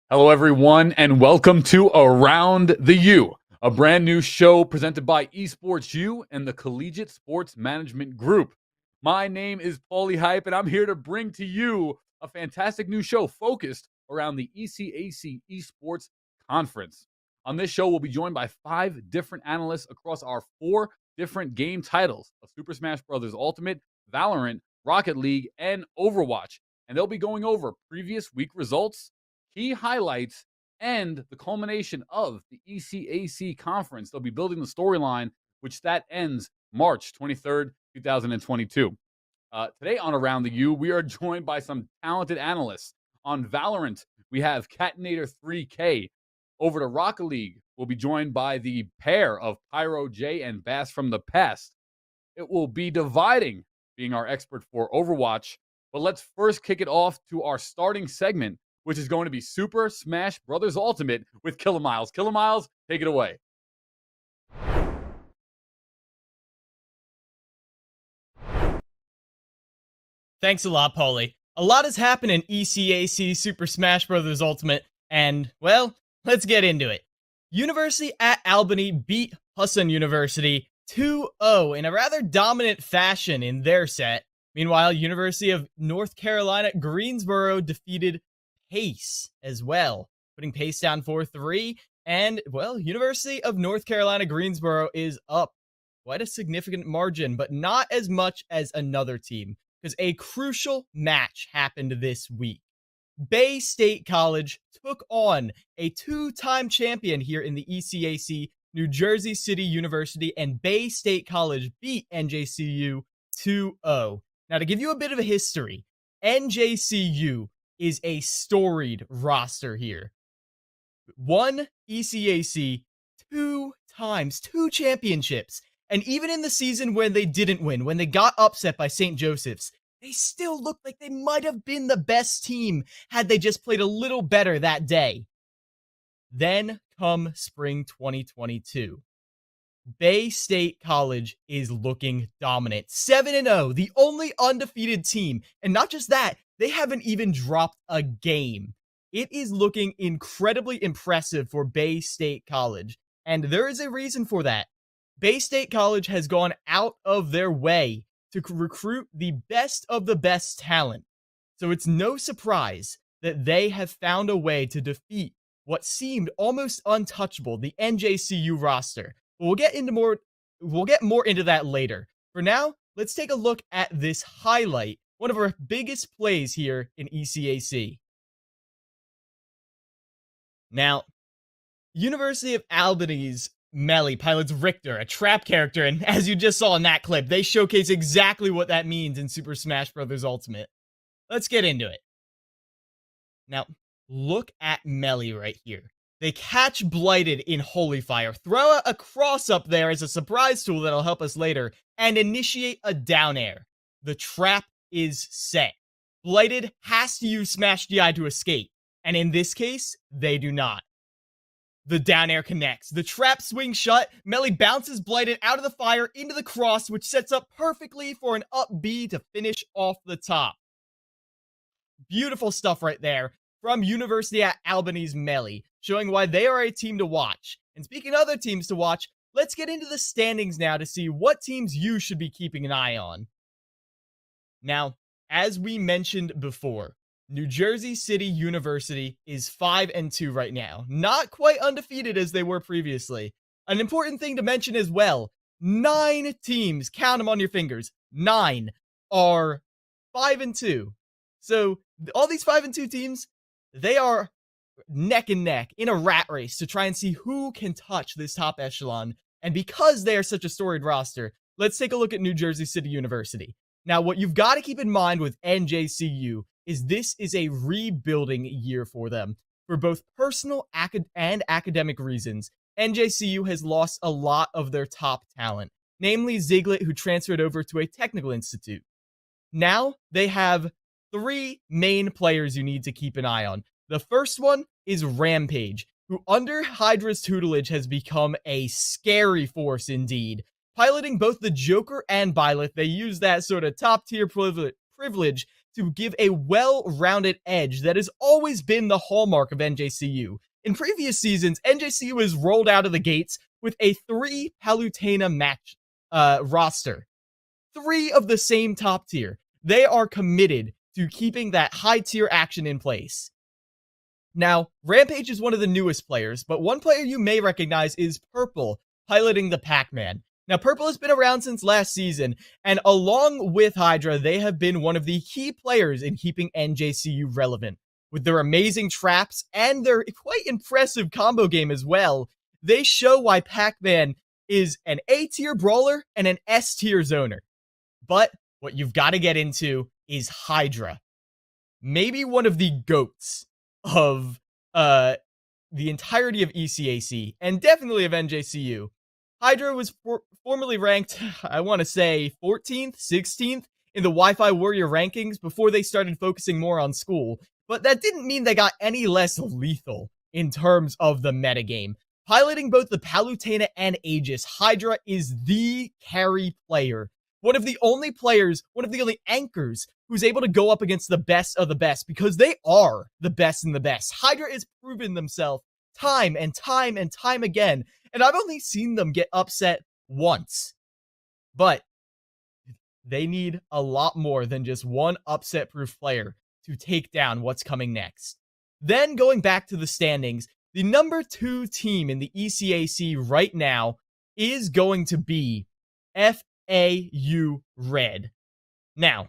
Hello, everyone, and welcome to Around the U, a brand new show presented by Esports U and the Collegiate Sports Management Group. My name is Paulie Hype, and I'm here to bring to you a fantastic new show focused around the ECAC Esports Conference. On this show, we'll be joined by 5 different analysts across our 4 different game titles of Super Smash Bros. Ultimate, Valorant, Rocket League, and Overwatch. And they'll be going over previous week results, key highlights, and the culmination of the ECAC conference. They'll be building the storyline, which that ends March 23rd, 2022. Today on Around the U, we are joined by some talented analysts. On Valorant, we have Catinator 3K. Over to Rocket League, we'll be joined by the pair of Pyro J and Bass from the Past. It will be Dividing, being our expert for Overwatch. But let's first kick it off to our starting segment, which is going to be Super Smash Bros. Ultimate with Kilamiles. Kilamiles, take it away. Thanks a lot, Paulie. A lot has happened in ECAC Super Smash Bros. Ultimate, and, well, let's get into it. University at Albany beat Hassan University 2-0 in a rather dominant fashion in their set. Meanwhile, University of North Carolina, Greensboro defeated Pace as well, putting Pace down 4-3. And, well, University of North Carolina, Greensboro is up quite a significant margin, but not as much as another team, because a crucial match happened this week. Bay State College took on a two-time champion here in the ECAC, New Jersey City University, and Bay State College beat NJCU 2-0. Now, to give you a bit of a history, NJCU is a storied roster here. One ECAC, two times, two championships. And even in the season when they didn't win, when they got upset by St. Joseph's, they still looked like they might have been the best team had they just played a little better that day. Then come spring 2022. Bay State College is looking dominant. 7-0, the only undefeated team. And not just that, they haven't even dropped a game. It is looking incredibly impressive for Bay State College. And there is a reason for that. Bay State College has gone out of their way to recruit the best of the best talent. So it's no surprise that they have found a way to defeat what seemed almost untouchable, the NJCU roster. We'll get more into that later. For now, let's take a look at this highlight, one of our biggest plays here in ECAC. Now, University of Albany's Melly pilots Richter, a trap character, and as you just saw in that clip, they showcase exactly what that means in Super Smash Bros. Ultimate. Let's get into it. Now, look at Melly right here. They catch Blighted in Holy Fire, throw a cross up there as a surprise tool that'll help us later, and initiate a down air. The trap is set. Blighted has to use Smash DI to escape, and in this case, they do not. The down air connects. The trap swings shut. Melly bounces Blighted out of the fire into the cross, which sets up perfectly for an up B to finish off the top. Beautiful stuff right there from University at Albany's Melly, showing why they are a team to watch. And speaking of other teams to watch, let's get into the standings now to see what teams you should be keeping an eye on. Now, as we mentioned before, New Jersey City University is 5-2 right now. Not quite undefeated as they were previously. An important thing to mention as well, 9 teams, count them on your fingers, 9 are 5-2. So all these 5-2 teams, they are neck and neck in a rat race to try and see who can touch this top echelon. And because they are such a storied roster, let's take a look at New Jersey City University. Now, what you've got to keep in mind with NJCU is this is a rebuilding year for them. For both personal and academic reasons, NJCU has lost a lot of their top talent, namely Zieglet, who transferred over to a technical institute. Now, they have 3 main players you need to keep an eye on. The first one is Rampage, who under Hydra's tutelage has become a scary force indeed. Piloting both the Joker and Byleth, they use that sort of top-tier privilege to give a well-rounded edge that has always been the hallmark of NJCU. In previous seasons, NJCU has rolled out of the gates with a 3 Palutena match roster. 3 of the same top tier. They are committed to keeping that high-tier action in place. Now, Rampage is one of the newest players, but one player you may recognize is Purple, piloting the Pac-Man. Now, Purple has been around since last season, and along with Hydra, they have been one of the key players in keeping NJCU relevant. With their amazing traps and their quite impressive combo game as well, they show why Pac-Man is an A-tier brawler and an S-tier zoner. But what you've got to get into is Hydra. Maybe one of the GOATs of the entirety of ECAC, and definitely of NJCU. Hydra was formerly ranked, I want to say, 14th, 16th in the Wi-Fi Warrior rankings before they started focusing more on school, but that didn't mean they got any less lethal in terms of the metagame. Piloting both the Palutena and Aegis, Hydra is the carry player. One of the only players, one of the only anchors who's able to go up against the best of the best, because they are the best in the best. Hydra has proven themselves time and time and time again, and I've only seen them get upset once. But they need a lot more than just one upset-proof player to take down what's coming next. Then going back to the standings, the number 2 team in the ECAC right now is going to be FAU Red. Now,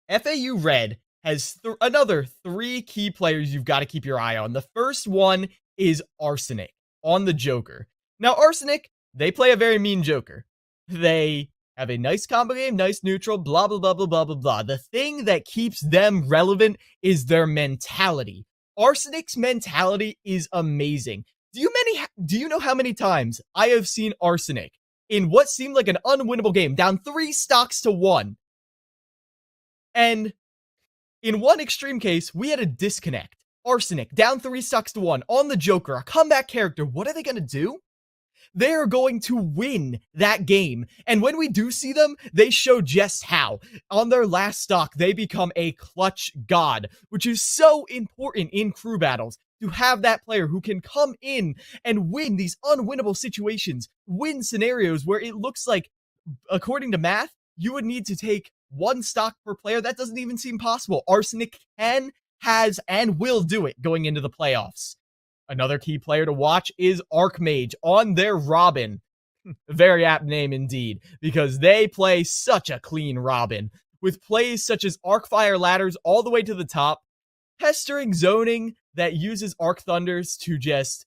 FAU Red has another 3 key players you've got to keep your eye on. The first one is Arsenic on the Joker. Now, Arsenic, they play a very mean Joker. They have a nice combo game, nice neutral, blah, blah, blah, blah, blah, blah, blah. The thing that keeps them relevant is their mentality. Arsenic's mentality is amazing. Do you know how many times I have seen Arsenic in what seemed like an unwinnable game, down 3 stocks to 1? And in one extreme case, we had a disconnect. Arsenic, down 3 stocks to 1 on the Joker, a comeback character. What are they going to do? They are going to win that game. And when we do see them, they show just how. On their last stock, they become a clutch god, which is so important in crew battles, to have that player who can come in and win these unwinnable situations, win scenarios where it looks like, according to math, you would need to take 1 stock per player. That doesn't even seem possible. Arsenic can, has, and will do it going into the playoffs. Another key player to watch is Archmage on their Robin. Very apt name indeed, because they play such a clean Robin, with plays such as Arcfire ladders all the way to the top, pestering zoning that uses Arc Thunders to just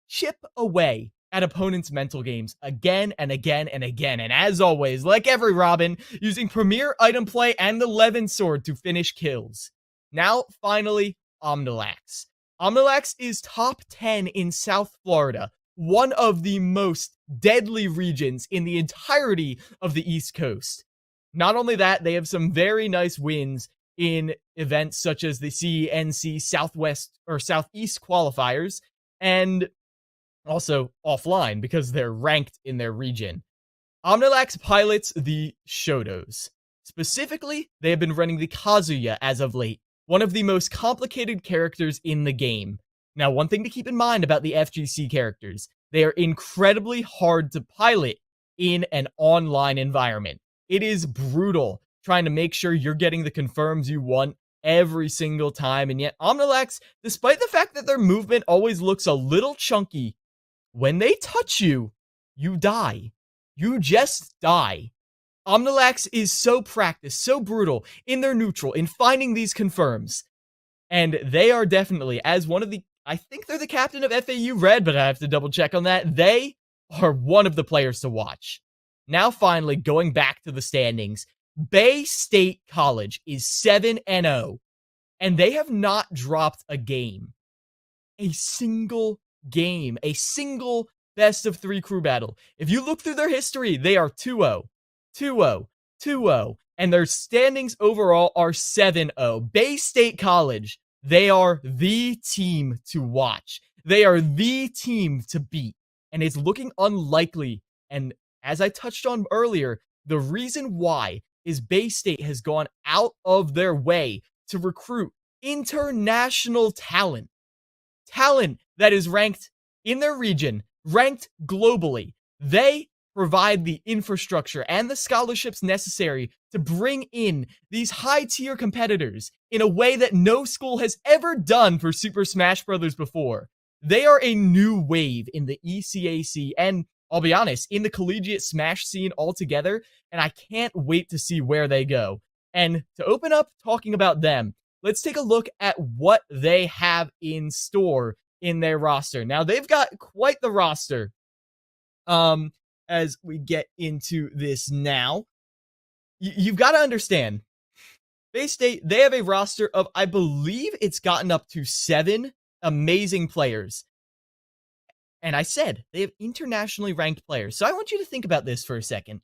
chip away at opponents' mental games again and again and again. And as always, like every Robin, using Premier Item Play and the Levin Sword to finish kills. Now, finally, Omnilax. Omnilax is top 10 in South Florida, one of the most deadly regions in the entirety of the East Coast. Not only that, they have some very nice wins in events such as the CNC Southwest or Southeast qualifiers, and also offline because they're ranked in their region. Omnilax pilots the Shotos. Specifically, they have been running the Kazuya as of late, one of the most complicated characters in the game. Now, one thing to keep in mind about the FGC characters, they are incredibly hard to pilot in an online environment. It is brutal trying to make sure you're getting the confirms you want every single time, and yet Omnilax, despite the fact that their movement always looks a little chunky, when they touch you, you die. You just die. Omnilax is so practiced, so brutal in their neutral, in finding these confirms. And they are definitely, as one of the, I think they're the captain of FAU Red, but I have to double check on that. They are one of the players to watch. Now finally, going back to the standings, Bay State College is 7-0, and they have not dropped a game. A single game, a single best of 3 crew battle. If you look through their history, they are 2-0. 2-0, 2-0, and their standings overall are 7-0. Bay State College, they are the team to watch. They are the team to beat, and it's looking unlikely. And as I touched on earlier, the reason why is Bay State has gone out of their way to recruit international talent. Talent that is ranked in their region, ranked globally. They provide the infrastructure and the scholarships necessary to bring in these high-tier competitors in a way that no school has ever done for Super Smash Bros. Before. They are a new wave in the ECAC, and I'll be honest, in the collegiate Smash scene altogether, and I can't wait to see where they go. And to open up talking about them, let's take a look at what they have in store in their roster. Now, they've got quite the roster. As we get into this now, you've got to understand, Bay State, they have a roster of, I believe it's gotten up to 7 amazing players. And I said, they have internationally ranked players. So I want you to think about this for a second.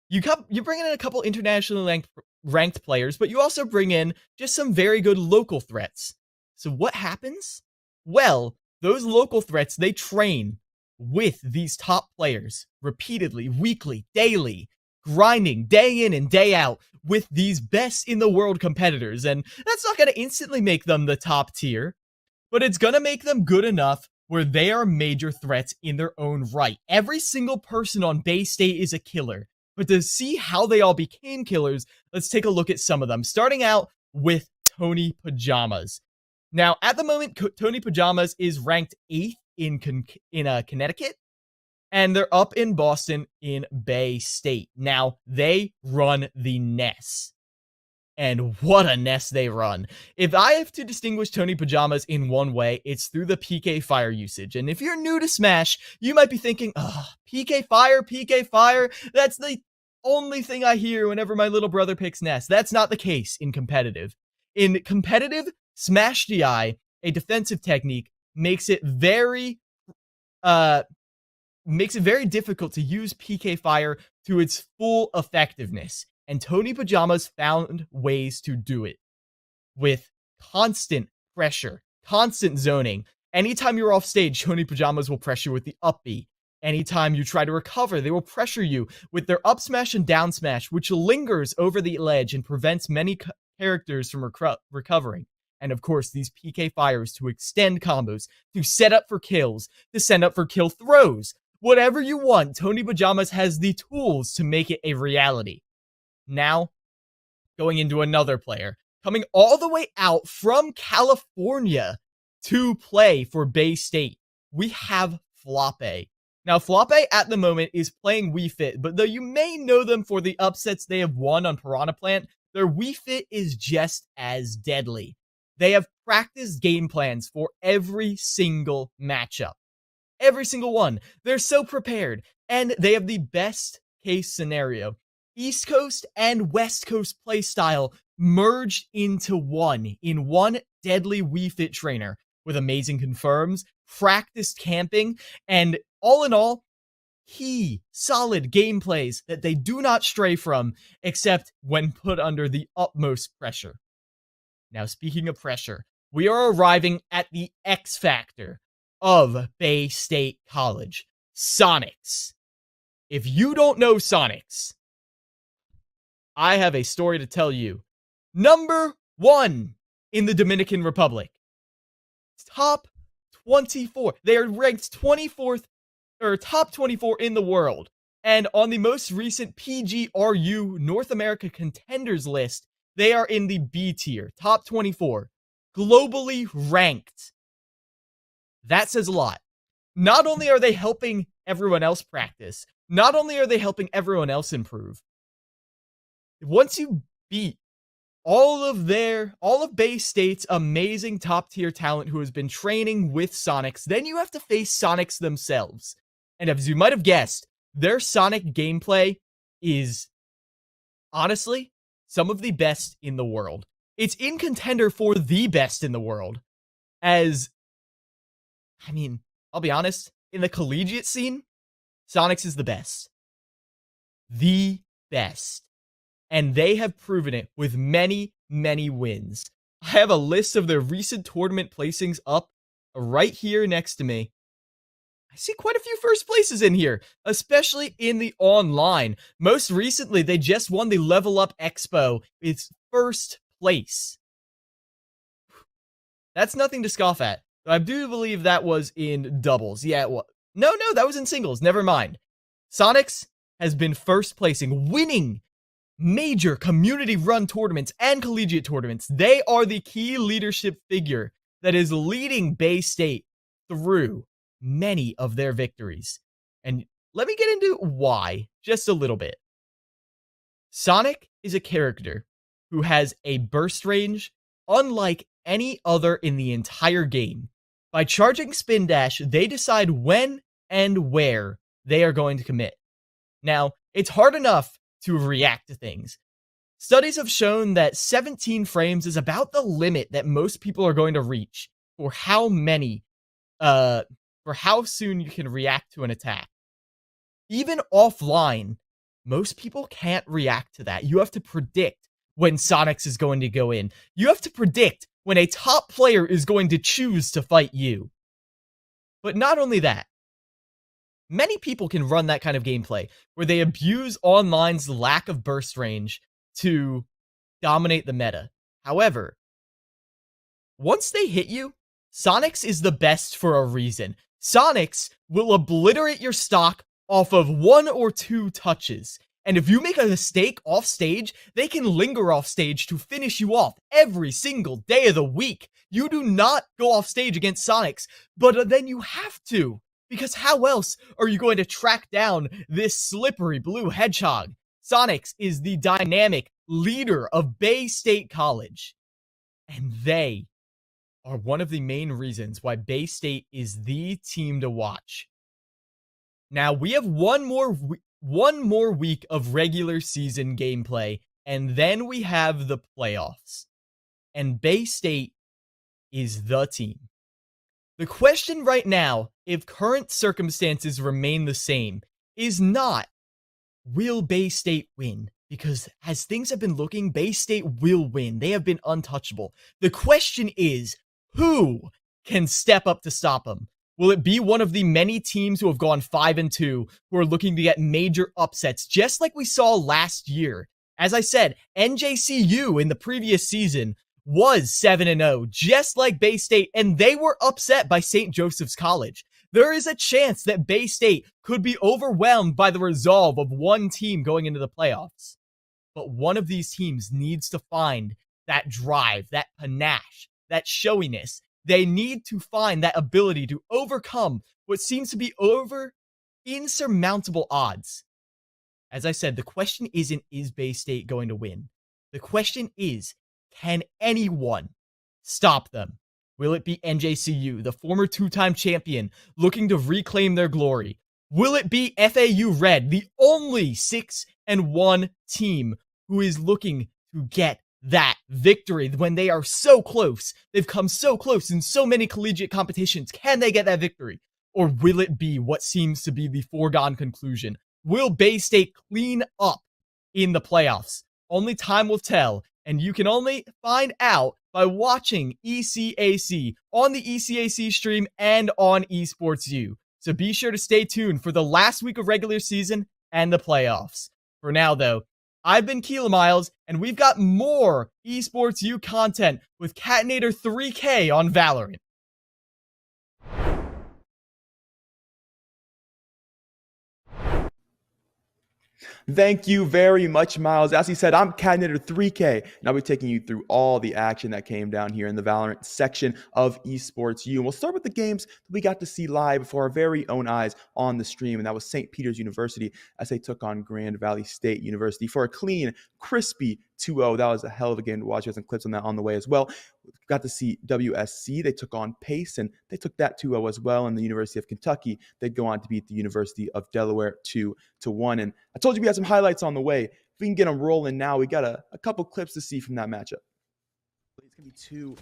You bring in a couple internationally ranked players, but you also bring in just some very good local threats. So what happens? Well, those local threats, they train with these top players repeatedly, weekly, daily, grinding day in and day out with these best in the world competitors. And that's not going to instantly make them the top tier, but it's going to make them good enough where they are major threats in their own right. Every single person on Bay State is a killer. But to see how they all became killers, let's take a look at some of them, starting out with Tony Pajamas. Now, at the moment, Tony Pajamas is ranked 8th in Connecticut, and they're up in Boston in Bay State. Now, they run the Ness. And what a Ness they run. If I have to distinguish Tony Pajamas in one way, it's through the PK Fire usage. And if you're new to Smash, you might be thinking, PK Fire, that's the only thing I hear whenever my little brother picks Ness. That's not the case in competitive. In competitive, Smash DI, a defensive technique, makes it very difficult to use PK Fire to its full effectiveness. And Tony Pajamas found ways to do it with constant pressure, constant zoning. Anytime you're off stage, Tony Pajamas will pressure with the up B. Anytime you try to recover, they will pressure you with their up smash and down smash, which lingers over the ledge and prevents many characters from recovering. And of course, these PK Fires to extend combos, to set up for kills, to send up for kill throws. Whatever you want, Tony Pajamas has the tools to make it a reality. Now, going into another player, coming all the way out from California to play for Bay State, we have Floppe. Now, Floppe at the moment is playing Wii Fit, but though you may know them for the upsets they have won on Piranha Plant, their Wii Fit is just as deadly. They have practiced game plans for every single matchup. Every single one. They're so prepared, and they have the best case scenario. East Coast and West Coast playstyle merged into one in one deadly Wii Fit trainer with amazing confirms, practiced camping, and all in all, key solid gameplays that they do not stray from except when put under the utmost pressure. Now, speaking of pressure, we are arriving at the X factor of Bay State College, Sonics. If you don't know Sonics, I have a story to tell you. Number 1 in the Dominican Republic. Top 24. They are ranked 24th, or top 24 in the world. And on the most recent PGRU North America contenders list, they are in the B tier, top 24. Globally ranked. That says a lot. Not only are they helping everyone else practice, not only are they helping everyone else improve, once you beat all of Bay State's amazing top tier talent who has been training with Sonics, then you have to face Sonics themselves. And as you might have guessed, their Sonic gameplay is honestly some of the best in the world. It's in contender for the best in the world. I'll be honest, in the collegiate scene, Sonics is the best. The best. And they have proven it with many, many wins. I have a list of their recent tournament placings up right here next to me. I see quite a few first places in here, especially in the online. Most recently, they just won the Level Up Expo. It's first place. That's nothing to scoff at. I do believe that was in doubles. Yeah, it was. No, that was in singles. Never mind. Sonics has been first placing, winning major community-run tournaments and collegiate tournaments. They are the key leadership figure that is leading Bay State through many of their victories. And let me get into why just a little bit. Sonic is a character who has a burst range unlike any other in the entire game. By charging Spin Dash, they decide when and where they are going to commit. Now, it's hard enough to react to things. Studies have shown that 17 frames is about the limit that most people are going to reach for how soon you can react to an attack. Even offline, most people can't react to that. You have to predict when Sonics is going to go in. You have to predict when a top player is going to choose to fight you. But not only that, many people can run that kind of gameplay where they abuse online's lack of burst range to dominate the meta. However, once they hit you, Sonics is the best for a reason. Sonics will obliterate your stock off of 1 or 2 touches. And if you make a mistake off stage, they can linger off stage to finish you off every single day of the week. You do not go off stage against Sonics, but then you have to. Because how else are you going to track down this slippery blue hedgehog? Sonics is the dynamic leader of Bay State College. And they are one of the main reasons why Bay State is the team to watch. Now, we have one more week of regular season gameplay, and then we have the playoffs. And Bay State is the team. The question right now, if current circumstances remain the same, is not, will Bay State win? Because as things have been looking, Bay State will win. They have been untouchable. The question is, who can step up to stop them? Will it be one of the many teams who have gone 5-2, who are looking to get major upsets, just like we saw last year? As I said, NJCAAE in the previous season was 7-0, just like Bay State, and they were upset by St. Joseph's College. There is a chance that Bay State could be overwhelmed by the resolve of one team going into the playoffs. But one of these teams needs to find that drive, that panache, that showiness. They need to find that ability to overcome what seems to be insurmountable odds. As I said, the question isn't, is Bay State going to win? The question is, can anyone stop them? Will it be NJCAAE, the former two-time champion, looking to reclaim their glory? Will it be FAU Red, the only 6-1 team who is looking to get that victory when they are so close? They've come so close in so many collegiate competitions. Can they get that victory? Or will it be what seems to be the foregone conclusion? Will Bay State clean up in the playoffs? Only time will tell, and you can only find out by watching ECAC on the ECAC stream and on Esports U. So be sure to stay tuned for the last week of regular season and the playoffs. For now, though, I've been Keela Miles, and we've got more Esports U content with Catinator 3K on Valorant. Thank you very much, Miles. As he said, I'm Catinator 3K, and I'll be taking you through all the action that came down here in the Valorant section of Esports U. And we'll start with the games that we got to see live before our very own eyes on the stream, and that was St. Peter's University as they took on Grand Valley State University for a clean, crispy 2-0. That was a hell of a game to watch. We have some clips on that on the way as well. Got to see WSC. They took on Pace, and they took that 2-0 as well. And the University of Kentucky, they'd go on to beat the University of Delaware 2-1. And I told you we had some highlights on the way. If we can get them rolling now, we got a couple clips to see from that matchup. It's going to be two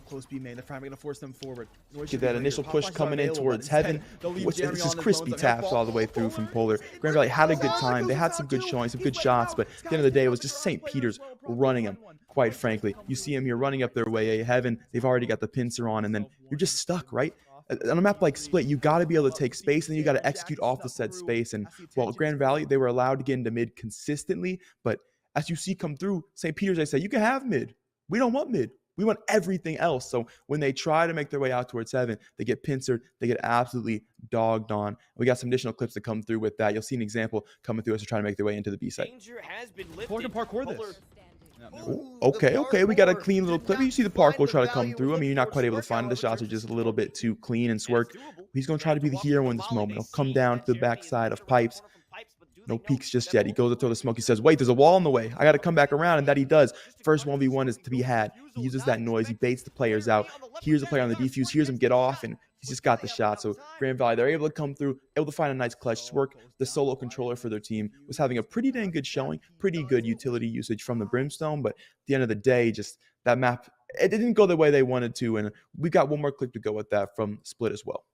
close B main. They're finally going to force them forward. Get that initial push coming in towards Heaven, which is just crispy taps all the way through from Polar. Grand Valley had a good time. They had some good showing, some good shots, but at the end of the day, it was just St. Peter's running them, quite frankly. You see them here running up their way. Heaven, they've already got the pincer on, and then you're just stuck, right? On a map like Split, you got to be able to take space, and then you got to execute off the said space. And, well, Grand Valley, they were allowed to get into mid consistently, but as you see come through, St. Peter's, they say, you can have mid. We don't want mid. We want everything else. So when they try to make their way out towards Heaven, they get pincered. They get absolutely dogged on. We got some additional clips to come through with that. You'll see an example coming through as they're trying to make their way into the B site. Parkour this. Ooh, okay. We got a clean little clip. You see the parkour try to come through. I mean, you're not quite able to find it. The shots are just a little bit too clean and swerk. He's going to try to be the hero in this moment. He'll come down to the backside of Pipes. No peeks just yet. He goes to throw the smoke. He says, wait, there's a wall in the way. I got to come back around, and that he does. First 1v1 is to be had. He uses that noise. He baits the players out. Here's the player on the defuse. Hears him get off, and he's just got the shot. So Grand Valley, they're able to come through, able to find a nice clutch. Swerk, the solo controller for their team, was having a pretty dang good showing, pretty good utility usage from the Brimstone. But at the end of the day, just that map, it didn't go the way they wanted to. And we got one more clip to go with that from Split as well.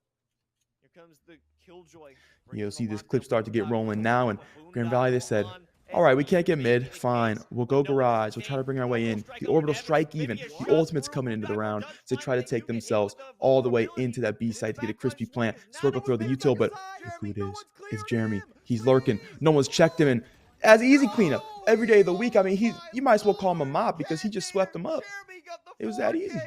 Here comes the Killjoy. You'll see this clip start to get rolling now, and Grand Valley, they said, all right, we can't get mid. Fine. We'll go garage. We'll try to bring our way in. The orbital strike even. The ultimate's coming into the round. So they try to take themselves all the way into that B site to get a crispy plant. Swerk will throw the util, but look who it is. It's Jeremy. He's lurking. No one's checked him, and as easy cleanup every day of the week. I mean, you might as well call him a mop because he just swept him up. It was that easy.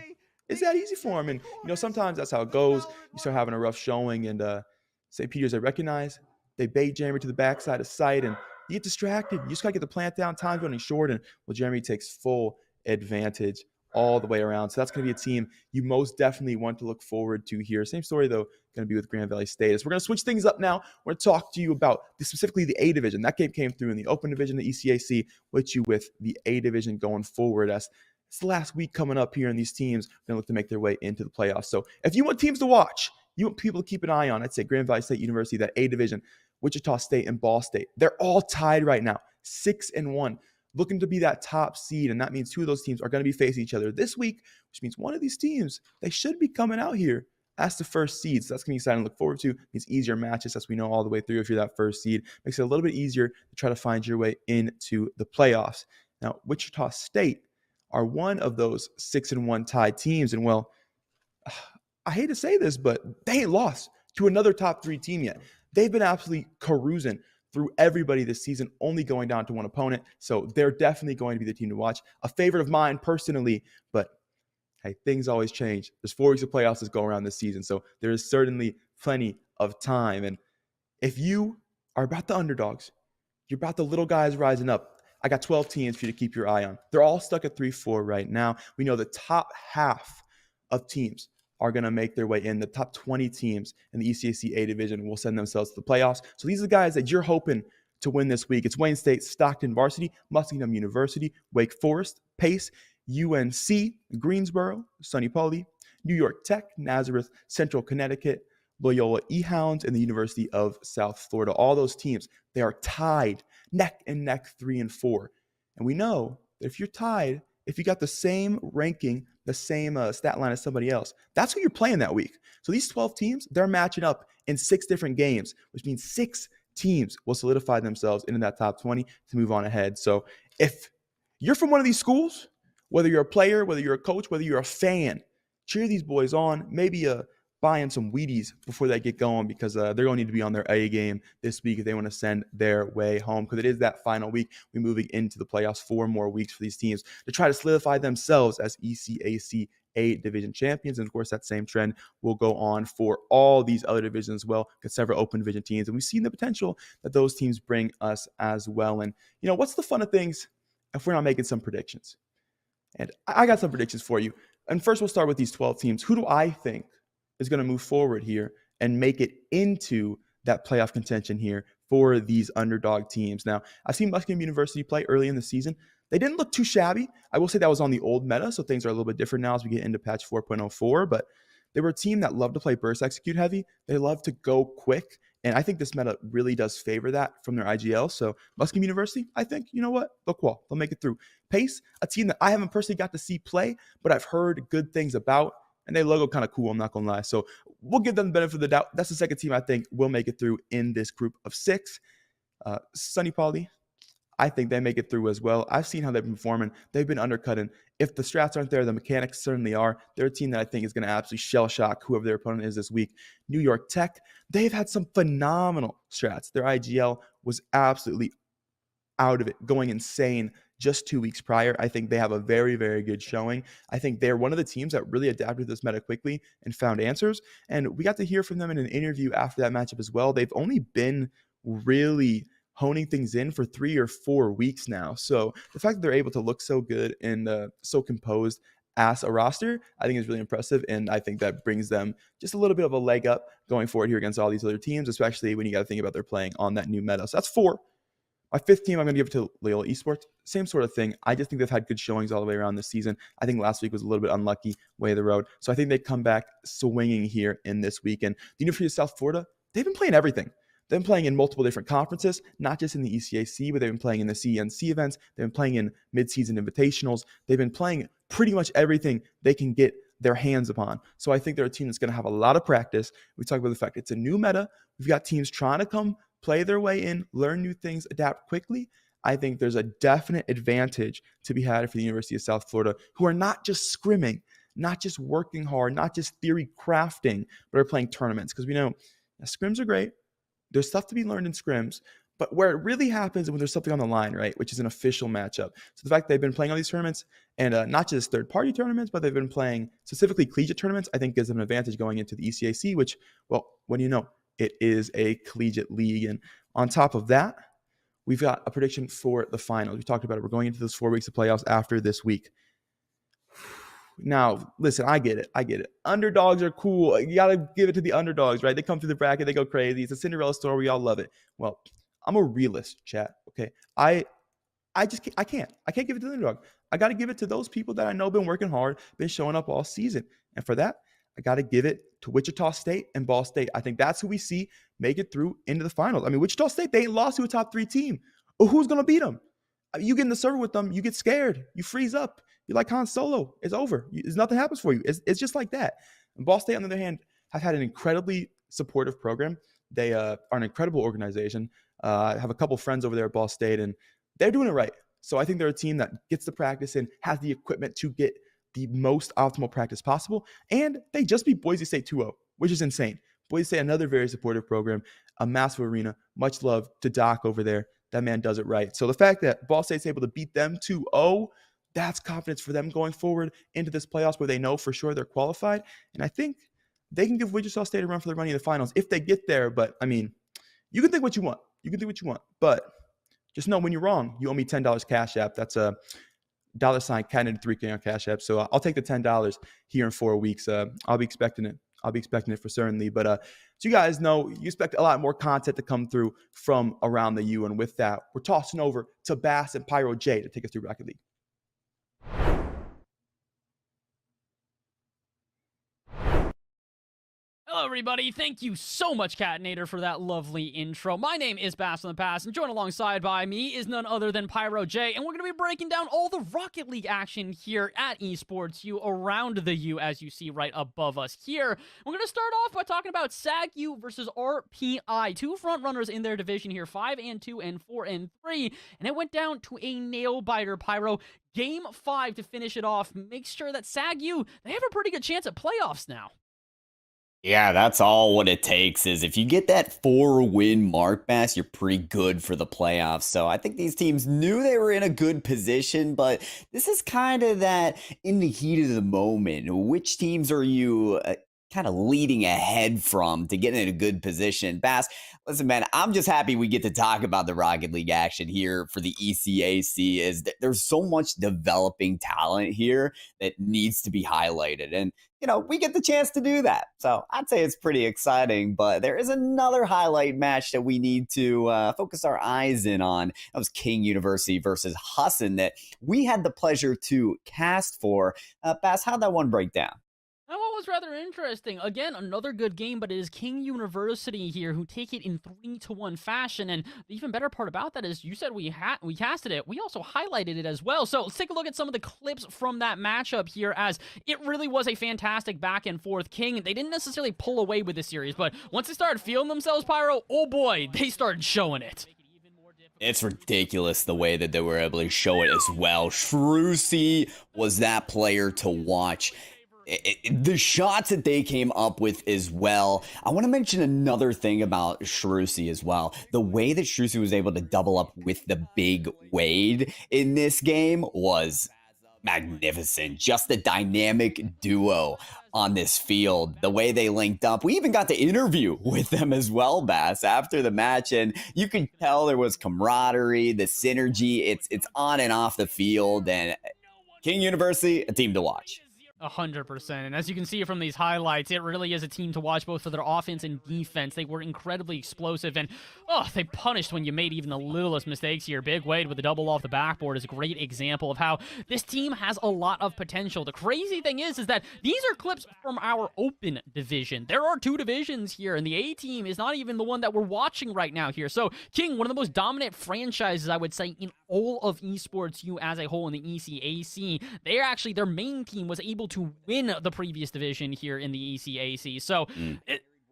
It's that easy for him. And, sometimes that's how it goes. You start having a rough showing, and St. Peter's, they recognize. They bait Jeremy to the backside of sight, and you get distracted. You just got to get the plant down. Time's running short, and well, Jeremy takes full advantage all the way around. So that's going to be a team you most definitely want to look forward to here. Same story, though, going to be with Grand Valley State. We're going to switch things up now. We're going to talk to you about specifically the A division. That game came through in the open division, the ECAC, with you with the A division going forward as it's the last week coming up here, and these teams are going to look to make their way into the playoffs. So if you want teams to watch, you want people to keep an eye on, I'd say Grand Valley State University, that A division, Wichita State, and Ball State. They're all tied right now, 6-1. Looking to be that top seed, and that means two of those teams are going to be facing each other this week, which means one of these teams, they should be coming out here as the first seed. So that's going to be exciting to look forward to. It means easier matches, as we know all the way through if you're that first seed. Makes it a little bit easier to try to find your way into the playoffs. Now, Wichita State are one of those 6-1 tied teams, and well, I hate to say this, but they ain't lost to another top 3 team yet. They've been absolutely cruising through everybody this season, only going down to one opponent. So they're definitely going to be the team to watch. A favorite of mine personally, but hey, things always change. There's 4 weeks of playoffs that go around this season, so there is certainly plenty of time. And if you are about the underdogs, you're about the little guys rising up, I got 12 teams for you to keep your eye on. They're all stuck at 3-4 right now. We know the top half of teams are going to make their way in. The top 20 teams in the ECAC A division will send themselves to the playoffs. So these are the guys that you're hoping to win this week. It's Wayne State, Stockton Varsity, Muskingum University, Wake Forest, Pace, UNC, Greensboro, SUNY Poly, New York Tech, Nazareth, Central Connecticut, Loyola E-Hounds, and the University of South Florida. All those teams, they are tied neck and neck 3-4. And we know that if you're tied, if you got the same ranking, the same stat line as somebody else, that's who you're playing that week. So these 12 teams, they're matching up in 6 different games, which means 6 teams will solidify themselves into that top 20 to move on ahead. So if you're from one of these schools, whether you're a player, whether you're a coach, whether you're a fan, cheer these boys on, maybe buying some Wheaties before they get going, because they're going to need to be on their A game this week if they want to send their way home, because it is that final week. We're moving into the playoffs, 4 more weeks for these teams to try to solidify themselves as ECAC A division champions. And of course, that same trend will go on for all these other divisions as well, because several open division teams, and we've seen the potential that those teams bring us as well. And you know, what's the fun of things if we're not making some predictions? And I got some predictions for you. And first, we'll start with these 12 teams. Who do I think is going to move forward here and make it into that playoff contention here for these underdog teams? Now, I've seen Muskingum University play early in the season. They didn't look too shabby. I will say that was on the old meta, so things are a little bit different now as we get into patch 4.04, but they were a team that loved to play burst execute heavy. They love to go quick, and I think this meta really does favor that from their IGL. So Muskingum University, I think, you know what? They'll qual. They'll make it through. Pace, a team that I haven't personally got to see play, but I've heard good things about. And their logo kind of cool, I'm not going to lie. So we'll give them the benefit of the doubt. That's the second team I think will make it through in this group of 6. SUNY Poly, I think they make it through as well. I've seen how they've been performing. They've been undercutting. If the strats aren't there, the mechanics certainly are. They're a team that I think is going to absolutely shell shock whoever their opponent is this week. New York Tech, they've had some phenomenal strats. Their IGL was absolutely out of it, going insane just 2 weeks prior. I think they have a very, very good showing. I think they're one of the teams that really adapted to this meta quickly and found answers. And we got to hear from them in an interview after that matchup as well. They've only been really honing things in for 3 or 4 weeks now. So the fact that they're able to look so good and so composed as a roster, I think is really impressive. And I think that brings them just a little bit of a leg up going forward here against all these other teams, especially when you got to think about they're playing on that new meta. So that's 4. My 5th team, I'm going to give it to Loyola Esports. Same sort of thing. I just think they've had good showings all the way around this season. I think last week was a little bit unlucky, way of the road. So I think they come back swinging here in this week. And the University of South Florida, they've been playing everything. They've been playing in multiple different conferences, not just in the ECAC, but they've been playing in the CNC events. They've been playing in mid-season invitationals. They've been playing pretty much everything they can get their hands upon. So I think they're a team that's going to have a lot of practice. We talk about the fact it's a new meta. We've got teams trying to come play their way in, learn new things, adapt quickly. I think there's a definite advantage to be had for the University of South Florida, who are not just scrimming, not just working hard, not just theory crafting, but are playing tournaments. Because we know scrims are great. There's stuff to be learned in scrims, but where it really happens is when there's something on the line, right, which is an official matchup. So the fact that they've been playing all these tournaments, and not just third-party tournaments, but they've been playing specifically collegiate tournaments, I think gives them an advantage going into the ECAC, which, well, when you know, it is a collegiate league. And on top of that, we've got a prediction for the finals. We talked about it. We're going into those 4 weeks of playoffs after this week. Now, listen, I get it. Underdogs are cool. You got to give it to the underdogs, right? They come through the bracket, they go crazy. It's a Cinderella story. We all love it. Well, I'm a realist, chat. Okay. I can't give it to the underdog. I got to give it to those people that I know been working hard, been showing up all season. And for that, I got to give it to Wichita State and Ball State. I think that's who we see make it through into the finals. I mean, Wichita State, they ain't lost to a top 3 team. Well, who's going to beat them? You get in the server with them, you get scared, you freeze up. You're like Han Solo. It's over. Nothing happens for you. It's just like that. And Ball State, on the other hand, have had an incredibly supportive program. They are an incredible organization. I have a couple friends over there at Ball State, and they're doing it right. So I think they're a team that gets the practice and has the equipment to get the most optimal practice possible. And they just beat Boise State 2-0, which is insane. Boise State, another very supportive program, a massive arena. Much love to Doc over there. That man does it right. So the fact that Ball State's able to beat them 2-0, that's confidence for them going forward into this playoffs where they know for sure they're qualified. And I think they can give Wichita State a run for their money in the finals if they get there. But, I mean, you can think what you want. But just know when you're wrong, you owe me $10 Cash App. That's a $ Cat3K on Cash App. So I'll take the $10 here in 4 weeks. I'll be expecting it for certainly. But so you guys know, you expect a lot more content to come through from around the U. And with that, we're tossing over to Bass and Pyro J to take us through Rocket League. Hello, everybody. Thank you so much, Catinator, for that lovely intro. My name is Bass on the Pass, and joined alongside by me is none other than Pyro J, and we're going to be breaking down all the Rocket League action here at Esports U, around the U, as you see right above us here. We're going to start off by talking about SAG-U versus RPI, two frontrunners in their division here, 5-2 and 4-3, and it went down to a nail-biter, Pyro. Game 5 to finish it off. Make sure that SAG-U, they have a pretty good chance at playoffs now. Yeah, that's all what it takes is if you get that 4-win mark, Bass, you're pretty good for the playoffs. So I think these teams knew they were in a good position, but this is kind of that in the heat of the moment. Which teams are you kind of leading ahead from to get in a good position? Bass, listen, man, I'm just happy we get to talk about the Rocket League action here for the ECAC. Is that there's so much developing talent here that needs to be highlighted. And we get the chance to do that. So I'd say it's pretty exciting, but there is another highlight match that we need to focus our eyes in on. That was King University versus Hassan that we had the pleasure to cast for. Bass, how'd that one break down? That one was rather interesting. Again, another good game, but it is King University here who take it in 3-1 fashion. And the even better part about that is you said we casted it. We also highlighted it as well. So let's take a look at some of the clips from that matchup here, as it really was a fantastic back and forth. King, they didn't necessarily pull away with the series, but once they started feeling themselves, Pyro, oh boy, they started showing it. It's ridiculous the way that they were able to show it as well. Shrusi was that player to watch. The shots that they came up with as well. I want to mention another thing about Shrusi as well. The way that Shrusi was able to double up with the big Wade in this game was magnificent. Just the dynamic duo on this field, the way they linked up. We even got to interview with them as well, Bass, after the match, and you could tell there was camaraderie, the synergy. It's on and off the field, and King University, a team to watch. 100%. And as you can see from these highlights, it really is a team to watch both for their offense and defense. They were incredibly explosive, and they punished when you made even the littlest mistakes here. Big Wade with a double off the backboard is a great example of how this team has a lot of potential. The crazy thing is that these are clips from our open division. There are 2 divisions here, and the A team is not even the one that we're watching right now here. So King, one of the most dominant franchises, I would say, in all of Esports U as a whole in the ECAC. Their main team was able to win the previous division here in the ECAC. So,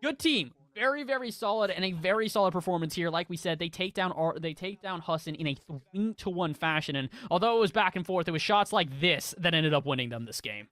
good team. Very, very solid, and a very solid performance here. Like we said, they take down Hassan in a 3-1 fashion, and although it was back and forth, it was shots like this that ended up winning them this game.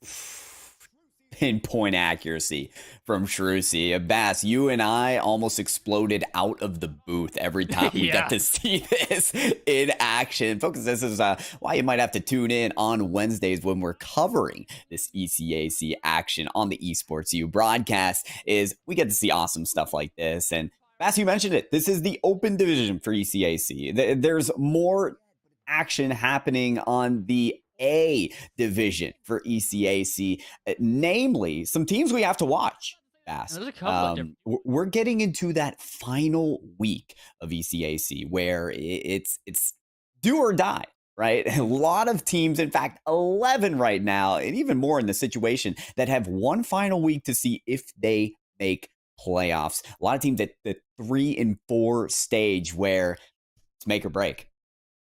Pinpoint accuracy from Shrusi. Bass, you and I almost exploded out of the booth every time we got to see this in action. Folks, this is why you might have to tune in on Wednesdays when we're covering this ECAC action on the Esports U broadcast, is we get to see awesome stuff like this. And Bass, you mentioned it. This is the open division for ECAC. There's more action happening on the A division for ECAC, namely some teams we have to watch. Bass. There's a couple of we're getting into that final week of ECAC where it's do or die. Right? A lot of teams, in fact, 11 right now, and even more in the situation that have one final week to see if they make playoffs. A lot of teams at the 3 and 4 stage where it's make or break.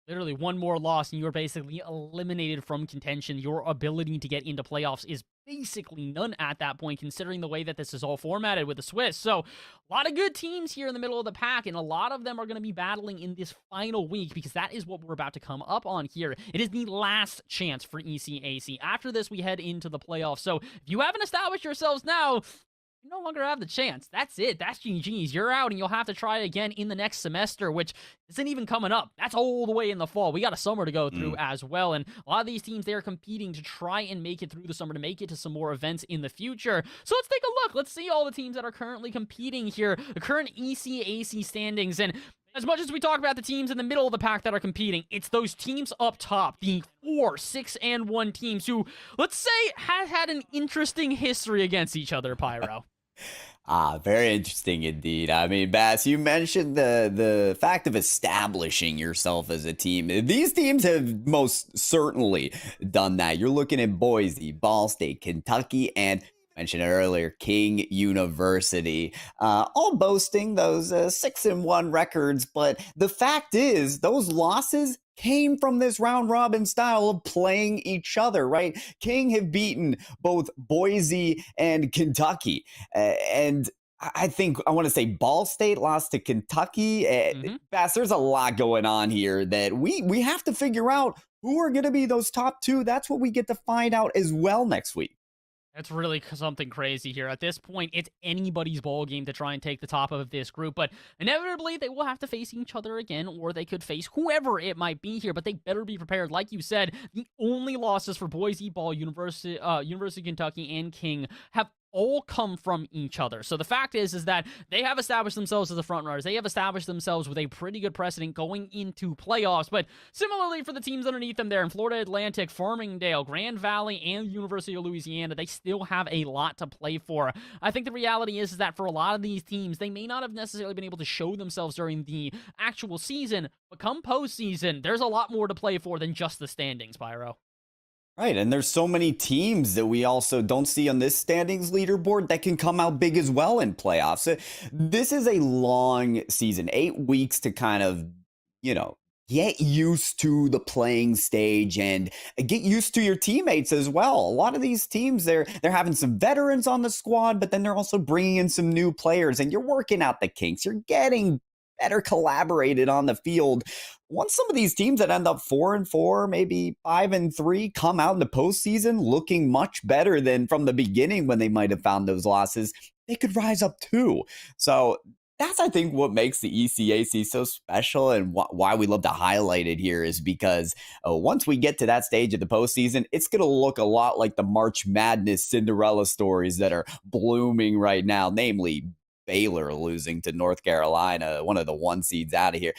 Literally one more loss and you're basically eliminated from contention. Your ability to get into playoffs is basically none at that point, considering the way that this is all formatted with the Swiss. So a lot of good teams here in the middle of the pack, and a lot of them are going to be battling in this final week because that is what we're about to come up on here. It is the last chance for ECAC. After this, we head into the playoffs. So if you haven't established yourselves now, you no longer have the chance. That's it. That's GG's. You're out, and you'll have to try again in the next semester, which isn't even coming up. That's all the way in the fall. We got a summer to go through as well, and a lot of these teams, they're competing to try and make it through the summer, to make it to some more events in the future. So let's take a look. Let's see all the teams that are currently competing here, the current ECAC standings, and as much as we talk about the teams in the middle of the pack that are competing, it's those teams up top, the 4, 6, and 1 teams who, let's say, have had an interesting history against each other, Pyro. Very interesting indeed. I mean, Bass, you mentioned the fact of establishing yourself as a team. These teams have most certainly done that. You're looking at Boise, Ball State, Kentucky, and mentioned it earlier, King University, all boasting those 6-1 records. But the fact is, those losses came from this round robin style of playing each other, right? King have beaten both Boise and Kentucky. And I think I want to say Ball State lost to Kentucky. Bass, there's a lot going on here that we have to figure out who are going to be those top 2. That's what we get to find out as well next week. That's really something crazy here. At this point, it's anybody's ball game to try and take the top of this group, but inevitably they will have to face each other again, or they could face whoever it might be here, but they better be prepared. Like you said, the only losses for Boise, Ball, University of Kentucky, and King have all come from each other. So the fact is that they have established themselves as the front runners. They have established themselves with a pretty good precedent going into playoffs. But similarly for the teams underneath them there in Florida Atlantic, Farmingdale, Grand Valley, and University of Louisiana, they still have a lot to play for. I think the reality is that for a lot of these teams, they may not have necessarily been able to show themselves during the actual season, but come postseason, there's a lot more to play for than just the standings, Pyro. Right, and there's so many teams that we also don't see on this standings leaderboard that can come out big as well in playoffs. This is a long season, 8 weeks to kind of, get used to the playing stage and get used to your teammates as well. A lot of these teams, they're having some veterans on the squad, but then they're also bringing in some new players, and you're working out the kinks. You're getting better collaborated on the field. Once some of these teams that end up 4-4, maybe 5-3, come out in the postseason looking much better than from the beginning when they might have found those losses, they could rise up too. So that's, I think, what makes the ECAC so special, and why we love to highlight it here is because once we get to that stage of the postseason, it's going to look a lot like the March Madness Cinderella stories that are blooming right now, namely Baylor losing to North Carolina, one of the 1 seeds out of here.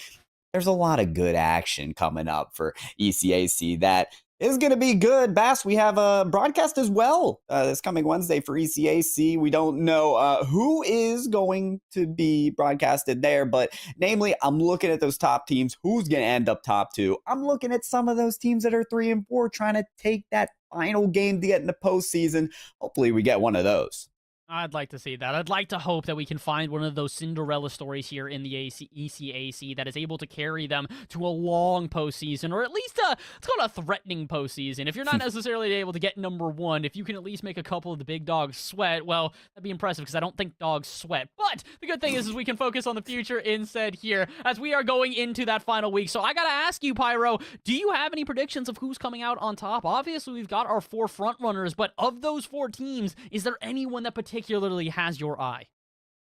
There's a lot of good action coming up for ECAC that is going to be good. Bass, we have a broadcast as well this coming Wednesday for ECAC. We don't know who is going to be broadcasted there, but namely, I'm looking at those top teams. Who's going to end up top 2? I'm looking at some of those teams that are 3-4 trying to take that final game to get in the postseason. Hopefully we get one of those. I'd like to see that. I'd like to hope that we can find one of those Cinderella stories here in the ECAC that is able to carry them to a long postseason, or at least let's call it a threatening postseason. If you're not necessarily able to get number 1, if you can at least make a couple of the big dogs sweat, well, that'd be impressive because I don't think dogs sweat. But the good thing is we can focus on the future instead here as we are going into that final week. So I got to ask you, Pyro, do you have any predictions of who's coming out on top? Obviously, we've got our 4 front runners, but of those 4 teams, is there anyone that particularly has your eye?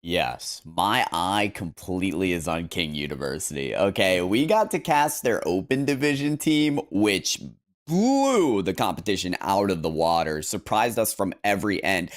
Yes, my eye completely is on King University. Okay, we got to cast their open division team, which blew the competition out of the water, surprised us from every end.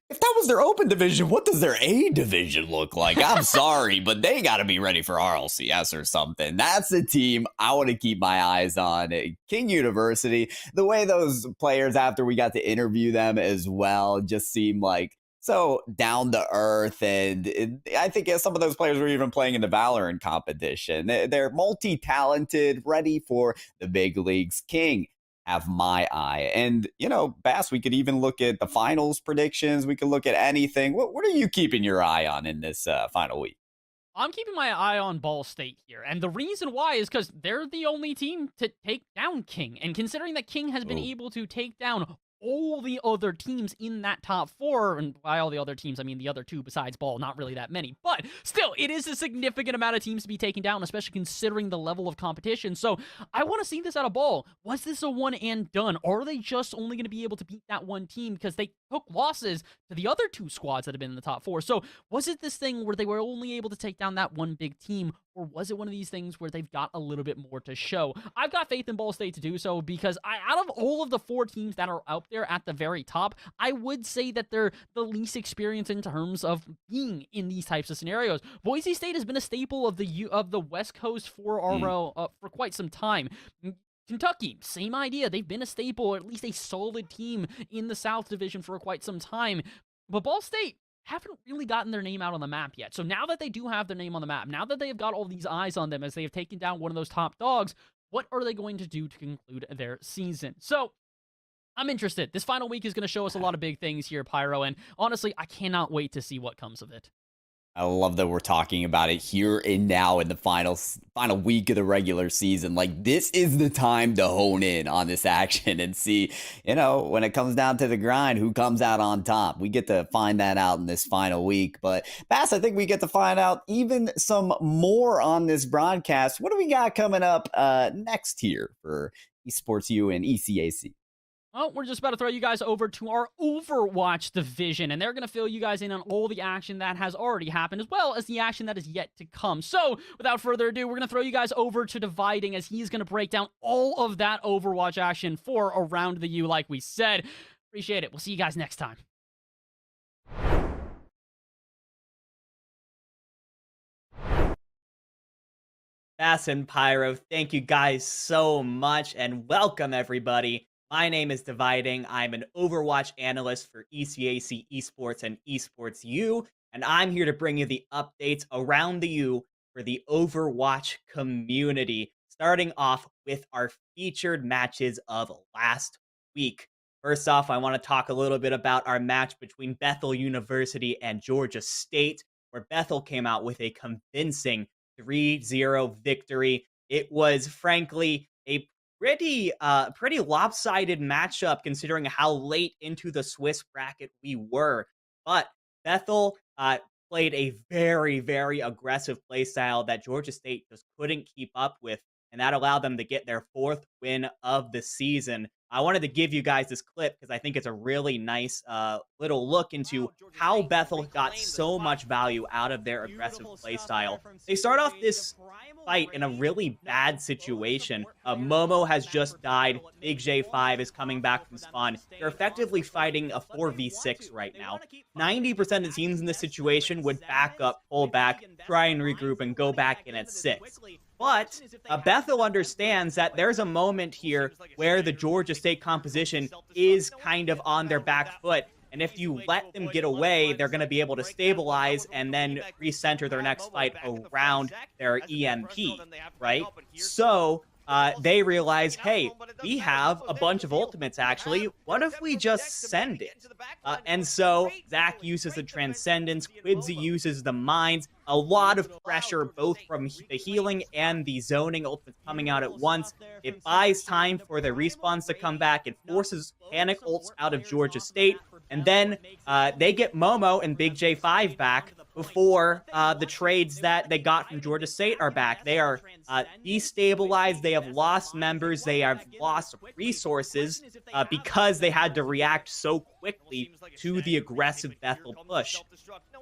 If that was their open division, what does their A division look like? I'm sorry, but they got to be ready for RLCS or something. That's the team I want to keep my eyes on. King University, the way those players, after we got to interview them as well, just seemed like so down to earth. And I think some of those players were even playing in the Valorant competition. They're multi-talented, ready for the big leagues. King have my eye. And, you know, Bass, we could even look at the finals predictions. We could look at anything. What are you keeping your eye on in this final week? I'm keeping my eye on Ball State here. And the reason why is because they're the only team to take down King. And considering that King has been able to take down all the other teams in that top 4, and by all the other teams, I mean the other 2 besides Ball, not really that many, but still, it is a significant amount of teams to be taken down, especially considering the level of competition. So I want to see this out of Ball. Was this a one and done? Or are they just only going to be able to beat that one team because they took losses to the other 2 squads that have been in the top 4? So was it this thing where they were only able to take down that one big team, or was it one of these things where they've got a little bit more to show? I've got faith in Ball State to do so because out of all of the 4 teams that are out there at the very top, I would say that they're the least experienced in terms of being in these types of scenarios. Boise State has been a staple of the West Coast for for quite some time. Kentucky, same idea. They've been a staple, or at least a solid team in the South Division for quite some time. But Ball State haven't really gotten their name out on the map yet. So now that they do have their name on the map, now that they have got all these eyes on them as they have taken down one of those top dogs, what are they going to do to conclude their season? So I'm interested. This final week is going to show us a lot of big things here, Pyro, and honestly, I cannot wait to see what comes of it. I love that we're talking about it here and now in the final week of the regular season. Like, this is the time to hone in on this action and see, you know, when it comes down to the grind, who comes out on top. We get to find that out in this final week. But, Bass, I think we get to find out even some more on this broadcast. What do we got coming up next here for Esports U and ECAC? Well, we're just about to throw you guys over to our Overwatch division, and they're going to fill you guys in on all the action that has already happened, as well as the action that is yet to come. So, without further ado, we're going to throw you guys over to Dividing, as he's going to break down all of that Overwatch action for Around the U, like we said. Appreciate it. We'll see you guys next time. Bass and Pyro, thank you guys so much, and welcome everybody. My name is Dividing. I'm an Overwatch analyst for ECAC Esports and Esports U, and I'm here to bring you the updates around the U for the Overwatch community, starting off with our featured matches of last week. First off, I want to talk a little bit about our match between Bethel University and Georgia State, where Bethel came out with a convincing 3-0 victory. It was, frankly, a pretty lopsided matchup considering how late into the Swiss bracket we were. But Bethel played a very, very aggressive playstyle that Georgia State just couldn't keep up with, and that allowed them to get their 4th win of the season. I wanted to give you guys this clip because I think it's a really nice little look into how Bethel got so much value out of their aggressive playstyle. They start off this fight in a really bad situation. Momo has just died. Big J5 is coming back from spawn. They're effectively fighting a 4v6 right now. 90% of the teams in this situation would back up, pull back, try and regroup, and go back in at 6. But Bethel understands that there's a moment here where the Georgia State composition is kind of on their back foot. And if you let them get away, they're going to be able to stabilize and then recenter their next fight around their EMP, right? So they realize, hey, we have a bunch of ultimates, actually. What if we just send it? And so Zach uses the Transcendence, Quidzy uses the Mines. A lot of pressure, both from the healing and the zoning ultimates coming out at once. It buys time for the respawns to come back. It forces panic ults out of Georgia State. And then they get Momo and Big J5 back before the trades that they got from Georgia State are back. They are destabilized. They have lost members. They have lost resources because they had to react so quickly to the aggressive Bethel push.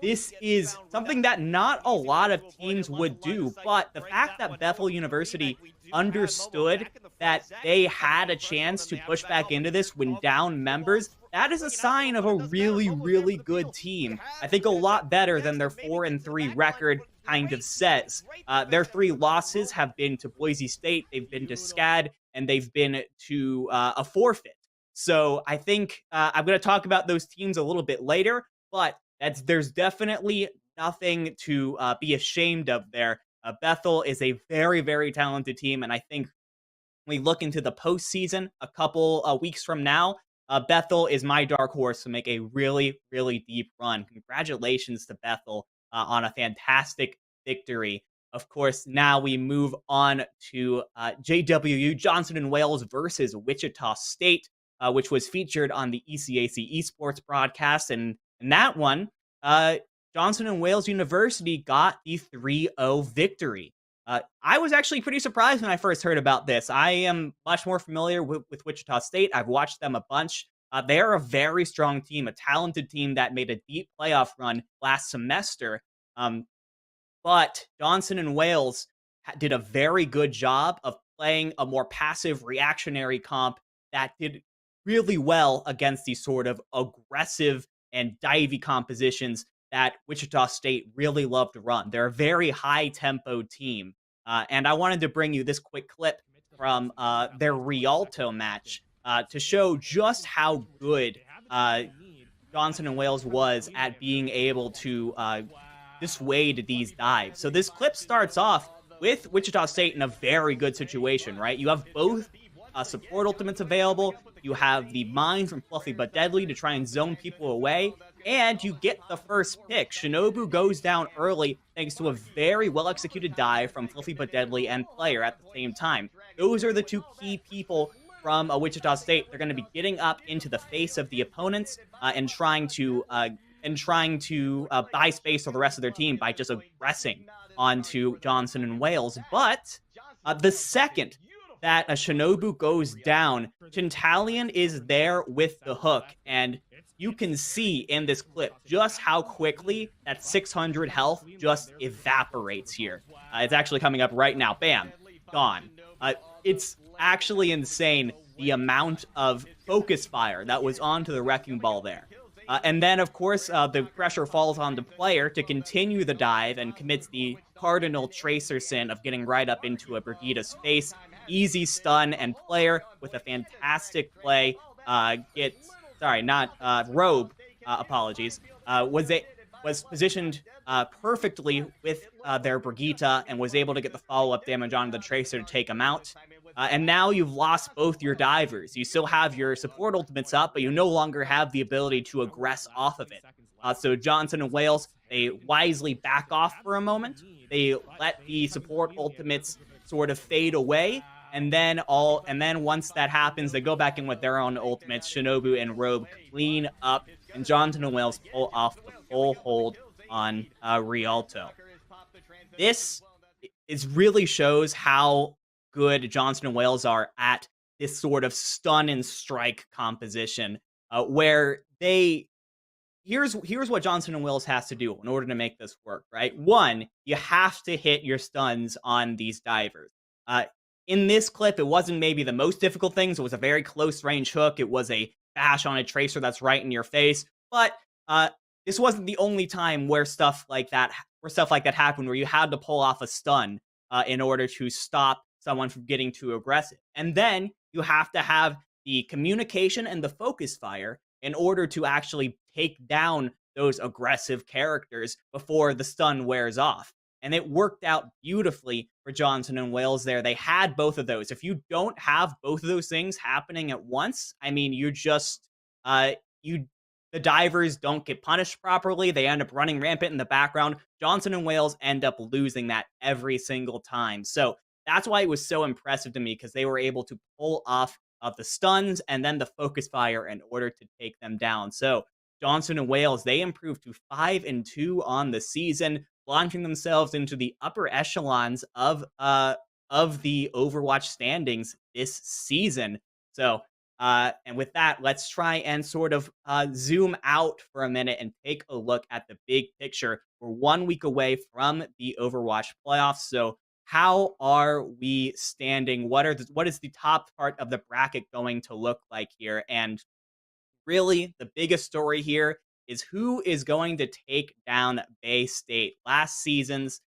This is something that not a lot of teams would do, but the fact that Bethel University understood that they had a chance to push back into this when down members, that is a sign of a really, really good team. I think a lot better than their 4-3 record kind of says. Their 3 losses have been to Boise State, they've been to SCAD, and they've been to a forfeit. So I think I'm going to talk about those teams a little bit later, but there's definitely nothing to be ashamed of there. Bethel is a very, very talented team, and I think when we look into the postseason a couple weeks from now, Bethel is my dark horse to make a really, really deep run. Congratulations to Bethel on a fantastic victory. Of course, now we move on to JWU, Johnson & Wales versus Wichita State, which was featured on the ECAC Esports broadcast. And in that one, Johnson & Wales University got the 3-0 victory. I was actually pretty surprised when I first heard about this. I am much more familiar with Wichita State. I've watched them a bunch. They are a very strong team, a talented team that made a deep playoff run last semester. But Johnson & Wales did a very good job of playing a more passive reactionary comp that did really well against these sort of aggressive and divey compositions that Wichita State really love to run. They're a very high-tempo team. And I wanted to bring you this quick clip from their Rialto match to show just how good Johnson & Wales was at being able to dissuade these dives. So this clip starts off with Wichita State in a very good situation, right? You have both support ultimates available. You have the mine from Fluffy But Deadly to try and zone people away. And you get the first pick. Shinobu goes down early thanks to a very well-executed dive from Fluffy But Deadly and Clair at the same time. Those are the 2 key people from Wichita State. They're going to be getting up into the face of the opponents and trying to buy space for the rest of their team by just aggressing onto Johnson & Wales. But the second that a Shinobu goes down, Chintalian is there with the hook, and you can see in this clip just how quickly that 600 health just evaporates here. It's actually coming up right now. Bam, gone. It's actually insane the amount of focus fire that was onto the Wrecking Ball there. And then, of course, the pressure falls on the player to continue the dive and commits the cardinal tracer sin of getting right up into a Brigida's face. Easy stun, and player with a fantastic play Robe, was positioned perfectly with their Brigitte and was able to get the follow-up damage on the Tracer to take him out. And now you've lost both your divers. You still have your support ultimates up, but you no longer have the ability to aggress off of it. So Johnson & Wales, they wisely back off for a moment. They let the support ultimates sort of fade away. And then once that happens, they go back in with their own ultimates. Shinobu and Robe clean up, and Johnson & Wales pull off the full hold on Rialto. This really shows how good Johnson & Wales are at this sort of stun and strike composition, where here's what Johnson & Wales has to do in order to make this work, right? 1, you have to hit your stuns on these divers. In this clip, it wasn't maybe the most difficult things. It was a very close range hook. It was a bash on a tracer that's right in your face. But this wasn't the only time where stuff like that happened, where you had to pull off a stun in order to stop someone from getting too aggressive. And then you have to have the communication and the focus fire in order to actually take down those aggressive characters before the stun wears off. And it worked out beautifully for Johnson & Wales there. They had both of those. If you don't have both of those things happening at once, I mean, you just, the divers don't get punished properly. They end up running rampant in the background. Johnson & Wales end up losing that every single time. So that's why it was so impressive to me, because they were able to pull off the stuns and then the focus fire in order to take them down. So Johnson and Wales, they improved to 5-2 on the season, launching themselves into the upper echelons of the Overwatch standings this season. So, and with that, let's try and sort of zoom out for a minute and take a look at the big picture. We're 1 week away from the Overwatch playoffs. So, how are we standing? What is the top part of the bracket going to look like here? And really, the biggest story here is who is going to take down Bay State. Last season's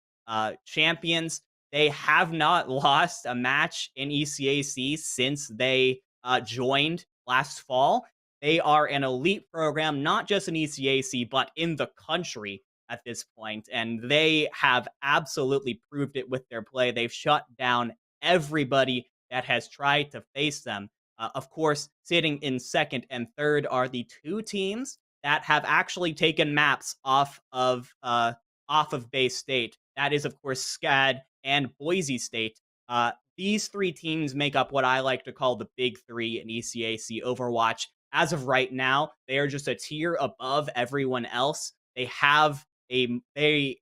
champions, they have not lost a match in ECAC since they joined last fall. They are an elite program, not just in ECAC, but in the country at this point, and they have absolutely proved it with their play. They've shut down everybody that has tried to face them. Of course, sitting in second and third are the two teams that have actually taken maps off of Bay State. That is, of course, SCAD and Boise State. These three teams make up what I like to call the big three in ECAC Overwatch. As of right now, they are just a tier above everyone else. They are very,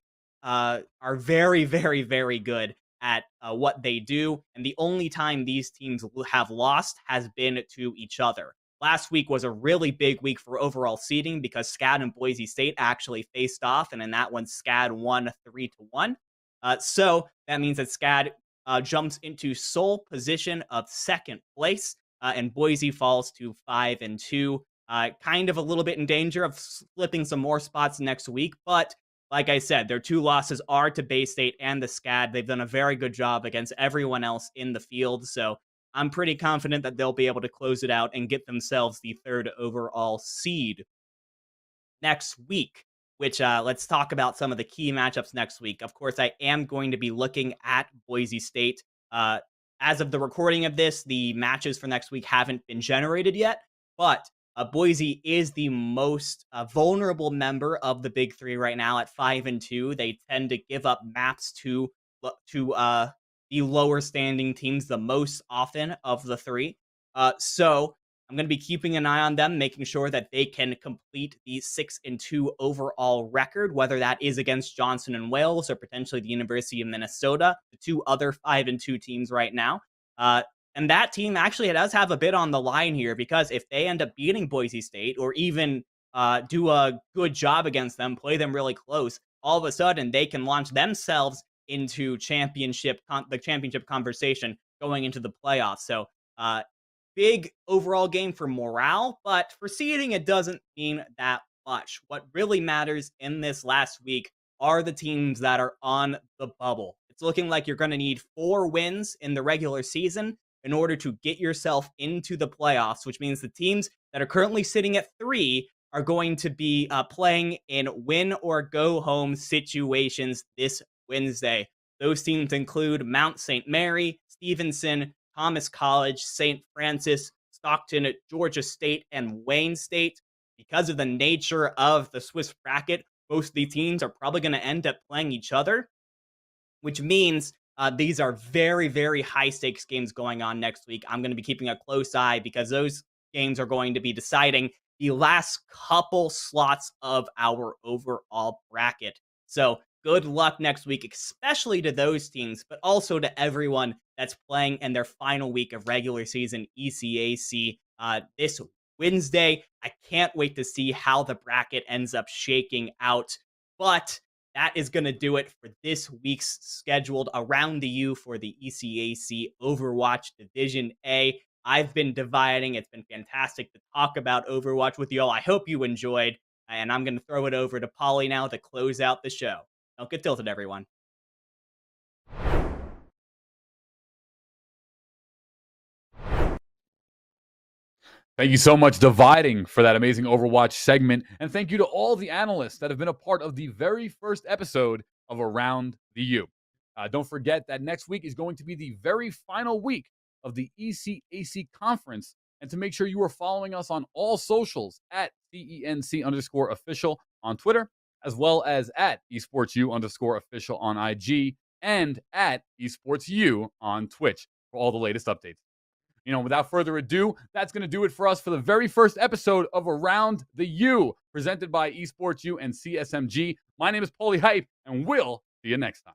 very, very good at what they do, and the only time these teams have lost has been to each other. Last week was a really big week for overall seeding because SCAD and Boise State actually faced off, and in that one, SCAD won 3-1. So that means that SCAD jumps into sole position of second place, and Boise falls to 5-2. Kind of a little bit in danger of slipping some more spots next week, but like I said, their two losses are to Bay State and the SCAD. They've done a very good job against everyone else in the field, so I'm pretty confident that they'll be able to close it out and get themselves the third overall seed next week, which let's talk about some of the key matchups next week. Of course, I am going to be looking at Boise State. As of the recording of this, the matches for next week haven't been generated yet, but Boise is the most vulnerable member of the big three right now at 5-2. They tend to give up maps to the lower standing teams the most often of the three. So I'm going to be keeping an eye on them, making sure that they can complete the 6-2 overall record, whether that is against Johnson and Wales or potentially the University of Minnesota, the two other 5-2 teams right now. And that team actually does have a bit on the line here, because if they end up beating Boise State or even do a good job against them, play them really close, all of a sudden they can launch themselves into the championship conversation going into the playoffs. So big overall game for morale, but for seeding, it doesn't mean that much. What really matters in this last week are the teams that are on the bubble. It's looking like you're going to need 4 wins in the regular season in order to get yourself into the playoffs, which means the teams that are currently sitting at 3 are going to be playing in win or go home situations this Wednesday. Those teams include Mount St. Mary, Stevenson, Thomas College, St. Francis, Stockton, Georgia State, and Wayne State. Because of the nature of the Swiss bracket, most of the teams are probably going to end up playing each other, which means these are very, very high-stakes games going on next week. I'm going to be keeping a close eye because those games are going to be deciding the last couple slots of our overall bracket. So good luck next week, especially to those teams, but also to everyone that's playing in their final week of regular season ECAC this Wednesday. I can't wait to see how the bracket ends up shaking out. But that is going to do it for this week's scheduled Around the U for the ECAC Overwatch Division A. I've been dividing. It's been fantastic to talk about Overwatch with you all. I hope you enjoyed. And I'm going to throw it over to Polly now to close out the show. Don't get tilted, everyone. Thank you so much, Dividing, for that amazing Overwatch segment. And thank you to all the analysts that have been a part of the very first episode of Around the U. Don't forget that next week is going to be the very final week of the ECAC conference. And to make sure you are following us on all socials at CENC_official on Twitter, as well as at esportsu_official on IG and at esportsu on Twitch for all the latest updates. Without further ado, that's going to do it for us for the very first episode of Around the U, presented by Esports U and CSMG. My name is Paulie Hype, and we'll see you next time.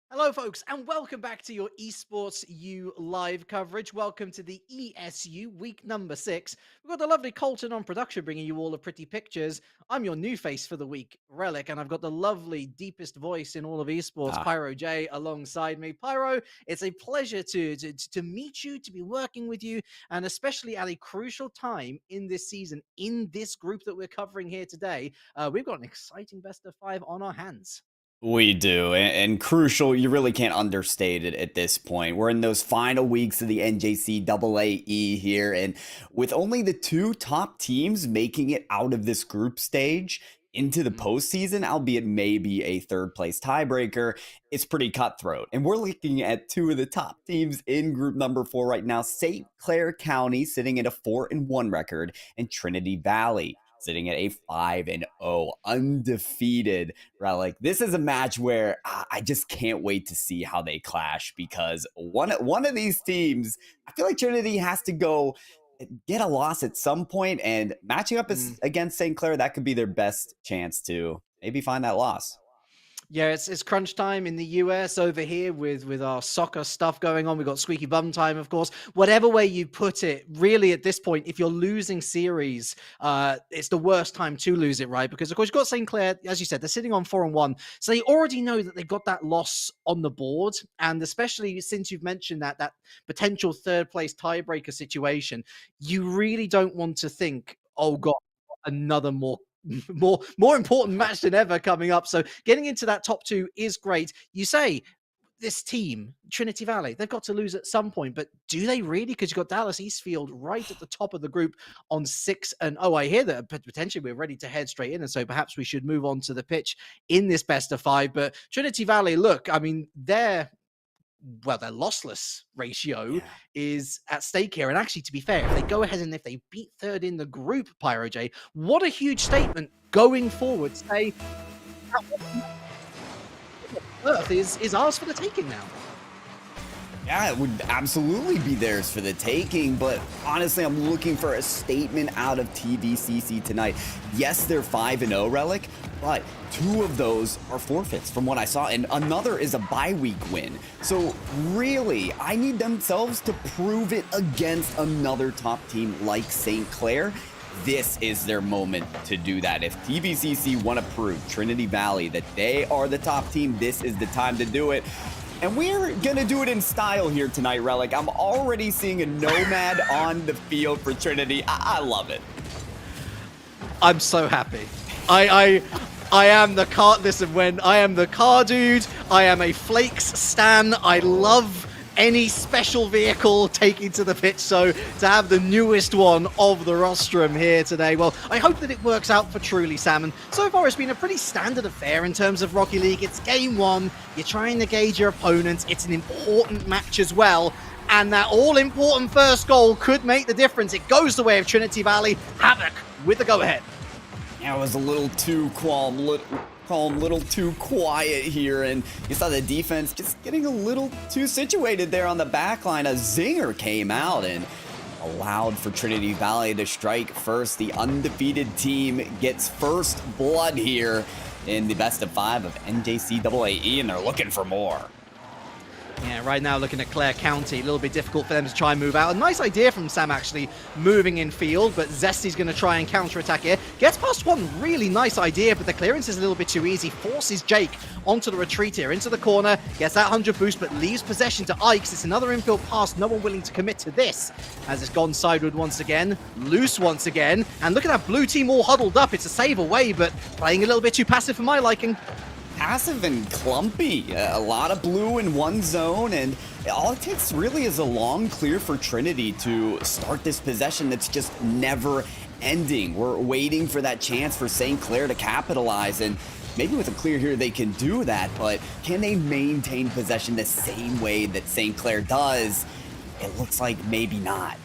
Hello, folks, and welcome back to your Esports U live coverage. Welcome to the ESU week number 6. We've got the lovely Colton on production bringing you all the pretty pictures. I'm your new face for the week, Relic, and I've got the lovely, deepest voice in all of esports, Pyro J, alongside me. Pyro, it's a pleasure to meet you, to be working with you, and especially at a crucial time in this season, in this group that we're covering here today. We've got an exciting best of 5 on our hands. We do, and crucial, you really can't understate it at this point. We're in those final weeks of the NJCAAE here, and with only the 2 top teams making it out of this group stage into the postseason, albeit maybe a 3rd place tiebreaker, it's pretty cutthroat. And we're looking at 2 of the top teams in group number 4 right now. St. Clair County sitting at a 4-1 record, and Trinity Valley sitting at a 5-0 undefeated Relic. This is a match where I just can't wait to see how they clash, because one of these teams, I feel like Trinity has to go get a loss at some point, and matching up against St. Clair, that could be their best chance to maybe find that loss. Yeah, it's crunch time in the US over here with our soccer stuff going on. We've got squeaky bum time, of course. Whatever way you put it, really at this point, if you're losing series, it's the worst time to lose it, right? Because, of course, you've got St. Clair, as you said, they're sitting on 4-1. So they already know that they got that loss on the board. And especially since you've mentioned that potential 3rd place tiebreaker situation, you really don't want to think, oh, God, another more important match than ever coming up. So getting into that top 2 is great. You say this team, Trinity Valley, they've got to lose at some point, but do they really? Because you've got Dallas Eastfield right at the top of the group on 6-0. I hear that potentially we're ready to head straight in, and so perhaps we should move on to the pitch in this best of 5. But Trinity Valley, look, I mean, their lossless ratio is at stake here. And actually, to be fair, if they go ahead and if they beat 3rd in the group, Pyro J, what a huge statement going forward. Say, Earth is ours for the taking now. Yeah, it would absolutely be theirs for the taking, but honestly, I'm looking for a statement out of TVCC tonight. Yes, they're 5-0, Relic, but 2 of those are forfeits from what I saw, and another is a bye-week win. So really, I need themselves to prove it against another top team like St. Clair. This is their moment to do that. If TVCC want to prove Trinity Valley that they are the top team, this is the time to do it. And we're going to do it in style here tonight, Relic. I'm already seeing a nomad on the field for Trinity. I love it. I'm so happy. I am the car. Listen, when I am the car dude, I am a Flakes stan. I love any special vehicle taking to the pitch. So to have the newest one of the rostrum here today, well, I hope that it works out for Truly Salmon. So far, it's been a pretty standard affair in terms of Rocket League. It's game 1. You're trying to gauge your opponents. It's an important match as well. And that all-important first goal could make the difference. It goes the way of Trinity Valley. Havoc with the go-ahead. Yeah, it was a little too calm, little too quiet here, and you saw the defense just getting a little too situated there on the back line. A zinger came out and allowed for Trinity Valley to strike first. The undefeated team gets first blood here in the best of 5 of NJCAAE, and they're looking for more. Yeah, right now looking at Clair County, a little bit difficult for them to try and move out. A nice idea from Sam actually moving in field, but Zesty's going to try and counterattack here. Gets past one really nice idea, but the clearance is a little bit too easy. Forces Jake onto the retreat here, into the corner, gets that 100 boost, but leaves possession to Ikes. It's another infield pass, no one willing to commit to this, as it's gone sideward once again, loose once again, and look at that blue team all huddled up. It's a save away, but playing a little bit too passive for my liking. Passive and clumpy. A lot of blue in one zone, and all it takes really is a long clear for Trinity to start this possession that's just never ending. We're waiting for that chance for St. Clair to capitalize, and maybe with a clear here they can do that, but can they maintain possession the same way that St. Clair does? It looks like maybe not.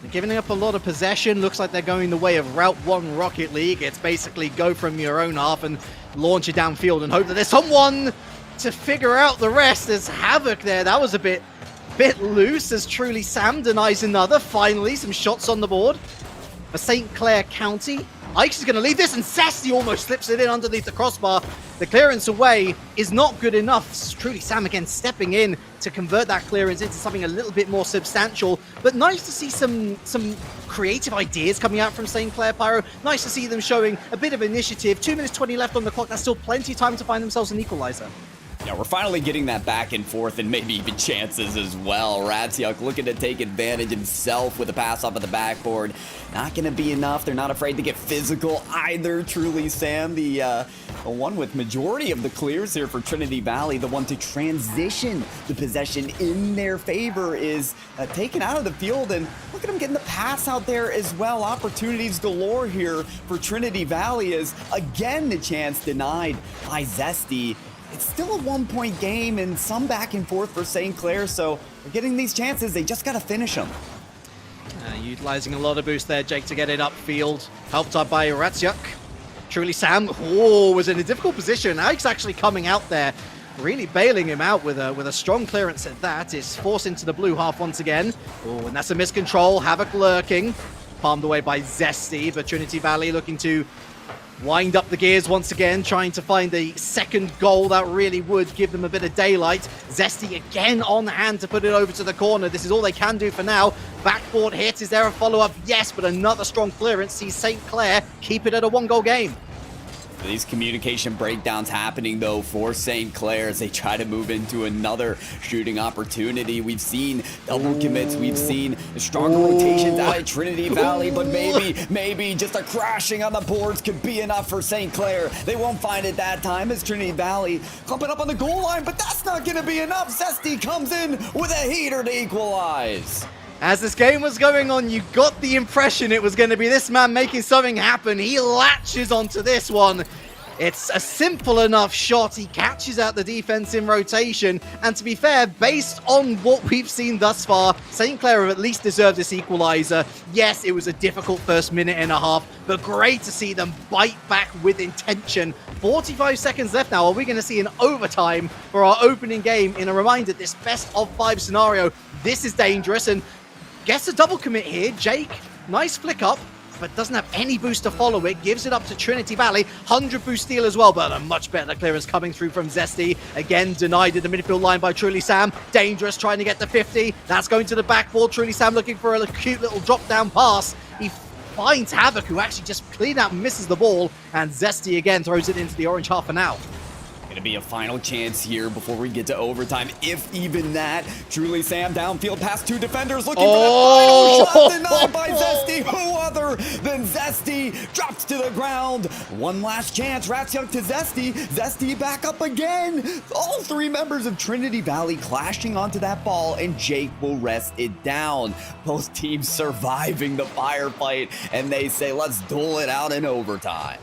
They're giving up a lot of possession. Looks like they're going the way of Route 1 Rocket League. It's basically go from your own half and launch it downfield and hope that there's someone to figure out the rest. There's Havoc there. That was a bit loose as Truly Sam denies another. Finally, some shots on the board for St. Clair County. Ike's is going to leave this, and Zesty almost slips it in underneath the crossbar. The clearance away is not good enough. Truly Sam again stepping in to convert that clearance into something a little bit more substantial. But nice to see some creative ideas coming out from St. Clair Pyro. Nice to see them showing a bit of initiative. 2 minutes 20 left on the clock. That's still plenty of time to find themselves an equalizer. Yeah, we're finally getting that back and forth and maybe even chances as well. Ratsyuk looking to take advantage himself with a pass off of the backboard. Not going to be enough. They're not afraid to get physical either. Truly Sam, the one with majority of the clears here for Trinity Valley, the one to transition the possession in their favor, is taken out of the field. And look at him getting the pass out there as well. Opportunities galore here for Trinity Valley, as again the chance denied by Zesty. It's still a 1-point game and some back and forth for St. Clair, so they're getting these chances. They just got to finish them. Utilizing a lot of boost there, Jake, to get it upfield. Helped up by Ratsyuk. Truly Sam, was in a difficult position. Ike's actually coming out there, really bailing him out with a strong clearance at that. Is forced into the blue half once again. And that's a miscontrol. Havoc lurking. Palmed away by Zesty, but Trinity Valley looking to wind up the gears once again, trying to find a second goal that really would give them a bit of daylight. Zesty again on hand to put it over to the corner. This is all they can do for now. Backboard hit. Is there a follow-up? Yes, but another strong clearance sees St. Clair keep it at a 1-goal game. These communication breakdowns happening, though, for St. Clair as they try to move into another shooting opportunity. We've seen double commits. We've seen stronger rotations out of Trinity Valley, but maybe just a crashing on the boards could be enough for St. Clair. They won't find it that time as Trinity Valley clumping up on the goal line, but that's not going to be enough. Zesty comes in with a heater to equalize. As this game was going on, you got the impression it was going to be this man making something happen. He latches onto this one. It's a simple enough shot. He catches out the defense in rotation. And to be fair, based on what we've seen thus far, St. Clair have at least deserved this equalizer. Yes, it was a difficult first minute and a half, but great to see them bite back with intention. 45 seconds left now. Are we going to see an overtime for our opening game? In a reminder, this best of 5 scenario, this is dangerous. And gets a double commit here. Jake, nice flick up, but doesn't have any boost to follow it. Gives it up to Trinity Valley. 100 boost steal as well, but a much better clearance coming through from Zesty. Again, denied at the midfield line by Truly Sam. Dangerous, trying to get to 50. That's going to the backboard. Truly Sam looking for a cute little drop-down pass. He finds Havoc, who actually just clean out and misses the ball, and Zesty again throws it into the orange half for now. Gonna be a final chance here before we get to overtime, if even that. Truly Sam downfield past 2 defenders looking for the final shot, denied by Zesty. Who other than Zesty drops to the ground. One last chance. Ratsyuk to Zesty. Zesty back up again. All 3 members of Trinity Valley clashing onto that ball, and Jake will rest it down. Both teams surviving the firefight, and they say, let's duel it out in overtime.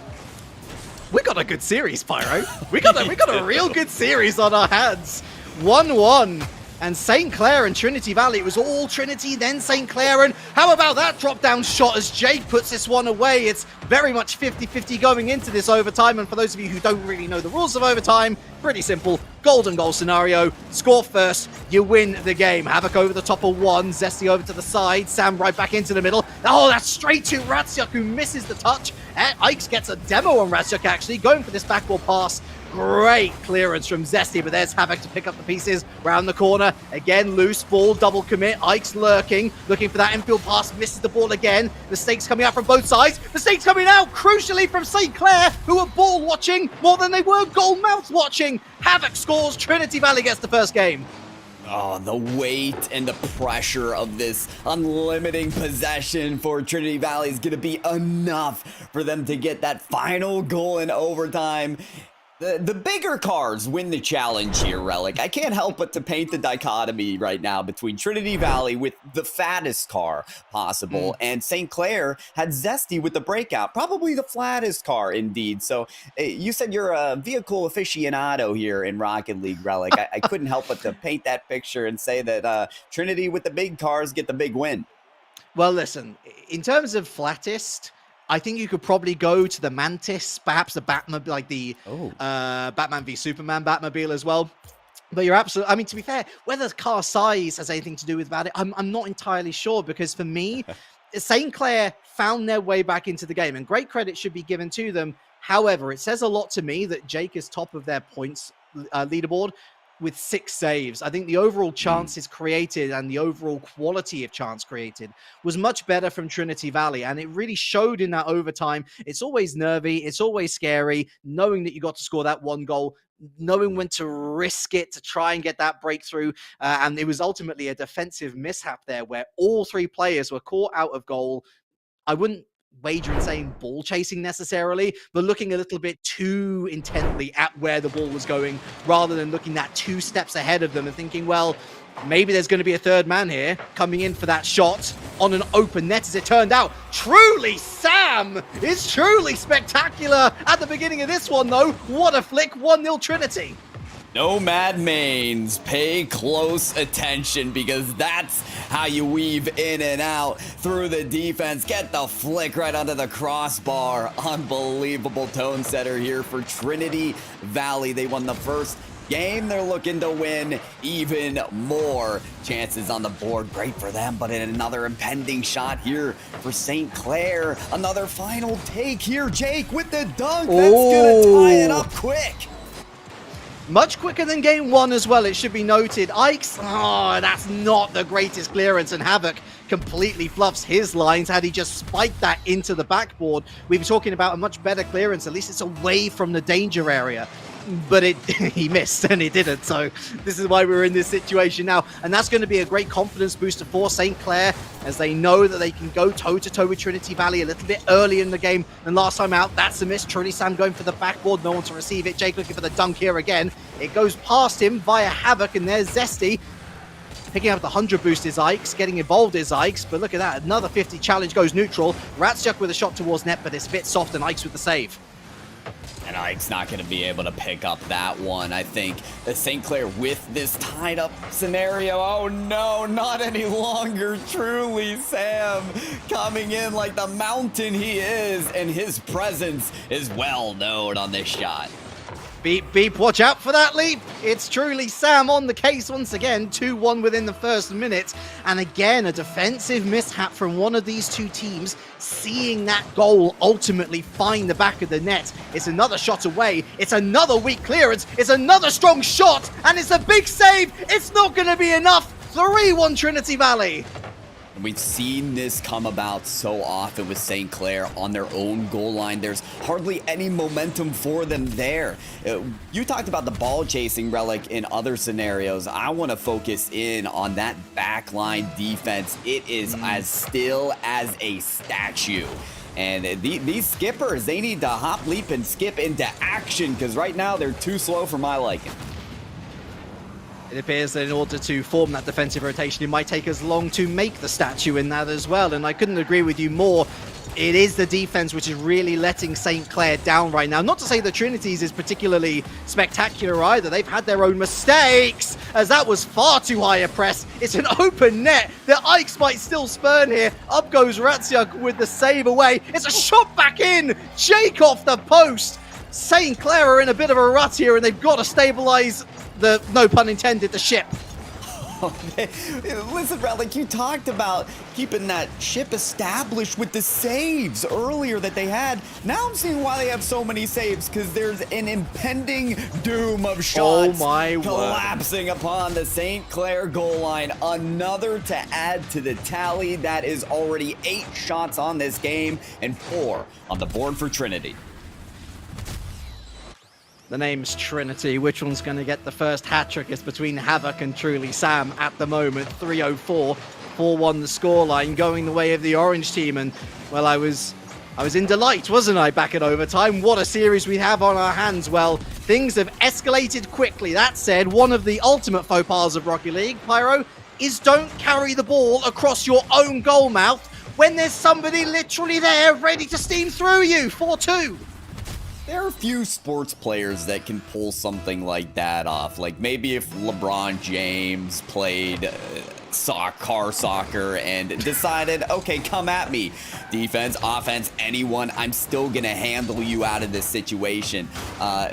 We got a good series, Pyro. We got a real good series on our hands. 1-1. And St. Clair and Trinity Valley, it was all Trinity, then St. Clair. And how about that drop-down shot as Jake puts this one away? It's very much 50-50 going into this overtime. And for those of you who don't really know the rules of overtime, pretty simple. Golden goal scenario. Score first, you win the game. Havoc over the top of 1. Zesty over to the side. Sam right back into the middle. Oh, that's straight to Ratsyuk, who misses the touch. Ikes gets a demo on Ratsyuk, actually, going for this backboard pass. Great clearance from Zesty, but there's Havoc to pick up the pieces round the corner. Again, loose ball, double commit. Ike's lurking, looking for that infield pass, misses the ball again. Mistakes coming out from both sides. Mistakes coming out, crucially, from St. Clair, who were ball watching more than they were goal mouth watching. Havoc scores, Trinity Valley gets the first game. Oh, the weight and the pressure of this unlimiting possession for Trinity Valley is going to be enough for them to get that final goal in overtime. The bigger cars win the challenge here, Relic. I can't help but to paint the dichotomy right now between Trinity Valley with the fattest car possible, and St. Clair had Zesty with the breakout, probably the flattest car indeed. So you said you're a vehicle aficionado here in Rocket League, Relic. I couldn't help but to paint that picture and say that Trinity with the big cars get the big win. Well, listen, in terms of flattest, I think you could probably go to the Mantis, perhaps the Batman, like the Batman v Superman Batmobile as well. But you're absolutely, I mean, to be fair, whether car size has anything to do with that, I'm not entirely sure, because for me, St. Clair found their way back into the game, and great credit should be given to them. However, it says a lot to me that Jake is top of their points leaderboard with 6 saves. I think the overall chances created and the overall quality of chance created was much better from Trinity Valley, and it really showed in that overtime. It's always nervy, it's always scary, knowing that you got to score that 1 goal, knowing when to risk it to try and get that breakthrough, and it was ultimately a defensive mishap there where all 3 players were caught out of goal. I wouldn't wager in saying ball chasing necessarily, but looking a little bit too intently at where the ball was going rather than looking that 2 steps ahead of them and thinking, well, maybe there's going to be a 3rd man here coming in for that shot on an open net. As it turned out, truly Sam is truly spectacular at the beginning of this one, though. What a flick. 1-0 Trinity. Nomad mains, pay close attention because that's how you weave in and out through the defense. Get the flick right under the crossbar. Unbelievable tone setter here for Trinity Valley. They won the first game. They're looking to win even more. Chances on the board, great for them, but in another impending shot here for St. Clair. Another final take here. Jake with the dunk. That's gonna tie it up quick. Much quicker than game 1 as well, it should be noted. Ike's, that's not the greatest clearance, and Havoc completely fluffs his lines had he just spiked that into the backboard. We were talking about a much better clearance, at least it's away from the danger area. But he missed and he didn't, so this is why we're in this situation now, and that's going to be a great confidence booster for St. Clair as they know that they can go toe-to-toe with Trinity Valley a little bit early in the game than last time out. That's a miss. Truly Sam going for the backboard, no one to receive it. Jake looking for the dunk here again. It goes past him via Havoc, and there's Zesty. Picking up the 100 boost is Ikes, getting involved is Ikes, but look at that, another 50 challenge goes neutral. Ratschuk with a shot towards net, but it's a bit soft, and Ikes with the save. And Ike's not going to be able to pick up that one. I think that St. Clair with this tied up scenario. Oh no, not any longer. Truly Sam coming in like the mountain he is, and his presence is well known on this shot. Beep, beep, watch out for that leap. It's truly Sam on the case once again. 2-1 within the first minute. And again, a defensive mishap from one of these 2 teams, seeing that goal ultimately find the back of the net. It's another shot away. It's another weak clearance. It's another strong shot. And it's a big save. It's not going to be enough. 3-1 Trinity Valley. And we've seen this come about so often with St. Clair on their own goal line. There's hardly any momentum for them there. You talked about the ball chasing relic in other scenarios. I want to focus in on that backline defense. It is as still as a statue. And these skippers, they need to hop, leap, and skip into action because right now they're too slow for my liking. It appears that in order to form that defensive rotation, it might take as long to make the statue in that as well. And I couldn't agree with you more. It is the defense which is really letting St. Clair down right now. Not to say the Trinity's is particularly spectacular either. They've had their own mistakes, as that was far too high a press. It's an open net that Ikes might still spurn here. Up goes Ratsyuk with the save away. It's a shot back in. Jake off the post. St. Clair are in a bit of a rut here, and they've got to stabilize the, no pun intended, the ship. Listen, Relic, you talked about keeping that ship established with the saves earlier that they had. Now I'm seeing why they have so many saves, because there's an impending doom of shots collapsing upon the St. Clair goal line. Another to add to the tally. That is already 8 shots on this game and 4 on the board for Trinity. The name's Trinity. Which one's going to get the first hat-trick is between Havoc and Truly Sam at the moment. 3:04, 4-1 the scoreline, going the way of the orange team. And, well, I was in delight, wasn't I, back at overtime? What a series we have on our hands. Well, things have escalated quickly. That said, one of the ultimate faux pas of Rocket League, Pyro, is don't carry the ball across your own goal mouth when there's somebody literally there ready to steam through you. 4-2. There are a few sports players that can pull something like that off. Like maybe if LeBron James played car soccer and decided, okay, come at me. Defense, offense, anyone, I'm still going to handle you out of this situation.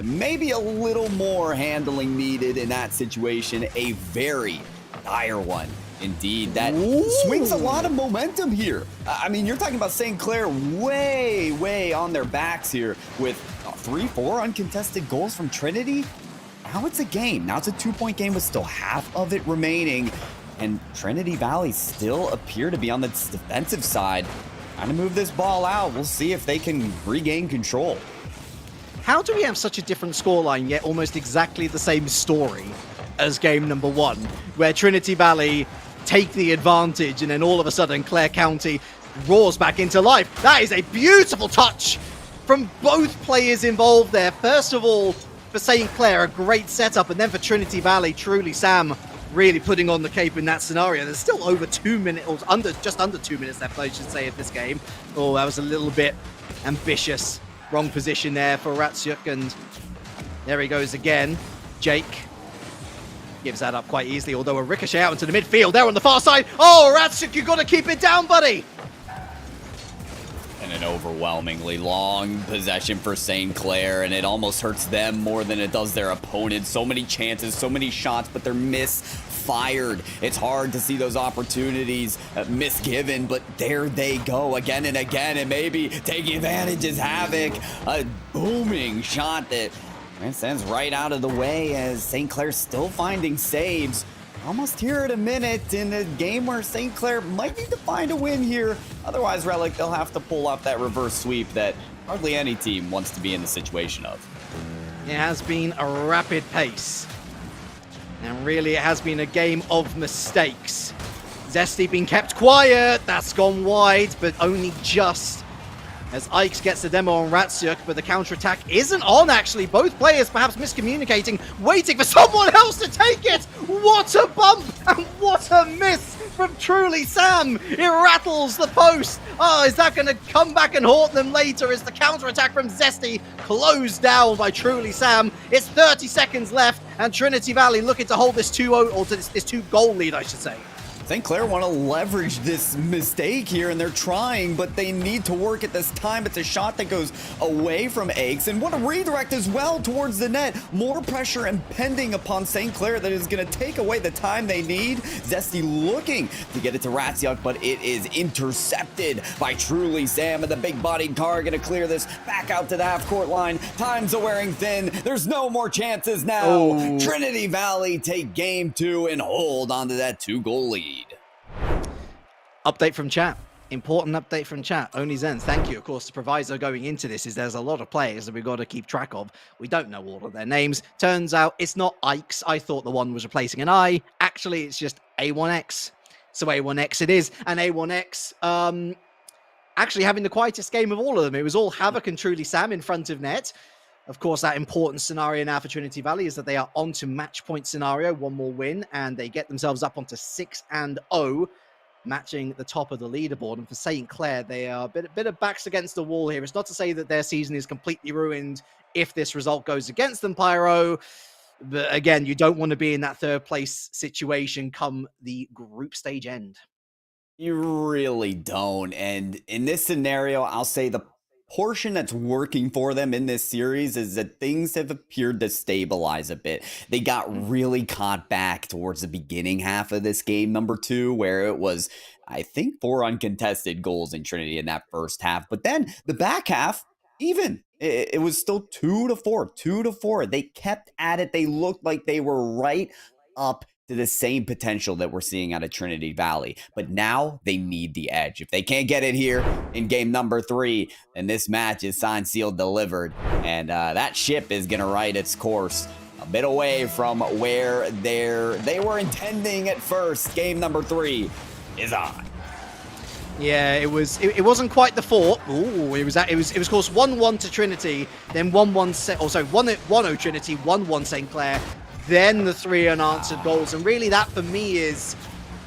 Maybe a little more handling needed in that situation. A very dire one indeed. That swings a lot of momentum here. I mean, you're talking about St. Clair way on their backs here with 3-4 uncontested goals from Trinity. Now it's a game. Now it's a 2-point game with still half of it remaining. And Trinity Valley still appear to be on the defensive side. Trying to move this ball out. We'll see if they can regain control. How do we have such a different scoreline, yet almost exactly the same story as game number 1, where Trinity Valley take the advantage and then all of a sudden Clair County roars back into life? That is a beautiful touch from both players involved there. First of all, for St. Clair, a great setup, and then for Trinity Valley, truly Sam really putting on the cape in that scenario. There's still over 2 minutes, or just under 2 minutes left, I should say, of this game. Oh, that was a little bit ambitious. Wrong position there for Ratsyuk, and there he goes again. Jake gives that up quite easily, although a ricochet out into the midfield there on the far side. Oh, Ratsyuk, you got to keep it down, buddy. And an overwhelmingly long possession for St. Clair, and it almost hurts them more than it does their opponent. So many chances, so many shots, but they're misfired. It's hard to see those opportunities misgiven, but there they go again and again, and maybe taking advantage is Havoc. A booming shot that sends right out of the way as St. Clair's still finding saves. Almost here at a minute in a game where St. Clair might need to find a win here. Otherwise, Relic, they'll have to pull off that reverse sweep that hardly any team wants to be in the situation of. It has been a rapid pace. And really, it has been a game of mistakes. Zesty being kept quiet. That's gone wide, but only just. As Ikes gets the demo on Ratsyuk, but the counterattack isn't on, actually. Both players perhaps miscommunicating, waiting for someone else to take it. What a bump and what a miss from Truly Sam. It rattles the post. Oh, is that going to come back and haunt them later as the counterattack from Zesty closed down by Truly Sam? It's 30 seconds left, and Trinity Valley looking to hold this 2-0, or this 2-goal lead, I should say. St. Clair want to leverage this mistake here, and they're trying, but they need to work at this time. It's a shot that goes away from Eggs, and what a redirect as well towards the net. More pressure impending upon St. Clair that is going to take away the time they need. Zesty looking to get it to Ratsyuk, but it is intercepted by Truly Sam, and the big-bodied car going to clear this back out to the half-court line. Time's wearing thin. There's no more chances now. Oh. Trinity Valley take game 2 and hold on to that 2-goal lead. Update from chat. Important update from chat. Only Zens, thank you. Of course, the proviso going into this is there's a lot of players that we've got to keep track of. We don't know all of their names. Turns out it's not Ikes. I thought the one was replacing an I. Actually, it's just A1X. So A1X it is. And A1X actually having the quietest game of all of them. It was all Havoc and Truly Sam in front of net. Of course, that important scenario now for Trinity Valley is that they are on to match point scenario. One more win, and they get themselves up onto 6-0. Matching the top of the leaderboard. And for St. Clair, they are a bit of backs against the wall here. It's not to say that their season is completely ruined if this result goes against them, Pyro. But again, you don't want to be in that third place situation come the group stage end. You really don't. And in this scenario, I'll say the portion that's working for them in this series is that things have appeared to stabilize a bit. They got really caught back towards the beginning half of this game, number 2, where it was, I think, 4 uncontested goals in Trinity in that first half. But then the back half, even, it was still 2-4, 2-4. They kept at it. They looked like they were right up to the same potential that we're seeing out of Trinity Valley. But now they need the edge. If they can't get it here in game number 3, then this match is signed, sealed, delivered. And that ship is going to right its course a bit away from where they were intending at first. Game number 3 is on. Yeah, it wasn't quite the 4. Ooh, it was of course 1-1 to Trinity, then 1-0 Trinity, 1-1 St. Clair. Then the 3 unanswered goals. And really that for me is,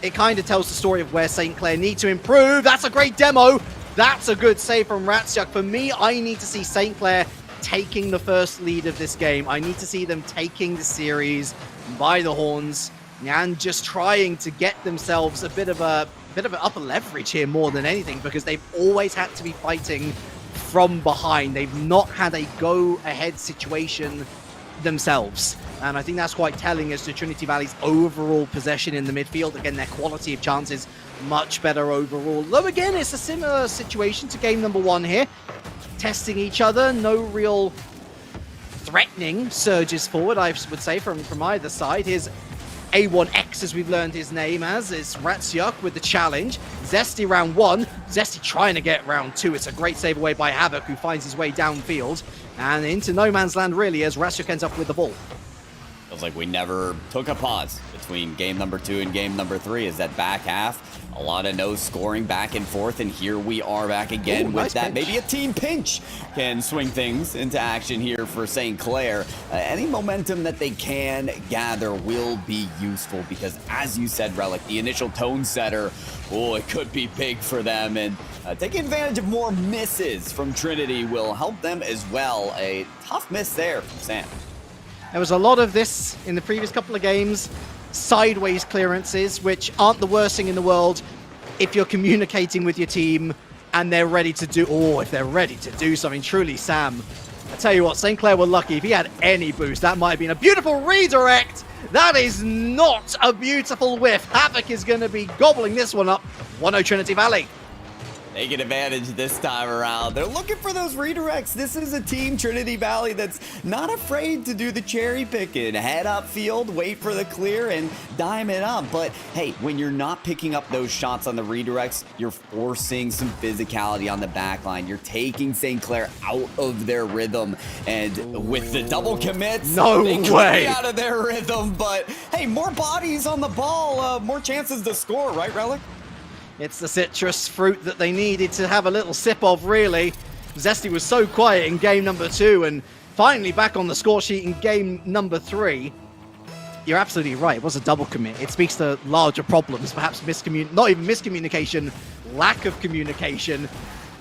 it kind of tells the story of where St. Clair need to improve. That's a great demo. That's a good save from Ratsyuk. For me, I need to see St. Clair taking the first lead of this game. I need to see them taking the series by the horns and just trying to get themselves a bit of an upper leverage here more than anything, because they've always had to be fighting from behind. They've not had a go-ahead situation themselves. And I think that's quite telling as to Trinity Valley's overall possession in the midfield. Again, their quality of chances much better overall. Though again, it's a similar situation to game number 1 here. Testing each other, no real threatening surges forward, I would say, from either side. Here's A1X, as we've learned his name as, is Ratsyuk with the challenge. Zesty round 1, Zesty trying to get round 2. It's a great save away by Havoc, who finds his way downfield and into no man's land really, as Ratsyuk ends up with the ball. Feels like we never took a pause between game number 2 and game number 3. Is that back half? A lot of no scoring back and forth, and here we are back again with nice that. pinch. Maybe a team pinch can swing things into action here for St. Clair. Any momentum that they can gather will be useful because, as you said, Relic, the initial tone setter, it could be big for them, and taking advantage of more misses from Trinity will help them as well. A tough miss there from Sam. There was a lot of this in the previous couple of games. Sideways clearances, which aren't the worst thing in the world if you're communicating with your team and they're ready to do, if they're ready to do something. Truly, Sam, I tell you what, St. Clair were lucky. If he had any boost, that might have been a beautiful redirect. That is not a beautiful whiff. Havoc is going to be gobbling this one up. 1-0 Trinity Valley. Taking advantage this time around. They're looking for those redirects. This is a team, Trinity Valley, that's not afraid to do the cherry picking. Head up field, wait for the clear, and dime it up. But hey, when you're not picking up those shots on the redirects, you're forcing some physicality on the back line. You're taking St. Clair out of their rhythm. And with the double commits, they could be out of their rhythm. But hey, more bodies on the ball, more chances to score, right, Relic? It's the citrus fruit that they needed to have a little sip of, really. Zesty was so quiet in game number 2 and finally back on the score sheet in game number 3. You're absolutely right. It was a double commit. It speaks to larger problems, perhaps not even miscommunication, lack of communication,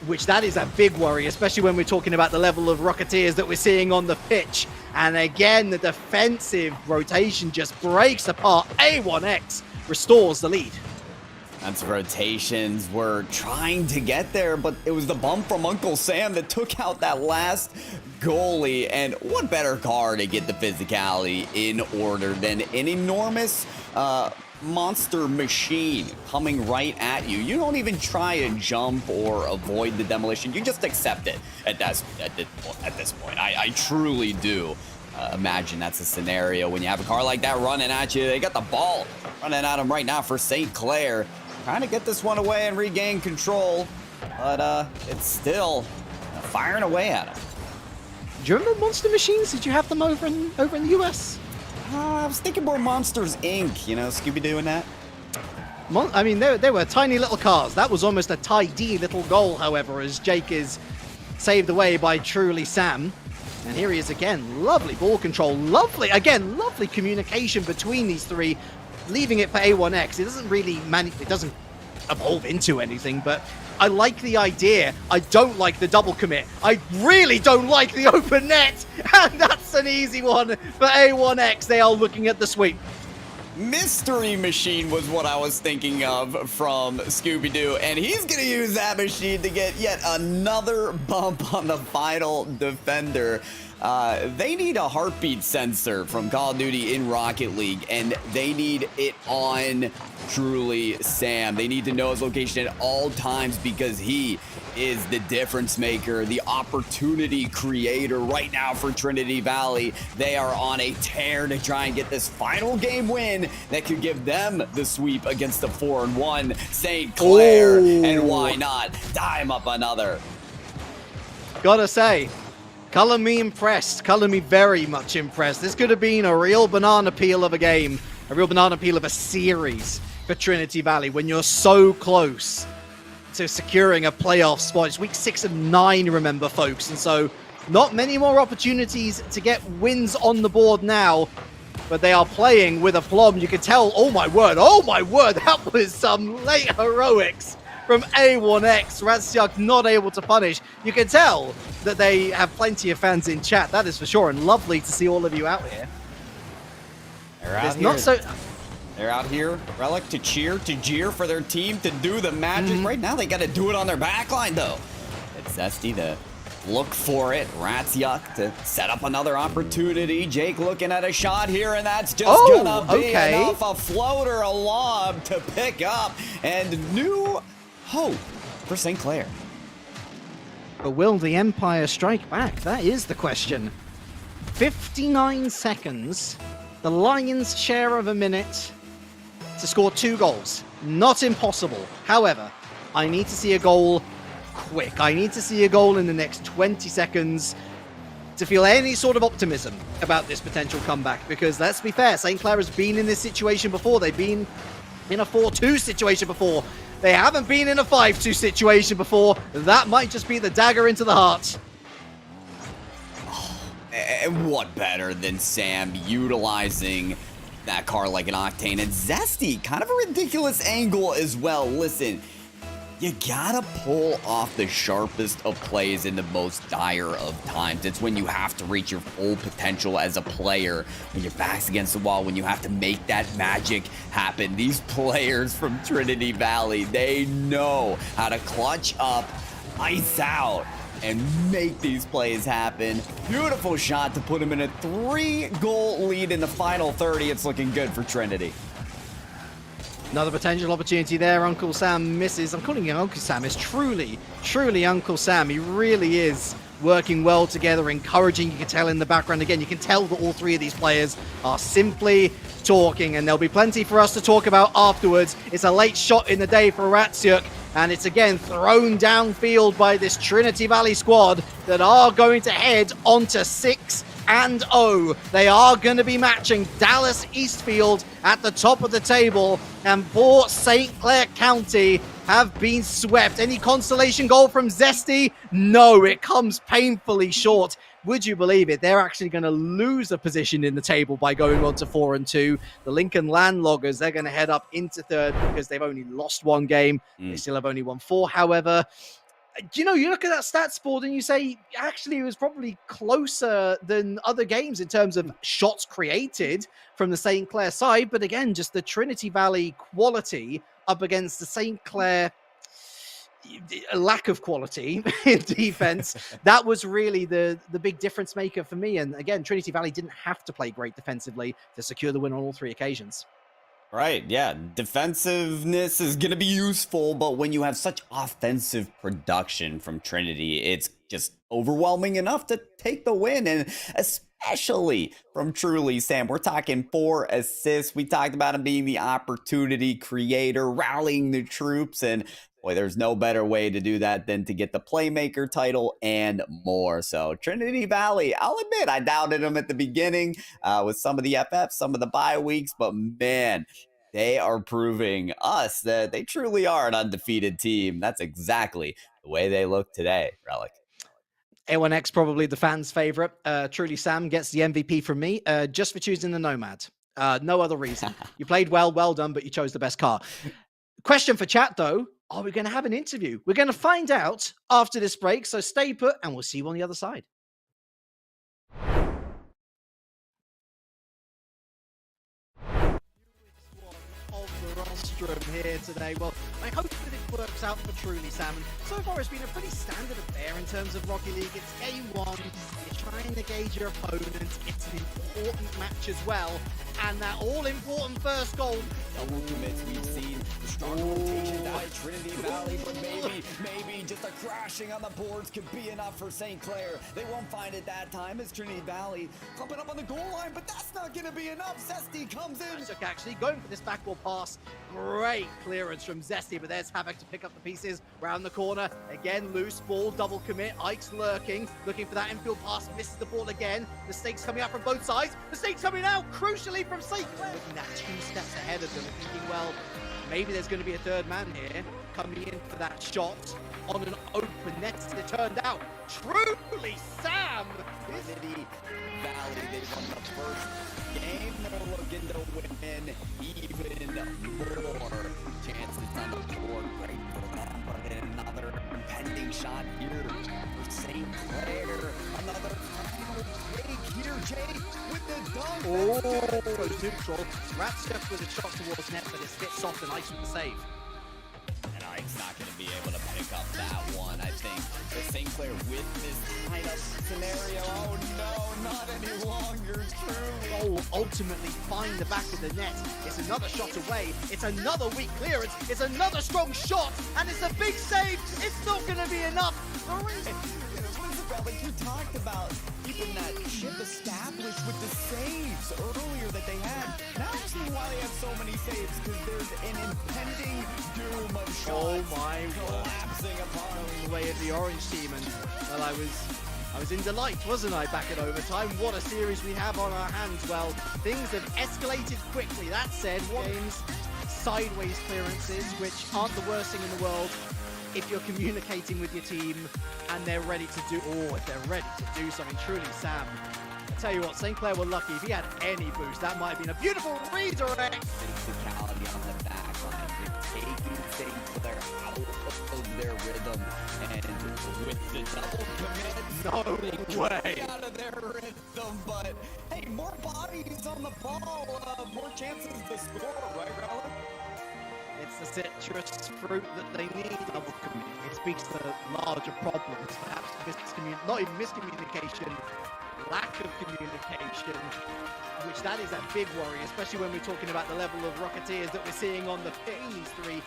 which that is a big worry, especially when we're talking about the level of Rocketeers that we're seeing on the pitch. And again, the defensive rotation just breaks apart. A1X restores the lead. That's rotations were trying to get there, but it was the bump from Uncle Sam that took out that last goalie. And what better car to get the physicality in order than an enormous monster machine coming right at you. You don't even try and jump or avoid the demolition. You just accept it at this point. I truly do. Imagine that's a scenario when you have a car like that running at you. They got the ball running at them right now for St. Clair. Trying to get this one away and regain control, but it's still firing away at him. Do you remember Monster Machines? Did you have them over in the US? I was thinking more Monsters Inc., you know, Scooby-Doo and that. I mean, they were tiny little cars. That was almost a tidy little goal, however, as Jake is saved away by Truly Sam. And here he is again. Lovely ball control. Lovely communication between these three. Leaving it for A1X. It doesn't really it doesn't evolve into anything, but I like the idea. I don't like the double commit. I really don't like the open net, and that's an easy one for A1X. They are looking at the sweep. Mystery Machine was what I was thinking of from Scooby-Doo, and he's going to use that machine to get yet another bump on the final defender. They need a heartbeat sensor from Call of Duty in Rocket League, and they need it on Truly Sam. They need to know his location at all times because he is the difference maker, the opportunity creator right now for Trinity Valley. They are on a tear to try and get this final game win that could give them the sweep against the 4-1 St. Clair. And why not dime up another? Gotta say, color me impressed. Color me very much impressed. This could have been a real banana peel of a game, a real banana peel of a series for Trinity Valley when you're so close to securing a playoff spot. It's week 6 of 9, remember, folks. And so not many more opportunities to get wins on the board now, but they are playing with aplomb. You can tell, oh my word, that was some late heroics from A1X. Ratsyuk not able to punish. You can tell that they have plenty of fans in chat, that is for sure, and lovely to see all of you out here. They're out here, Relic, to cheer, to jeer for their team, to do the magic. Right now, they got to do it on their backline, though. It's Zesty, the look for it. Ratsyuk to set up another opportunity. Jake looking at a shot here, and that's just gonna be enough. A floater, a lob to pick up, and new hope for St. Clair. But will the Empire strike back? That is the question. 59 seconds, the Lions' share of a minute to score 2 goals. Not impossible. However, I need to see a goal quick. I need to see a goal in the next 20 seconds to feel any sort of optimism about this potential comeback. Because let's be fair, St. Clair has been in this situation before. They've been in a 4-2 situation before. They haven't been in a 5-2 situation before. That might just be the dagger into the heart. And what better than Sam utilizing that car like an Octane, and Zesty, kind of a ridiculous angle as well. Listen, you gotta pull off the sharpest of plays in the most dire of times. It's when you have to reach your full potential as a player, when your back's against the wall, when you have to make that magic happen. These players from Trinity Valley, they know how to clutch up, ice out, and make these plays happen. Beautiful shot to put him in a 3-goal lead in the final 30. It's looking good for Trinity. Another potential opportunity there. Uncle Sam misses. I'm calling him Uncle Sam. It's truly Uncle Sam. He really is working well together, encouraging. You can tell in the background again. You can tell that all 3 of these players are simply talking, and there'll be plenty for us to talk about afterwards. It's a late shot in the day for Ratsyuk, and it's again thrown downfield by this Trinity Valley squad that are going to head onto 6-0. They are going to be matching Dallas Eastfield at the top of the table, and poor St. Clair County have been swept. Any consolation goal from Zesty? No, it comes painfully short. Would you believe it? They're actually going to lose a position in the table by going on to 4-2. The Lincoln Landloggers, they're going to head up into 3rd because they've only lost 1 game. They still have only won 4. However, you know, you look at that stats board and you say, actually, it was probably closer than other games in terms of shots created from the St. Clair side. But again, just the Trinity Valley quality up against the St. Clair lack of quality in defense. That was really the big difference maker for me. And again, Trinity Valley didn't have to play great defensively to secure the win on all 3 occasions. Right, yeah. Defensiveness is going to be useful, but when you have such offensive production from Trinity, it's just overwhelming enough to take the win. And especially from Truly Sam, we're talking 4 assists. We talked about him being the opportunity creator, rallying the troops, and boy, there's no better way to do that than to get the playmaker title and more. So Trinity Valley, I'll admit, I doubted them at the beginning with some of the FFs, some of the bye weeks, but man, they are proving us that they truly are an undefeated team. That's exactly the way they look today, Relic. A1X, probably the fans' favorite. Truly Sam gets the MVP from me just for choosing the Nomad. No other reason. You played well done, but you chose the best car. Question for chat, though. Are we going to have an interview? We're going to find out after this break, so stay put, and we'll see you on the other side. Of the rostrum here today. Well, I hope that it works out for Truly Sam. So far, it's been a pretty standard affair in terms of Rocket League. It's game 1. You're trying to gauge your opponent. It's an important match as well. And that all-important first goal. Double commits we've seen. The strong rotation down at Trinity Valley, but maybe just a crashing on the boards could be enough for St. Clair. They won't find it that time as Trinity Valley clumping up on the goal line, but that's not going to be enough. Zesty comes in. Hassan actually going for this backward pass. Great clearance from Zesty, but there's Havoc to pick up the pieces round the corner. Again, loose ball, double commit. Ike's lurking, looking for that infield pass, misses the ball again. Mistakes coming out from both sides. Mistakes coming out, crucially from St. Clair. Looking at 2 steps ahead of them, thinking, well, maybe there's going to be a 3rd man here coming in for that shot on an open net. It turned out Truly Sam. Trinity Valley, they won the first game. They're looking to win even more. Chances on the board, great for them, but another impending shot here for St. Clair. Another final break here, Jake, with the dunk. Oh, goes neutral. Ratsyuk with a shot towards net, but it's hit soft and Ice with the save. And Strike's not going to be able to pick up that one. I think the St. Clair with this tied-up scenario. Oh no, not any longer, truly. Oh, ultimately find the back of the net. It's another shot away. It's another weak clearance. It's another strong shot, and it's a big save. It's not going to be enough. Like you talked about keeping that ship established with the saves earlier that they had. Now I see why they have so many saves, because there's an impending doom of shots collapsing upon the way of the orange team, and well, I was in delight, wasn't I, back at overtime? What a series we have on our hands. Well, things have escalated quickly. That said, games, sideways clearances, which aren't the worst thing in the world if you're communicating with your team and they're ready to do, if they're ready to do something. Truly, Sam, I tell you what, St. Clair were lucky. If he had any boost, that might have been a beautiful redirect. Physicality on the back line. You're taking St. Clair out of their rhythm, and with the double commit, no way out of their rhythm. But hey, more bodies on the ball, more chances to score, right, Raul? It's the citrus fruit that they need. Double commit. It speaks to larger problems, perhaps not even miscommunication, lack of communication, which that is a big worry, especially when we're talking about the level of Rocketeers that we're seeing on the pitch. These three,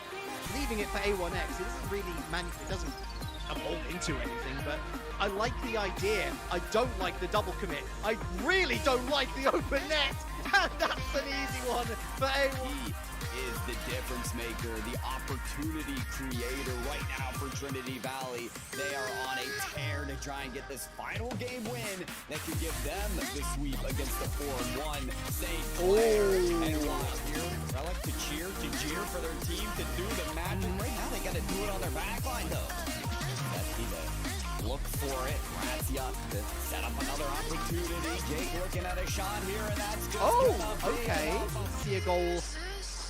leaving it for A1X, it doesn't really it doesn't evolve into anything, but I like the idea. I don't like the double commit. I really don't like the open net, and that's an easy one for A1. Is the difference maker, the opportunity creator right now for Trinity Valley. They are on a tear to try and get this final game win that could give them the sweep against the 4-1 St. Clair. And watch here, Relic to cheer for their team to do the magic. Right now they got to do it on their back line though. That's the look for it. Razia to set up another opportunity. Jake looking at a shot here, and that's just okay. See a goal.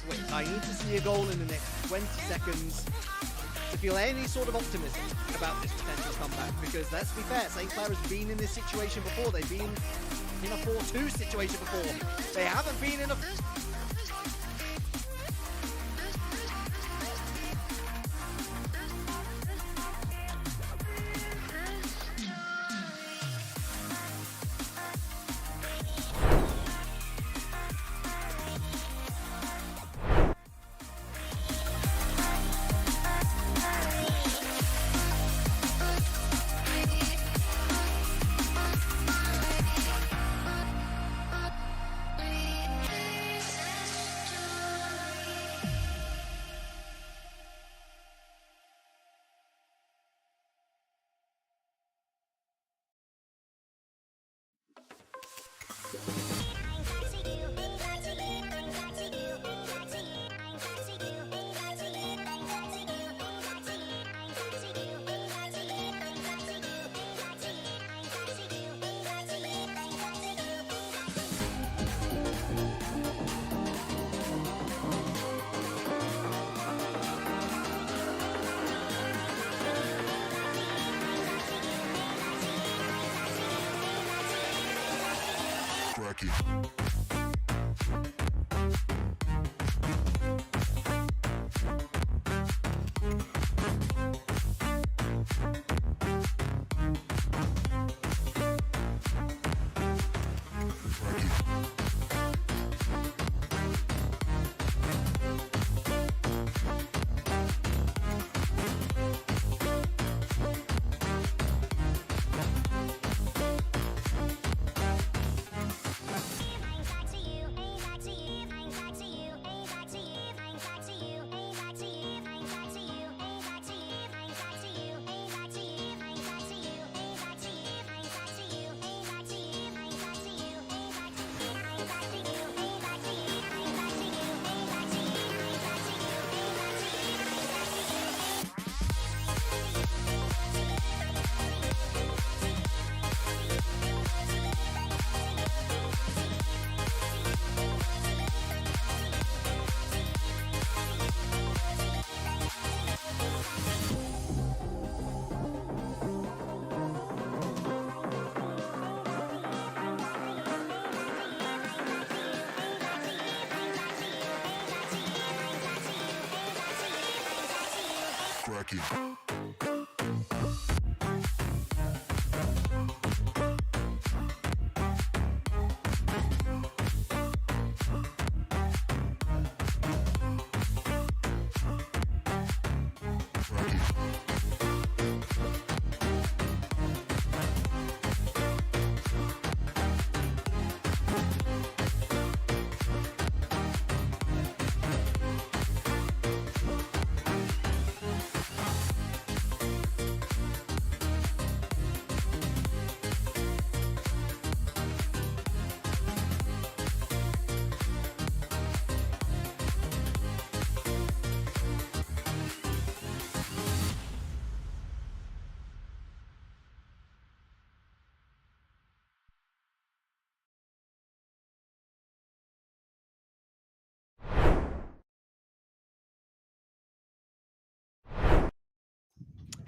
Wait, I need to see a goal in the next 20 seconds to feel any sort of optimism about this potential comeback, because let's be fair, St. Clair has been in this situation before. They've been in a 4-2 situation before. They haven't been in a...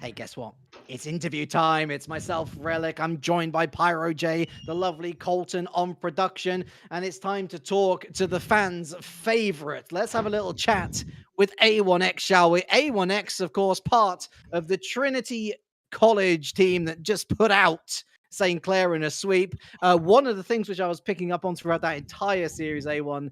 Hey, guess what? It's interview time. It's myself, Relic. I'm joined by Pyro J, the lovely Colton on production, and it's time to talk to the fans' favorite. Let's have a little chat with A1X, shall we? A1X, of course, part of the Trinity College team that just put out St. Clair in a sweep. One of the things which I was picking up on throughout that entire series, A1,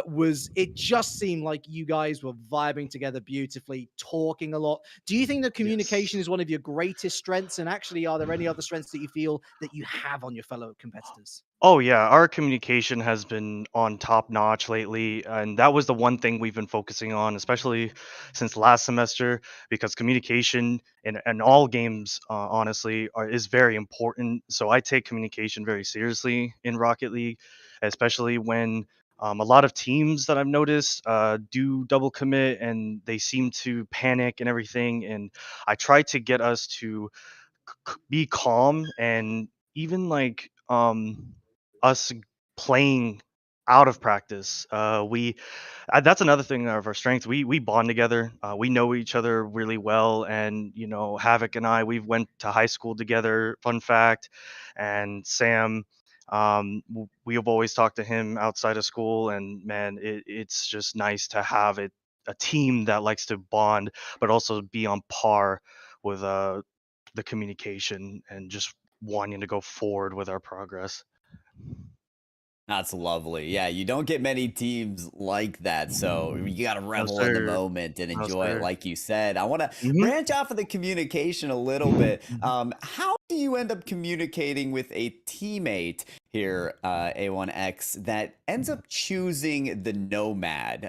was it just seemed like you guys were vibing together beautifully, talking a lot. Do you think that communication is one of your greatest strengths? And actually, are there any other strengths that you feel that you have on your fellow competitors? Oh yeah, our communication has been on top notch lately, and that was the one thing we've been focusing on, especially since last semester, because communication in all games, honestly, is very important. So I take communication very seriously in Rocket League, especially when a lot of teams that I've noticed do double commit and they seem to panic and everything, and I try to get us to be calm and even like us playing out of practice. We That's another thing of our strength. We bond together. We know each other really well, and Havoc and I, we've went to high school together. Fun fact, and Sam. We have always talked to him outside of school, and man, it's just nice to have a team that likes to bond, but also be on par with the communication and just wanting to go forward with our progress. That's lovely. Yeah, you don't get many teams like that, so you got to No, revel in the sir. moment and No, enjoy it, sir. like you said. I want to Mhm. branch off of the communication a little bit. Mhm. How do you end up communicating with a teammate here, A1X, that ends up choosing the Nomad?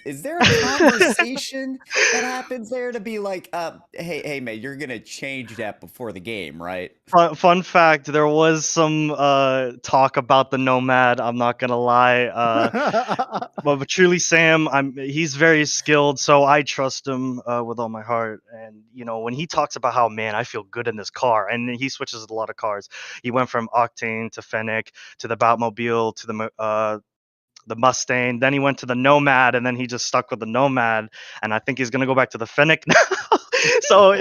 Is there a conversation that happens there to be like, hey, mate, you're gonna change that before the game, right? Fun fact, there was some talk about the Nomad, I'm not gonna lie. But truly, Sam, he's very skilled, so I trust him with all my heart. And when he talks about how, man, I feel good in this car, and he switches a lot of cars. He went from Octane to Fennec to the Batmobile to the Mustang. Then he went to the Nomad, and then he just stuck with the Nomad. And I think he's gonna go back to the Fennec now. So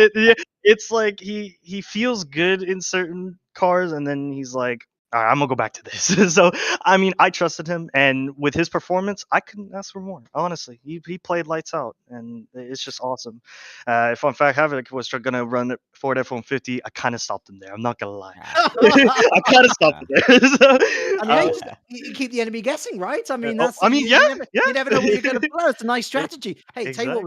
it's like he feels good in certain cars, and then he's like, all right, I'm gonna go back to this. So I mean, I trusted him, and with his performance, I couldn't ask for more. Honestly, he played lights out, and it's just awesome. Fun fact, Havoc was gonna run it Ford F-150. I kind of stopped him there. I'm not gonna lie. I kind of stopped him there. So, I mean, hey, you keep the enemy guessing, right? I mean, that's I mean, you, yeah, you never yeah. you never know what you're going to pull out. It's a nice strategy. Hey, Exactly. tell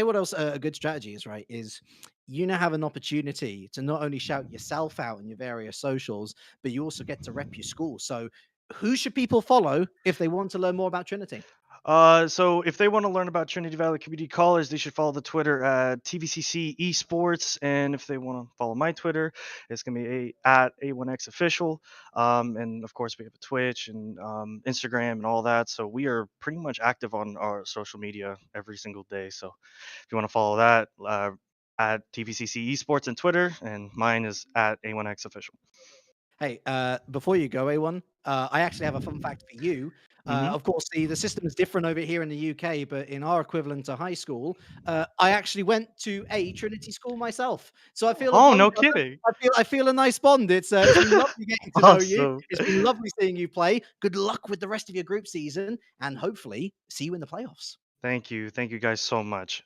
you what else a good strategy is, right? Is you now have an opportunity to not only shout yourself out in your various socials, but you also get to rep your school. So, who should people follow if they want to learn more about Trinity? So if they want to learn about Trinity Valley Community College, they should follow the Twitter at TVCC Esports, and if they want to follow my Twitter, it's gonna be at A1X Official. And of course, we have a Twitch and Instagram and all that. So we are pretty much active on our social media every single day. So if you want to follow that, at TVCC Esports and Twitter, and mine is at A1X Official. Hey, before you go, A1, I actually have a fun fact for you. Hmm. Of course, the system is different over here in the UK, but in our equivalent to high school, I actually went to a Trinity school myself. So I feel a Oh, bond, no brother. kidding. I feel a nice bond. It's been lovely getting to know you. Awesome. It's been lovely seeing you play. Good luck with the rest of your group season, and hopefully see you in the playoffs. Thank you. Thank you guys so much.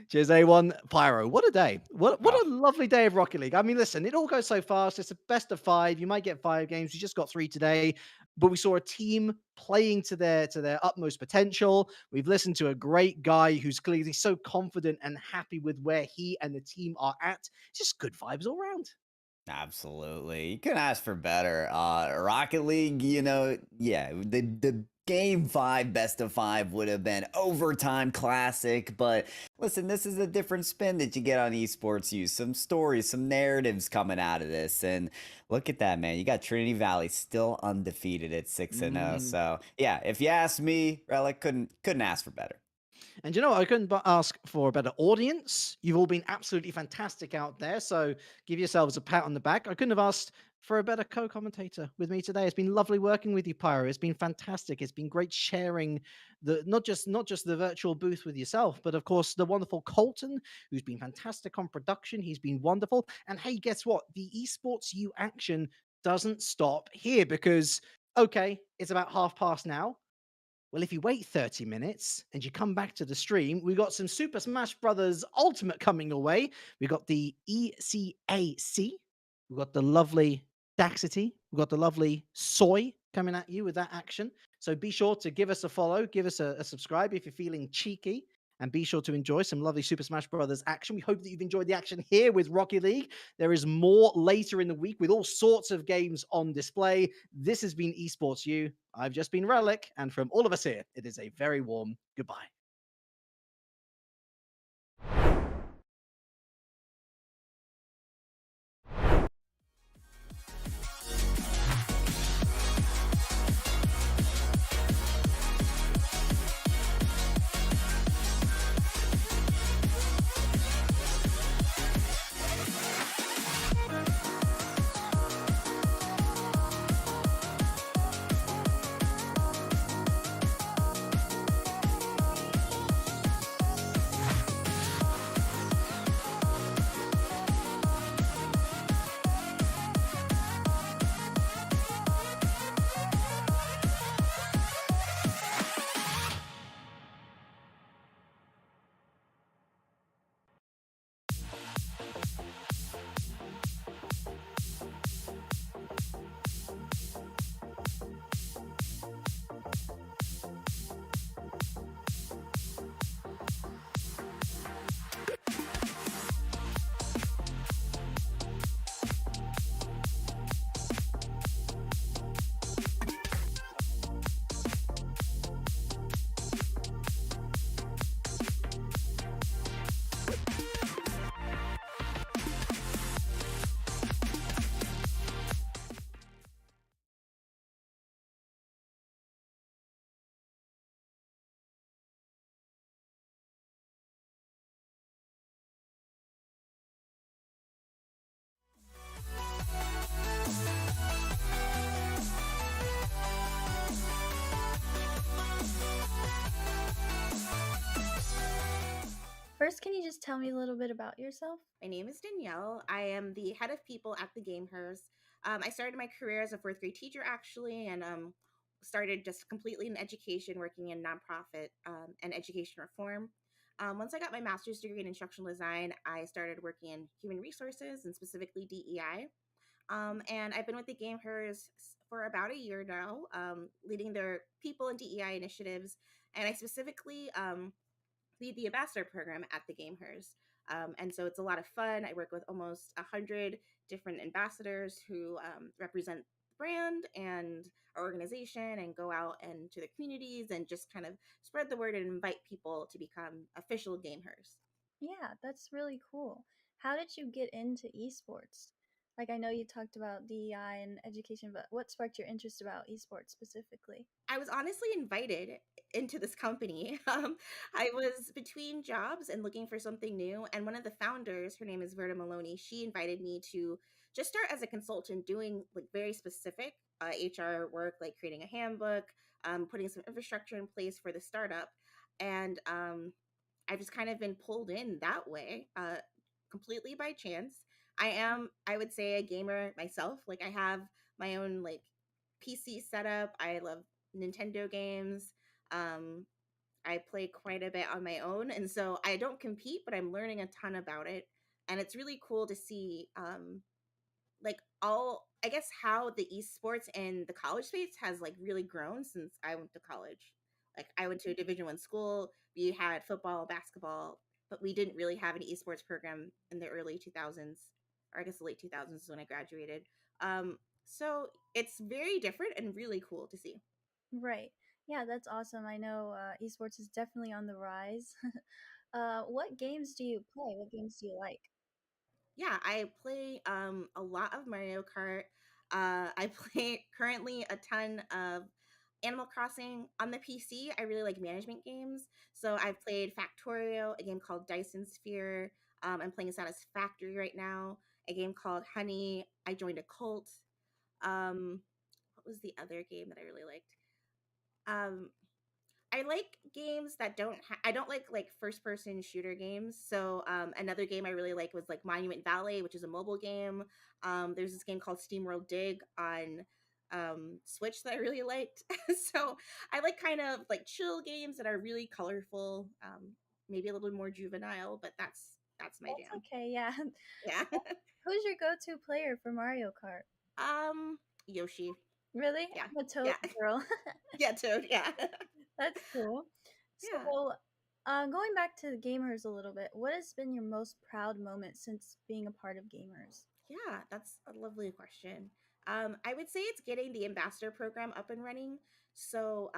Cheers, A1. Pyro, what a day. What Wow. a lovely day of Rocket League. I mean, listen, it all goes so fast. It's a best of 5. You might get 5 games. We just got 3 today, but we saw a team playing to their utmost potential. We've listened to a great guy who's clearly so confident and happy with where he and the team are at. It's just good vibes all around. Absolutely. You couldn't ask for better. Rocket League, you know, yeah, the game 5 best of 5 would have been overtime classic, but listen, this is a different spin that you get on esports use. Some stories, some narratives coming out of this. And look at that, man. You got Trinity Valley still undefeated at 6-0. So yeah, if you ask me, Relic couldn't ask for better. And you know what? I couldn't but ask for a better audience. You've all been absolutely fantastic out there. So give yourselves a pat on the back. I couldn't have asked for a better co-commentator with me today. It's been lovely working with you, Pyro. It's been fantastic. It's been great sharing the not just the virtual booth with yourself, but of course the wonderful Colton, who's been fantastic on production. He's been wonderful. And hey, guess what? The Esports U action doesn't stop here because okay, it's about 1/2 now. Well, if you wait 30 minutes and you come back to the stream, we got some Super Smash Brothers Ultimate coming away. We got the ECAC. We got the lovely Daxity. We got the lovely Soy coming at you with that action. So be sure to give us a follow, give us a subscribe if you're feeling cheeky. And be sure to enjoy some lovely Super Smash Brothers action. We hope that you've enjoyed the action here with Rocket League. There is more later in the week with all sorts of games on display. This has been Esports U. I've just been Relic, and from all of us here, it is a very warm goodbye. First, can you just tell me a little bit about yourself? My name is Danielle. I am the head of people at the Gamehers. I started my career as a fourth grade teacher, actually, and started just completely in education, working in nonprofit and education reform. Once I got my master's degree in instructional design, I started working in human resources and specifically DEI. And I've been with the Gamehers for about a year now, leading their people and DEI initiatives. And I specifically lead the ambassador program at the Gamehers. And so it's a lot of fun. I work with almost 100 different ambassadors who represent the brand and our organization and go out and to the communities and just kind of spread the word and invite people to become official Gamehers. Yeah, that's really cool. How did you get into esports? Like, I know you talked about DEI and education, but what sparked your interest about esports specifically? I was honestly invited into this company. I was between jobs and looking for something new. And one of the founders, her name is Verda Maloney, she invited me to just start as a consultant doing like very specific HR work, like creating a handbook, putting some infrastructure in place for the startup. And I've just kind of been pulled in that way, completely by chance. I would say, a gamer myself. Like, I have my own like PC setup. I love Nintendo games. Um, I play quite a bit on my own, and so I don't compete, but I'm learning a ton about it, and it's really cool to see like all I guess how the esports and the college space has like really grown since I went to college. Like I went to a Division 1 school. We had football, basketball, but we didn't really have an esports program in the early 2000s, or I guess the late 2000s is when I graduated. So it's very different and really cool to see. Right. Yeah, that's awesome. I know esports is definitely on the rise. What games do you play? What games do you like? Yeah, I play a lot of Mario Kart. I play currently a ton of Animal Crossing on the PC. I really like management games. So I've played Factorio, a game called Dyson Sphere. I'm playing Satisfactory right now, a game called Honey. I joined a cult. What was the other game that I really liked? Um, I like games that I don't like first person shooter games. So another game I really like was like Monument Valley, which is a mobile game. There's this game called SteamWorld Dig on Switch that I really liked. So I like kind of like chill games that are really colorful, maybe a little bit more juvenile, but that's my That's jam. okay. Yeah. Yeah. Who's your go-to player for Mario Kart? Yoshi. Really? Yeah. I'm a Toad Yeah. girl. Yeah, Toad. Yeah. That's cool. Yeah. So, going back to the gamers a little bit, what has been your most proud moment since being a part of gamers? Yeah, that's a lovely question. I would say it's getting the ambassador program up and running. So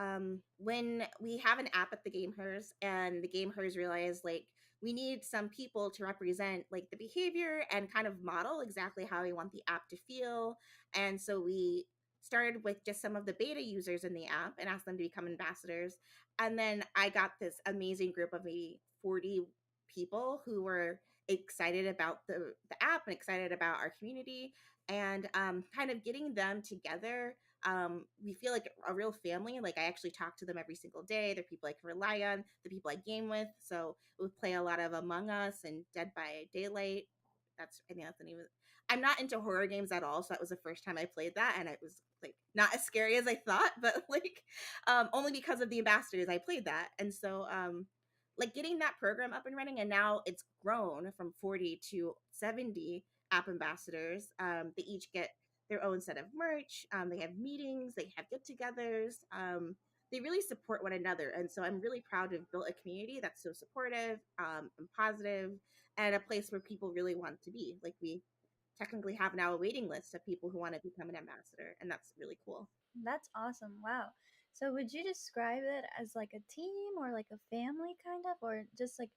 when we have an app at the Game Hers and the Game Hers realize like we need some people to represent like the behavior and kind of model exactly how we want the app to feel. And so we started with just some of the beta users in the app and asked them to become ambassadors. And then I got this amazing group of maybe 40 people who were excited about the app and excited about our community, and kind of getting them together. We feel like a real family. Like I actually talk to them every single day. They're people I can rely on, the people I game with. So we play a lot of Among Us and Dead by Daylight. I think that's the name of it. I'm not into horror games at all, so that was the first time I played that, and it was like not as scary as I thought, but like only because of the ambassadors I played that. And so like getting that program up and running, and now it's grown from 40 to 70 app ambassadors. They each get their own set of merch. They have meetings, they have get-togethers. They really support one another, and so I'm really proud to have built a community that's so supportive and positive, and a place where people really want to be. Like we technically have now a waiting list of people who want to become an ambassador, and that's really cool. That's awesome. Wow. So, would you describe it as like a team or like a family kind of, or just like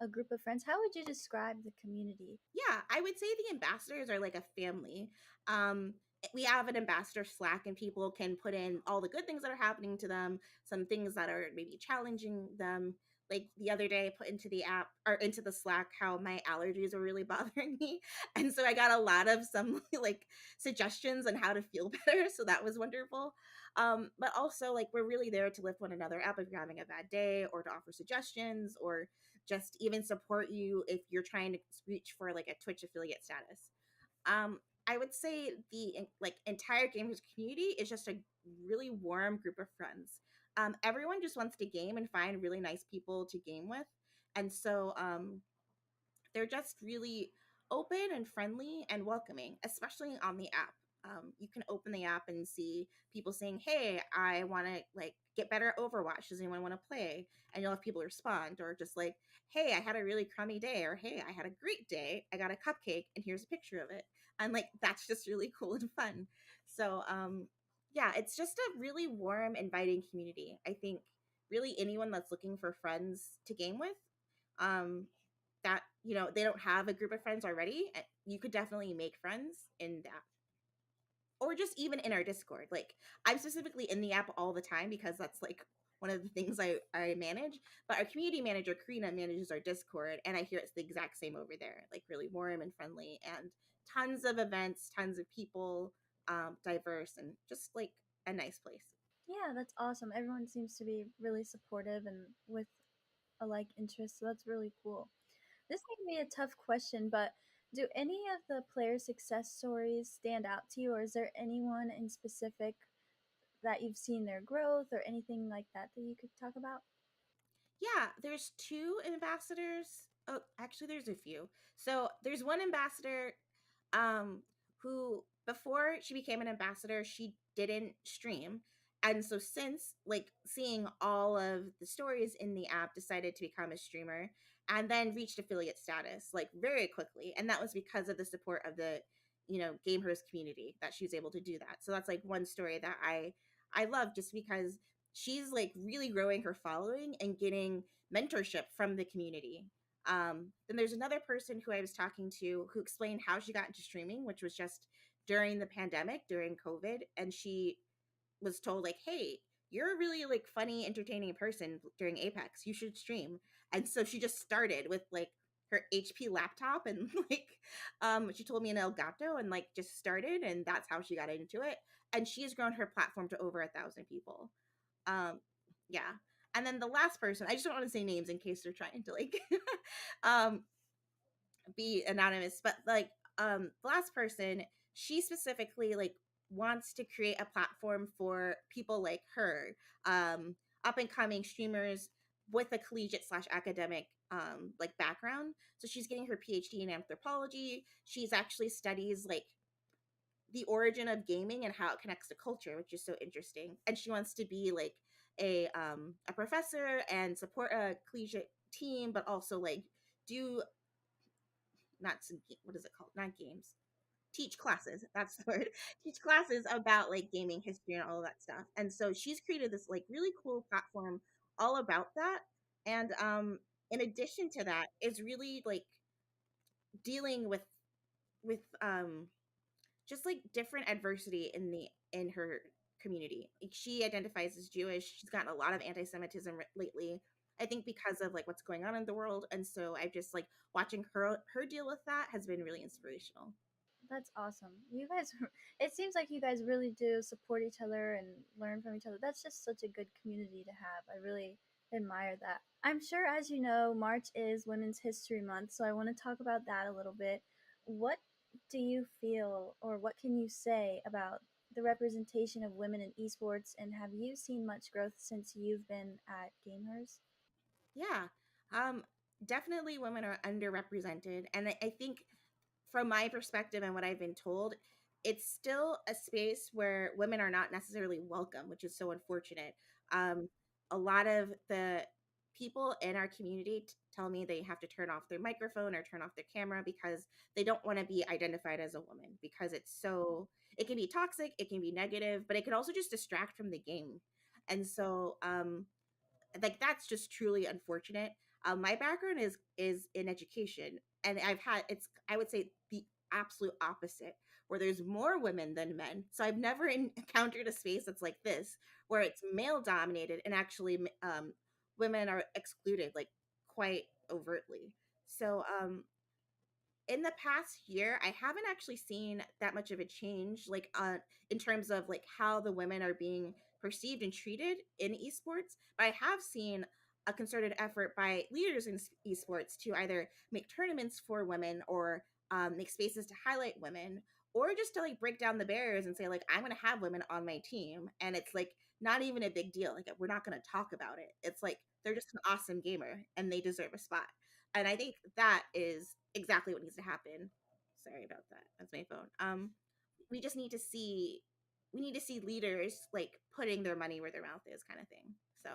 a group of friends? How would you describe the community? Yeah, I would say the ambassadors are like a family. Um, we have an ambassador Slack, and people can put in all the good things that are happening to them, some things that are maybe challenging them. Like the other day, I put into the app or into the Slack how my allergies are really bothering me. And so I got a lot of some like suggestions on how to feel better. So that was wonderful. But also, like, we're really there to lift one another up if you're having a bad day, or to offer suggestions, or just even support you if you're trying to reach for like a Twitch affiliate status. I would say the like entire gamers community is just a really warm group of friends. Everyone just wants to game and find really nice people to game with, and so they're just really open and friendly and welcoming, especially on the app. You can open the app and see people saying, "Hey, I want to like get better at Overwatch. Does anyone want to play?" And you'll have people respond, or just like, "Hey, I had a really crummy day," or "Hey, I had a great day. I got a cupcake, and here's a picture of it." And like that's just really cool and fun. So yeah, it's just a really warm, inviting community. I think really anyone that's looking for friends to game with, um, that they don't have a group of friends already, you could definitely make friends in that, or just even in our Discord. Like I'm specifically in the app all the time because that's like one of the things I manage, but our community manager Karina manages our Discord, and I hear it's the exact same over there, like really warm and friendly, and tons of events, tons of people, diverse, and just like a nice place. Yeah, that's awesome. Everyone seems to be really supportive and with a like interest, so that's really cool. This may be a tough question, but do any of the player success stories stand out to you, or is there anyone in specific that you've seen their growth or anything like that that you could talk about? Yeah, there's 2 ambassadors. Oh, actually there's a few. So, there's one ambassador who before she became an ambassador, she didn't stream. And so since like seeing all of the stories in the app decided to become a streamer and then reached affiliate status like very quickly. And that was because of the support of the, Gamers community that she was able to do that. So that's like one story that I love just because she's like really growing her following and getting mentorship from the community. Then there's another person who I was talking to who explained how she got into streaming, which was just during the pandemic, during COVID, and she was told like, "Hey, you're a really like funny, entertaining person during Apex. You should stream." And so she just started with like her HP laptop and like she told me an Elgato and like just started and that's how she got into it. And she has grown her platform to over 1,000 people. Um, yeah. And then the last person, I just don't want to say names in case they're trying to like um be anonymous, but like the last person, she specifically like wants to create a platform for people like her, up and coming streamers with a collegiate slash academic like background. So she's getting her PhD in anthropology. She's actually studies like the origin of gaming and how it connects to culture, which is so interesting. And she wants to be like a professor and support a collegiate team, but also like do not some what is it called? Not games. Teach classes. That's the word. Teach classes about like gaming history and all of that stuff. And so she's created this like really cool platform all about that. And in addition to that, is really like dealing with just like different adversity in her community. Like, she identifies as Jewish. She's gotten a lot of anti-Semitism lately. I think because of like what's going on in the world, and so I just like watching her deal with that has been really inspirational. That's awesome. You guys, it seems like you guys really do support each other and learn from each other. That's just such a good community to have. I really admire that. I'm sure, as you know, March is Women's History Month, so I want to talk about that a little bit. What do you feel, or what can you say about the representation of women in esports, and have you seen much growth since you've been at Gamers? Yeah. Um, Definitely women are underrepresented. And I think from my perspective and what I've been told, it's still a space where women are not necessarily welcome, which is so unfortunate. Um, a lot of the people in our community tell me they have to turn off their microphone or turn off their camera because they don't want to be identified as a woman because it can be toxic, it can be negative, but it can also just distract from the game. And so like that's just truly unfortunate. My background is in education, and I would say the absolute opposite, where there's more women than men. So I've never encountered a space that's like this, where it's male dominated, and actually women are excluded like quite overtly. So in the past year, I haven't actually seen that much of a change, like in terms of like how the women are being perceived and treated in esports. But I have seen a concerted effort by leaders in esports to either make tournaments for women or make spaces to highlight women, or just to like break down the barriers and say like I'm going to have women on my team, and it's like not even a big deal. Like we're not going to talk about it. It's like they're just an awesome gamer and they deserve a spot. And I think that is exactly what needs to happen. Sorry about that. That's my phone. We just need to see leaders like putting their money where their mouth is, kind of thing. So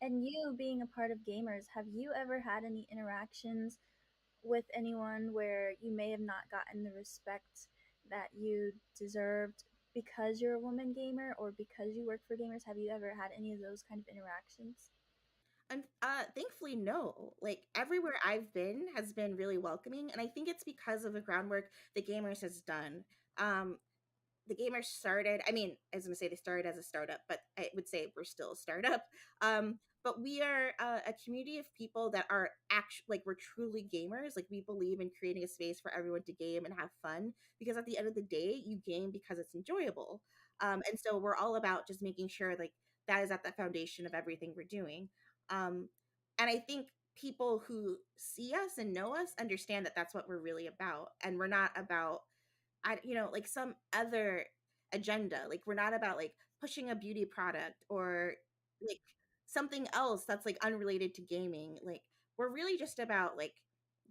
And you being a part of Gamers, have you ever had any interactions with anyone where you may have not gotten the respect that you deserved because you're a woman gamer or because you work for Gamers? Have you ever had any of those kind of interactions? and thankfully no. Like everywhere I've been has been really welcoming, and I think it's because of the groundwork the Gamers has done. Um, the Gamers started, I mean, I was going to say they started as a startup, but I would say we're still a startup. But we are a community of people that are actually like we're truly gamers. Like we believe in creating a space for everyone to game and have fun, because at the end of the day you game because it's enjoyable. And so we're all about just making sure like that is at the foundation of everything we're doing. um, and I think people who see us and know us understand that that's what we're really about, and we're not about like some other agenda. Like we're not about like pushing a beauty product or like something else that's like unrelated to gaming. Like we're really just about like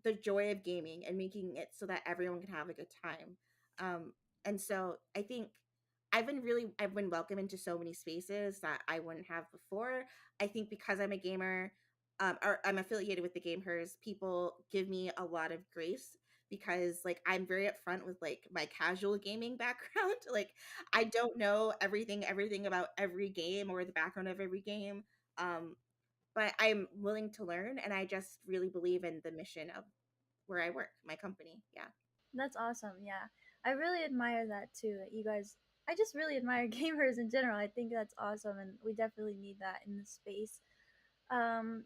the joy of gaming and making it so that everyone can have a good time. And so I think I've been welcomed into so many spaces that I wouldn't have before. I think because I'm a gamer, or I'm affiliated with the Gamers, people give me a lot of grace because like I'm very upfront with like my casual gaming background. Like I don't know everything about every game or the background of every game. Um, but I'm willing to learn, and I just really believe in the mission of where I work, my company. Yeah. That's awesome. Yeah. I really admire that too. That you guys, I just really admire gamers in general. I think that's awesome, and we definitely need that in the space. Um,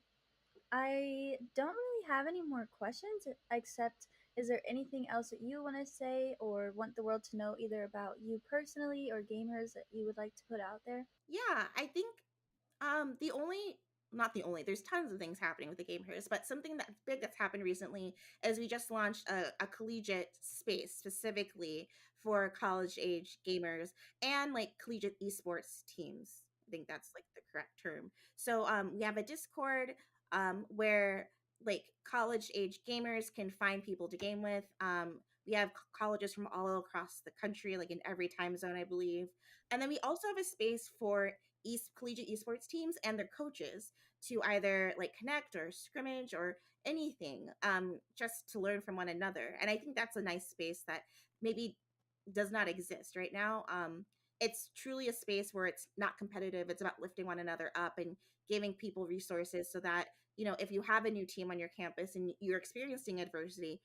I don't really have any more questions except is there anything else that you want to say or want the world to know either about you personally or gamers that you would like to put out there? Yeah, I think the only not the only, there's tons of things happening with the Game Heroes, but something that's big that's happened recently is we just launched a collegiate space specifically for college age gamers and like collegiate esports teams. I think that's like the correct term. So we have a Discord where like college age gamers can find people to game with. We have colleges from all across the country, like in every time zone, I believe. And then we also have a space for collegiate esports teams and their coaches to either like connect or scrimmage or anything, just to learn from one another. And I think that's a nice space that maybe does not exist right now. It's truly a space where it's not competitive. It's about lifting one another up and giving people resources so that, you know, if you have a new team on your campus and you're experiencing adversity,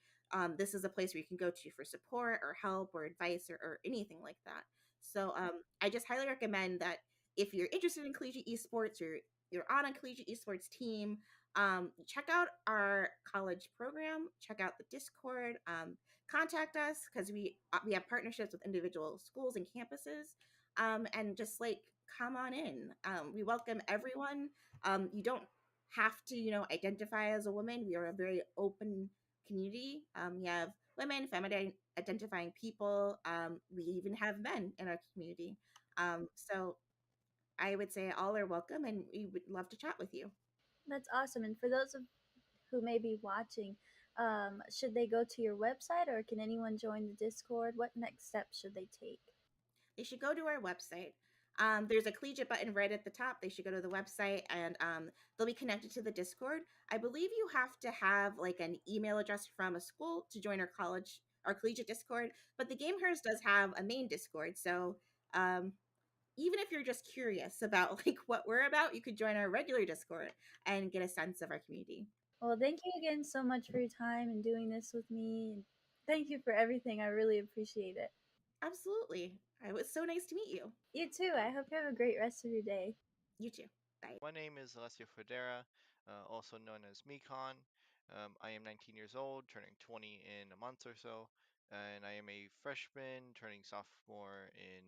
this is a place where you can go to for support or help or advice or anything like that. So I just highly recommend that if you're interested in collegiate esports or you're on a collegiate esports team, check out our college program, check out the Discord, contact us because we have partnerships with individual schools and campuses, and just like come on in. We welcome everyone. You don't have to, you know, identify as a woman. We are a very open community. We have women, feminine identifying people. We even have men in our community. So I would say all are welcome and we would love to chat with you. That's awesome. And for those of who may be watching, should they go to your website or can anyone join the Discord? What next steps should they take? They should go to our website. There's a collegiate button right at the top. They should go to the website and they'll be connected to the Discord. I believe you have to have like an email address from a school to join our collegiate Discord, but the Gamehers does have a main Discord. So even if you're just curious about like what we're about, you could join our regular Discord and get a sense of our community. Well, thank you again so much for your time and doing this with me. And thank you for everything. I really appreciate it. Absolutely. It was so nice to meet you. You too. I hope you have a great rest of your day. You too. Bye. My name is Alessio Federa, also known as Mikon. I am 19 years old, turning 20 in a month or so, and I am a freshman turning sophomore in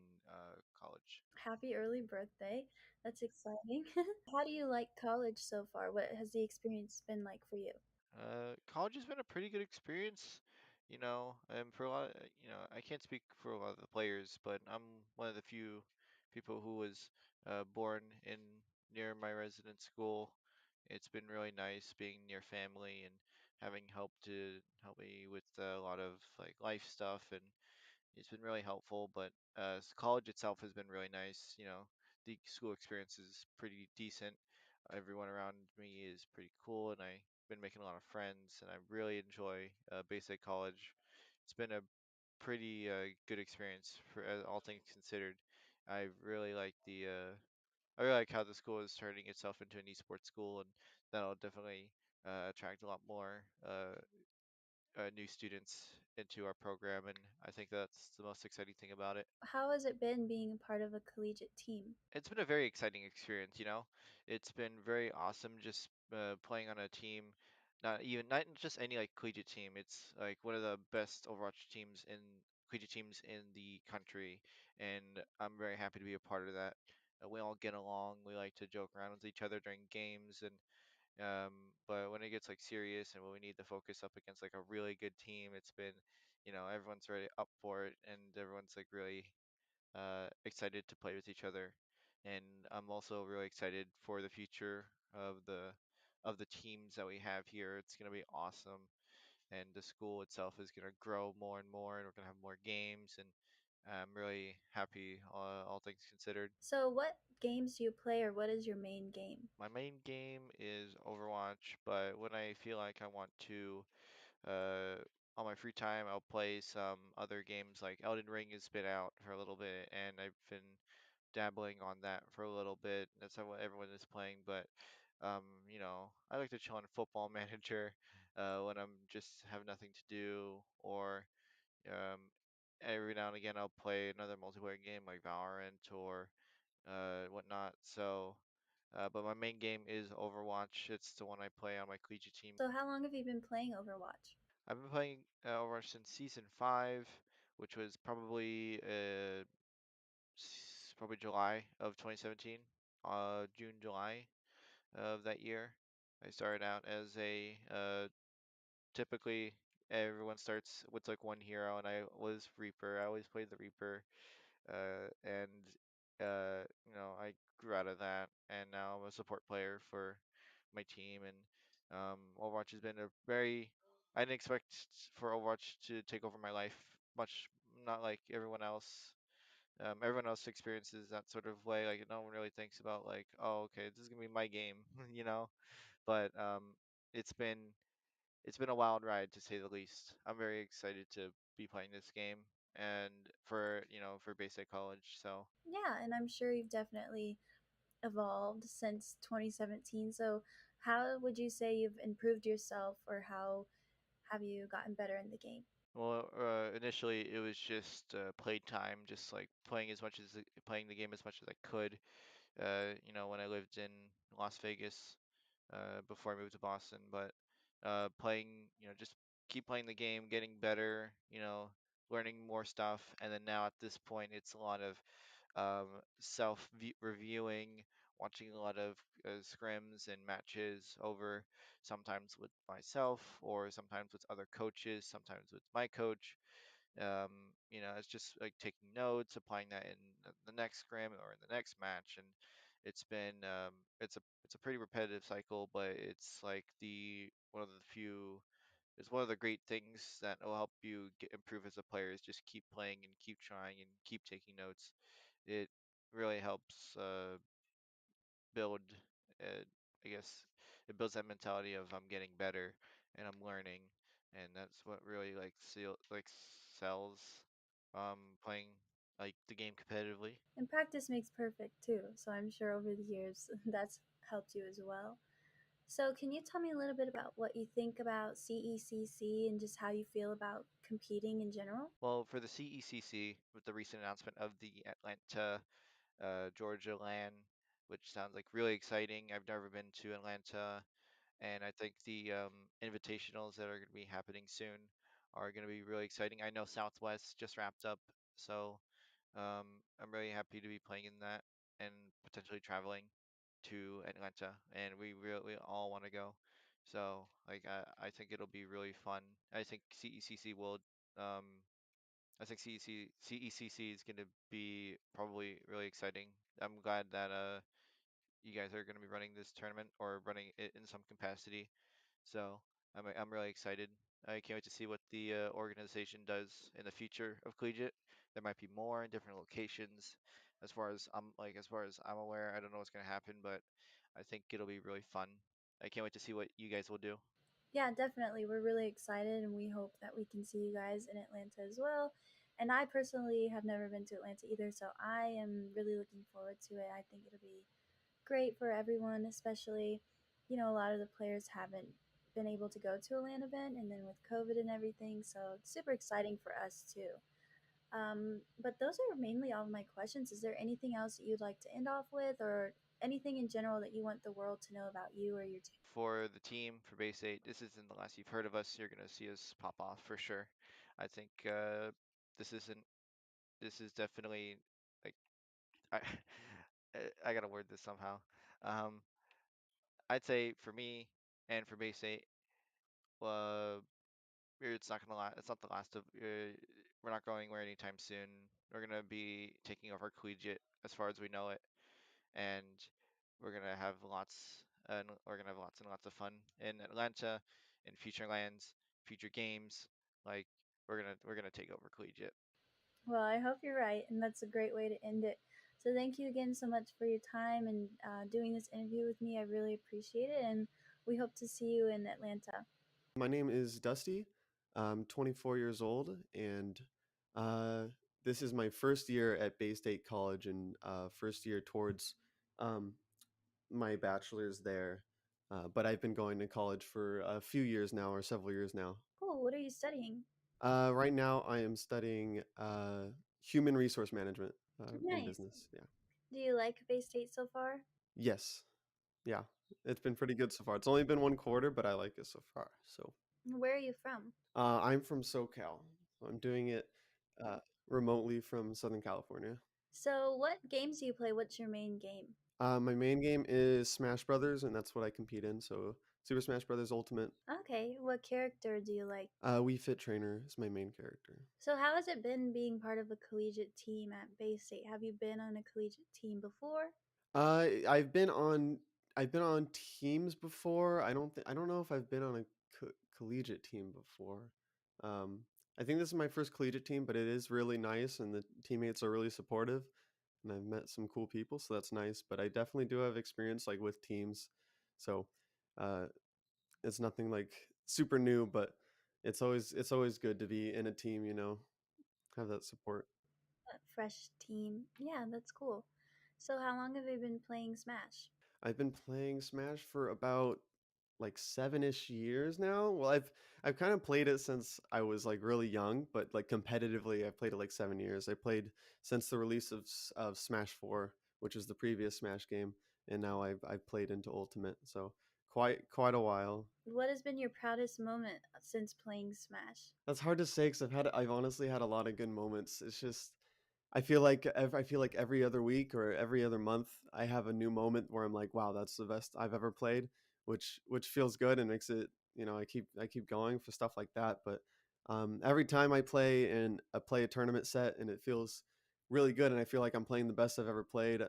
college. Happy early birthday. That's exciting. How do you like college so far? What has the experience been like for you? College has been a pretty good experience, and for a lot, I can't speak for a lot of the players, but I'm one of the few people who was born in near my resident school. It's been really nice being near family and having help to help me with a lot of like life stuff, and it's been really helpful. But college itself has been really nice. The school experience is pretty decent. Everyone around me is pretty cool, and I've been making a lot of friends, and I really enjoy basic college. It's been a pretty good experience for all things considered. I really like I really like how the school is turning itself into an esports school, and that'll definitely attract a lot more new students into our program, and I think that's the most exciting thing about it. How has it been being a part of a collegiate team? It's been a very exciting experience, It's been very awesome just playing on a team, not just any like collegiate team. It's like one of the best Overwatch teams in collegiate teams in the country, and I'm very happy to be a part of that. We all get along. We like to joke around with each other during games, and but when it gets like serious and when we need to focus up against like a really good team, it's been, everyone's really up for it and everyone's like really excited to play with each other. and I'm also really excited for the future of the teams that we have here. It's gonna be awesome, and the school itself is gonna grow more and more, and we're gonna have more games, and I'm really happy, all things considered. So, what games do you play, or what is your main game? My main game is Overwatch, but when I feel like I want to, uh, on my free time, I'll play some other games like Elden Ring has been out for a little bit, and I've been dabbling on that for a little bit. That's what everyone is playing, but I like to chill on Football Manager when I'm just have nothing to do, or um, every now and again I'll play another multiplayer game like Valorant or whatnot. So, but my main game is Overwatch. It's the one I play on my collegiate team. So, how long have you been playing Overwatch? I've been playing Overwatch since season 5, which was probably July of 2017, June, July of that year. I started out as a typically everyone starts with like one hero, and I was Reaper. I always played the Reaper, and I grew out of that, and now I'm a support player for my team. And Overwatch has been a very I didn't expect for Overwatch to take over my life much, not like everyone else. Everyone else experiences that sort of way. Like no one really thinks about like, oh, okay, this is gonna be my game, you know. But it's been it's been a wild ride to say the least. I'm very excited to be playing this game and for basic college. So Yeah, and I'm sure you've definitely evolved since 2017. So, how would you say you've improved yourself, or how have you gotten better in the game? well, initially it was just play time, just like playing the game as much as I could. When I lived in Las Vegas before I moved to Boston, but playing, just keep playing the game, getting better, learning more stuff, and then now at this point, it's a lot of self reviewing, watching a lot of scrims and matches over, sometimes with myself, or sometimes with other coaches, sometimes with my coach. It's just like taking notes, applying that in the next scrim or in the next match, and it's a pretty repetitive cycle, but it's like the one of the few it's one of the great things that will help you improve as a player is just keep playing and keep trying and keep taking notes. It really helps build, uh, I guess, it builds that mentality of I'm getting better and I'm learning, and that's what really sells playing like the game competitively. And practice makes perfect too. So, I'm sure over the years that's helped you as well. So, can you tell me a little bit about what you think about CECC and just how you feel about competing in general? Well, for the CECC, with the recent announcement of the Atlanta, Georgia LAN, which sounds like really exciting. I've never been to Atlanta, and I think the invitationals that are going to be happening soon are going to be really exciting. I know Southwest just wrapped up, so I'm really happy to be playing in that and potentially traveling to Atlanta, and we really all want to go. So like I think it'll be really fun. Um I think CECC is going to be probably really exciting. I'm glad that you guys are going to be running this tournament or running it in some capacity. So I'm really excited. I can't wait to see what the organization does in the future of collegiate. There might be more in different locations. As far as I'm aware, I don't know what's going to happen, but I think it'll be really fun. I can't wait to see what you guys will do. Yeah, definitely. We're really excited and we hope that we can see you guys in Atlanta as well. And I personally have never been to Atlanta either, so I am really looking forward to it. I think it'll be great for everyone, especially, a lot of the players haven't been able to go to a LAN event and then with COVID and everything, so it's super exciting for us too. But those are mainly all of my questions. Is there anything else that you'd like to end off with, or anything in general that you want the world to know about you or your team? For the team, for base 8, this isn't the last you've heard of us. You're going to see us pop off for sure. I think this isn't this is definitely like I I gotta word this somehow. Um, I'd say for me and for base 8, uh, it's not gonna last. It's not the last of. We're not going anywhere anytime soon. We're gonna be taking over collegiate as far as we know it. and we're gonna have lots and lots of fun in Atlanta, in future lands, future games. Like we're gonna take over collegiate. Well, I hope you're right, and that's a great way to end it. So, thank you again so much for your time and doing this interview with me. I really appreciate it, and we hope to see you in Atlanta. My name is Dusty. I'm 24 years old, and uh, this is my first year at Bay State College and first year towards um, my bachelor's there. But I've been going to college for a few years now, or several years now. Cool. What are you studying? Right now, I am studying human resource management in Nice. business. Yeah. Do you like Bay State so far? Yes. Yeah. It's been pretty good so far. It's only been one quarter, but I like it so far. So. Where are you from? I'm from SoCal. I'm doing it remotely from Southern California. So, what games do you play? What's your main game? My main game is Smash Brothers, and that's what I compete in. So Super Smash Brothers Ultimate. Okay. What character do you like? Wii Fit Trainer is my main character. So, how has it been being part of a collegiate team at Bay State? Have you been on a collegiate team before? I've been on teams before. I don't know if I've been on a collegiate team before. Um, I think this is my first collegiate team, but it is really nice, and the teammates are really supportive, and I've met some cool people, so that's nice. But I definitely do have experience like with teams, so uh, it's nothing like super new, but it's always good to be in a team, have that support. A fresh team. Yeah, that's cool. So, how long have you been playing Smash? I've been playing Smash for about like 7-ish years now. Well, I've kind of played it since I was like really young, but like competitively, I've played it like 7 years. I played since the release of Smash 4, which is the previous Smash game, and now I've played into Ultimate, so quite a while. What has been your proudest moment since playing Smash? That's hard to say because I've honestly had a lot of good moments. It's just I feel like every other week or every other month I have a new moment where I'm like, wow, that's the best I've ever played, which feels good and makes it, I keep going for stuff like that. But every time I play and I play a tournament set and it feels really good and I feel like I'm playing the best I've ever played,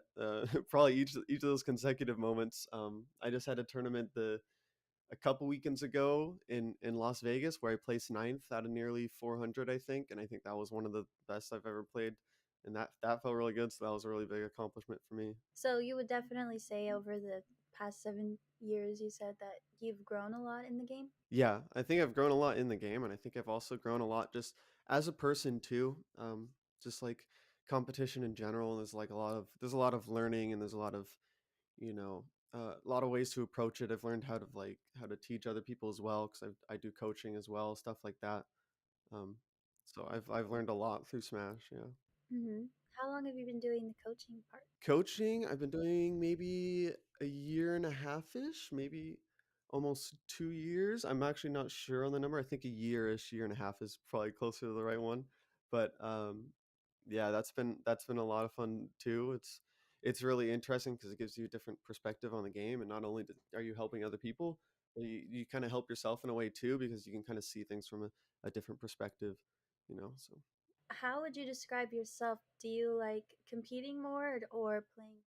probably each of those consecutive moments. I just had a tournament a couple weekends ago in Las Vegas where I placed ninth out of nearly 400, I think, and I think that was one of the best I've ever played, and that felt really good. So that was a really big accomplishment for me. So, you would definitely say over the past 7 years, you said that you've grown a lot in the game? Yeah, I think I've grown a lot in the game, and I think I've also grown a lot just as a person too. Just like competition in general, there's a lot of learning, and there's a lot of a lot of ways to approach it. I've learned how to teach other people as well because I do coaching as well, stuff like that. Um, so I've learned a lot through Smash. Yeah, How long have you been doing the coaching part? coaching I've been doing maybe a year and a half ish, maybe almost 2 years. I'm actually not sure on the number. I think a year and a half is probably closer to the right one. But yeah, that's been a lot of fun too. It's really interesting because it gives you a different perspective on the game, and not only are you helping other people, but you kind of help yourself in a way too because you can kind of see things from a different perspective, So How would you describe yourself? Do you like competing more or playing?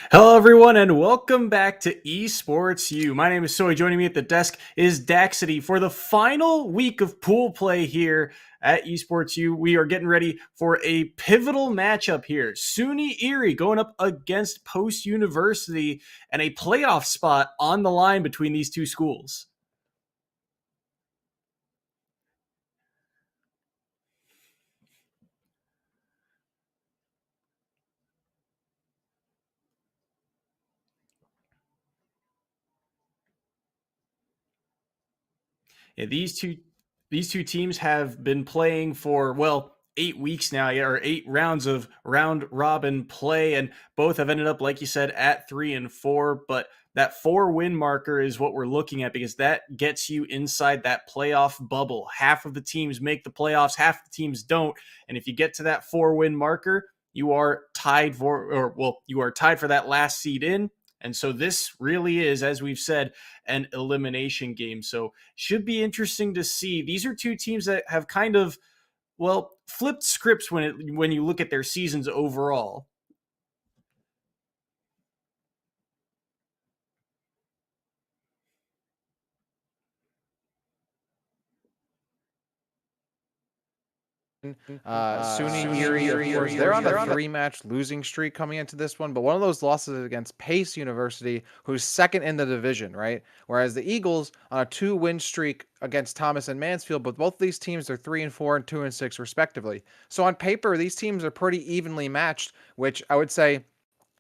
Hello, everyone, and welcome back to Esports U. My name is Soy. Joining me at the desk is Daxity for the final week of pool play here at Esports U. We are getting ready for a pivotal matchup here. SUNY Erie going up against Post University, and a playoff spot on the line between these two schools. Yeah, these two teams have been playing for, well, 8 weeks now, or 8 rounds of round robin play, and both have ended up, like you said, at 3-4. But that 4-win marker is what we're looking at, because that gets you inside that playoff bubble. Half of the teams make the playoffs, half the teams don't. And if you get to that 4-win marker, you are tied for that last seed in. And so this really is, as we've said, an elimination game. So should be interesting to see. These are two teams that have kind of, well, flipped scripts when you look at their seasons overall. SUNY Erie, of course, they're on a 3-match losing streak coming into this one, but one of those losses against Pace University, who's second in the division, right? Whereas the Eagles on a 2-win streak against Thomas and Mansfield, but both these teams are 3-4 and 2-6 respectively. So on paper, these teams are pretty evenly matched, which I would say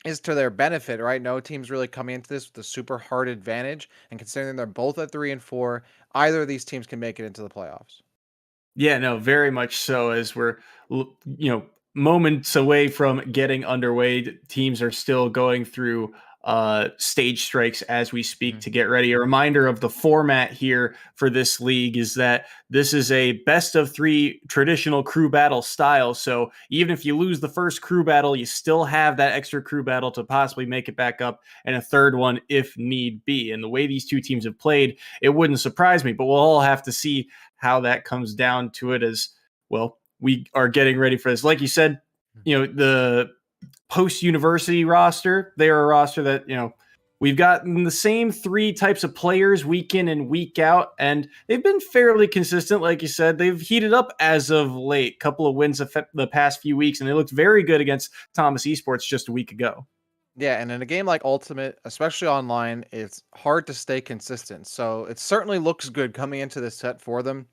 is to their benefit, right? No team's really coming into this with a super hard advantage, and considering they're both at 3-4, either of these teams can make it into the playoffs. Yeah, no, very much so. As we're, moments away from getting underway, teams are still going through stage strikes as we speak to get ready. A reminder of the format here for this league is that this is a best of 3 traditional crew battle style. So even if you lose the first crew battle, you still have that extra crew battle to possibly make it back up, and a third one if need be. And the way these two teams have played, it wouldn't surprise me, but we'll all have to see how that comes down to it as, well, we are getting ready for this. Like you said, the Post University roster, they are a roster that, we've gotten the same 3 types of players week in and week out, and they've been fairly consistent. Like you said, they've heated up as of late. Couple of wins the past few weeks, and they looked very good against Thomas Esports just a week ago. Yeah, and in a game like Ultimate, especially online, it's hard to stay consistent. So it certainly looks good coming into this set for them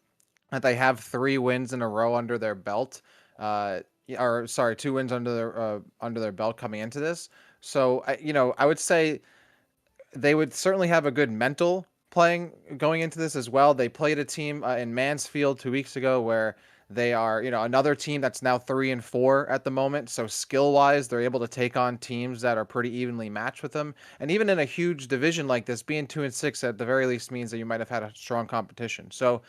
that they have 3 wins in a row under their belt. 2 wins under their belt coming into this. So I would say they would certainly have a good mental playing going into this as well. They played a team in Mansfield 2 weeks ago where they are, another team that's now 3-4 at the moment. So skill-wise, they're able to take on teams that are pretty evenly matched with them. And even in a huge division like this, being 2-6 at the very least means that you might have had a strong competition. So,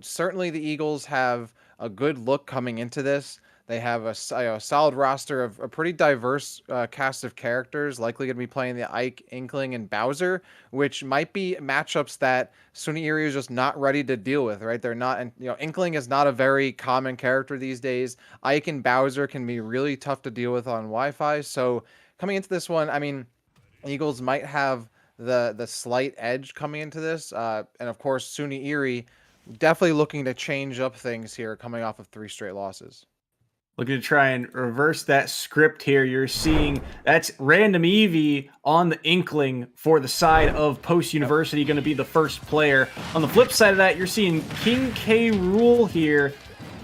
certainly the Eagles have a good look coming into this. They have a solid roster of a pretty diverse cast of characters, likely going to be playing the Ike, Inkling, and Bowser, which might be matchups that SUNY Erie is just not ready to deal with, right? They're not, and Inkling is not a very common character these days. Ike and Bowser can be really tough to deal with on Wi-Fi. So coming into this one, I mean, Eagles might have the slight edge coming into this, and of course SUNY Erie definitely looking to change up things here, coming off of 3 straight losses. Looking to try and reverse that script here. You're seeing that's Random Eevee on the Inkling for the side of Post University, going to be the first player. On the flip side of that, you're seeing King K. Rool here.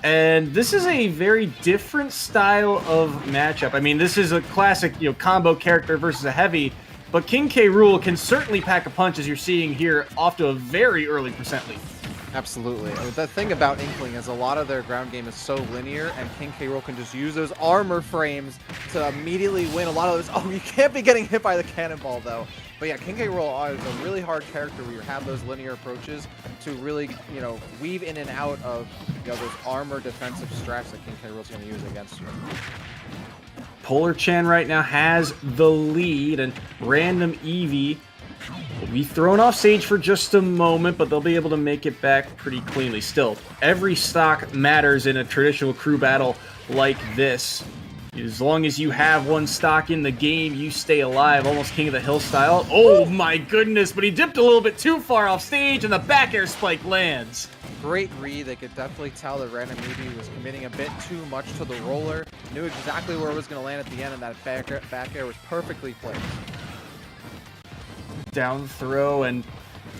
And this is a very different style of matchup. I mean, this is a classic, combo character versus a heavy. But King K. Rool can certainly pack a punch, as you're seeing here, off to a very early percent lead. Absolutely. The thing about Inkling is a lot of their ground game is so linear, and King K. Rool can just use those armor frames to immediately win a lot of those. Oh, you can't be getting hit by the cannonball, though. But yeah, King K. Rool is a really hard character where you have those linear approaches to really, weave in and out of, those armor defensive strats that King K. Rool's going to use against you. Polar Chan right now has the lead, and Random Eevee will be thrown off stage for just a moment, but they'll be able to make it back pretty cleanly. Still, every stock matters in a traditional crew battle like this. As long as you have one stock in the game, you stay alive, almost King of the Hill style. Oh my goodness, but he dipped a little bit too far off stage, and the back air spike lands. Great read. They could definitely tell that Random Evie was committing a bit too much to the roller. Knew exactly where it was going to land at the end, and that back air was perfectly placed. Down throw, and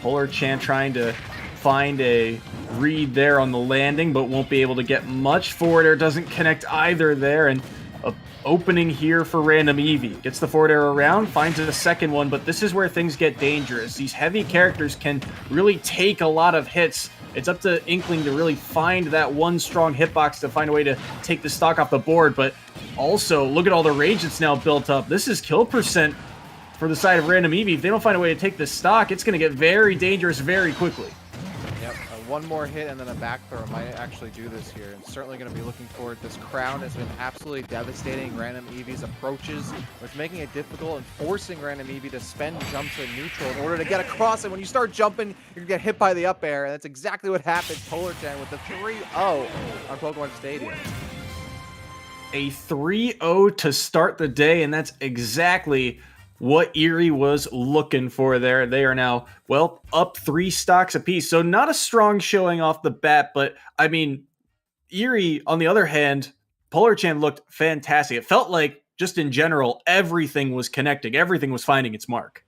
Polar Chan trying to find a read there on the landing, but won't be able to get much. Forward air doesn't connect either there, and a opening here for Random Evie. Gets the forward air around, finds a second one, but this is where things get dangerous. These heavy characters can really take a lot of hits. It's up to Inkling to really find that one strong hitbox to find a way to take the stock off the board, but also look at all the rage that's now built up. This is kill percent for the side of Random Evie. If they don't find a way to take this stock, it's going to get very dangerous very quickly. Yep, one more hit and then a back throw might actually do this here. And certainly going to be looking forward. This crown has been absolutely devastating Random Evie's approaches, which is making it difficult and forcing Random Evie to spend jumps in neutral in order to get across. And when you start jumping, you're going to get hit by the up air. And that's exactly what happened. Polar Chan with the 3-0 on Pokemon Stadium. A 3-0 to start the day, and that's exactly what Erie was looking for there. They are now, well, up 3 stocks apiece. So not a strong showing off the bat, but I mean, Erie, on the other hand, Polar Chan looked fantastic. It felt like, just in general, everything was connecting. Everything was finding its mark.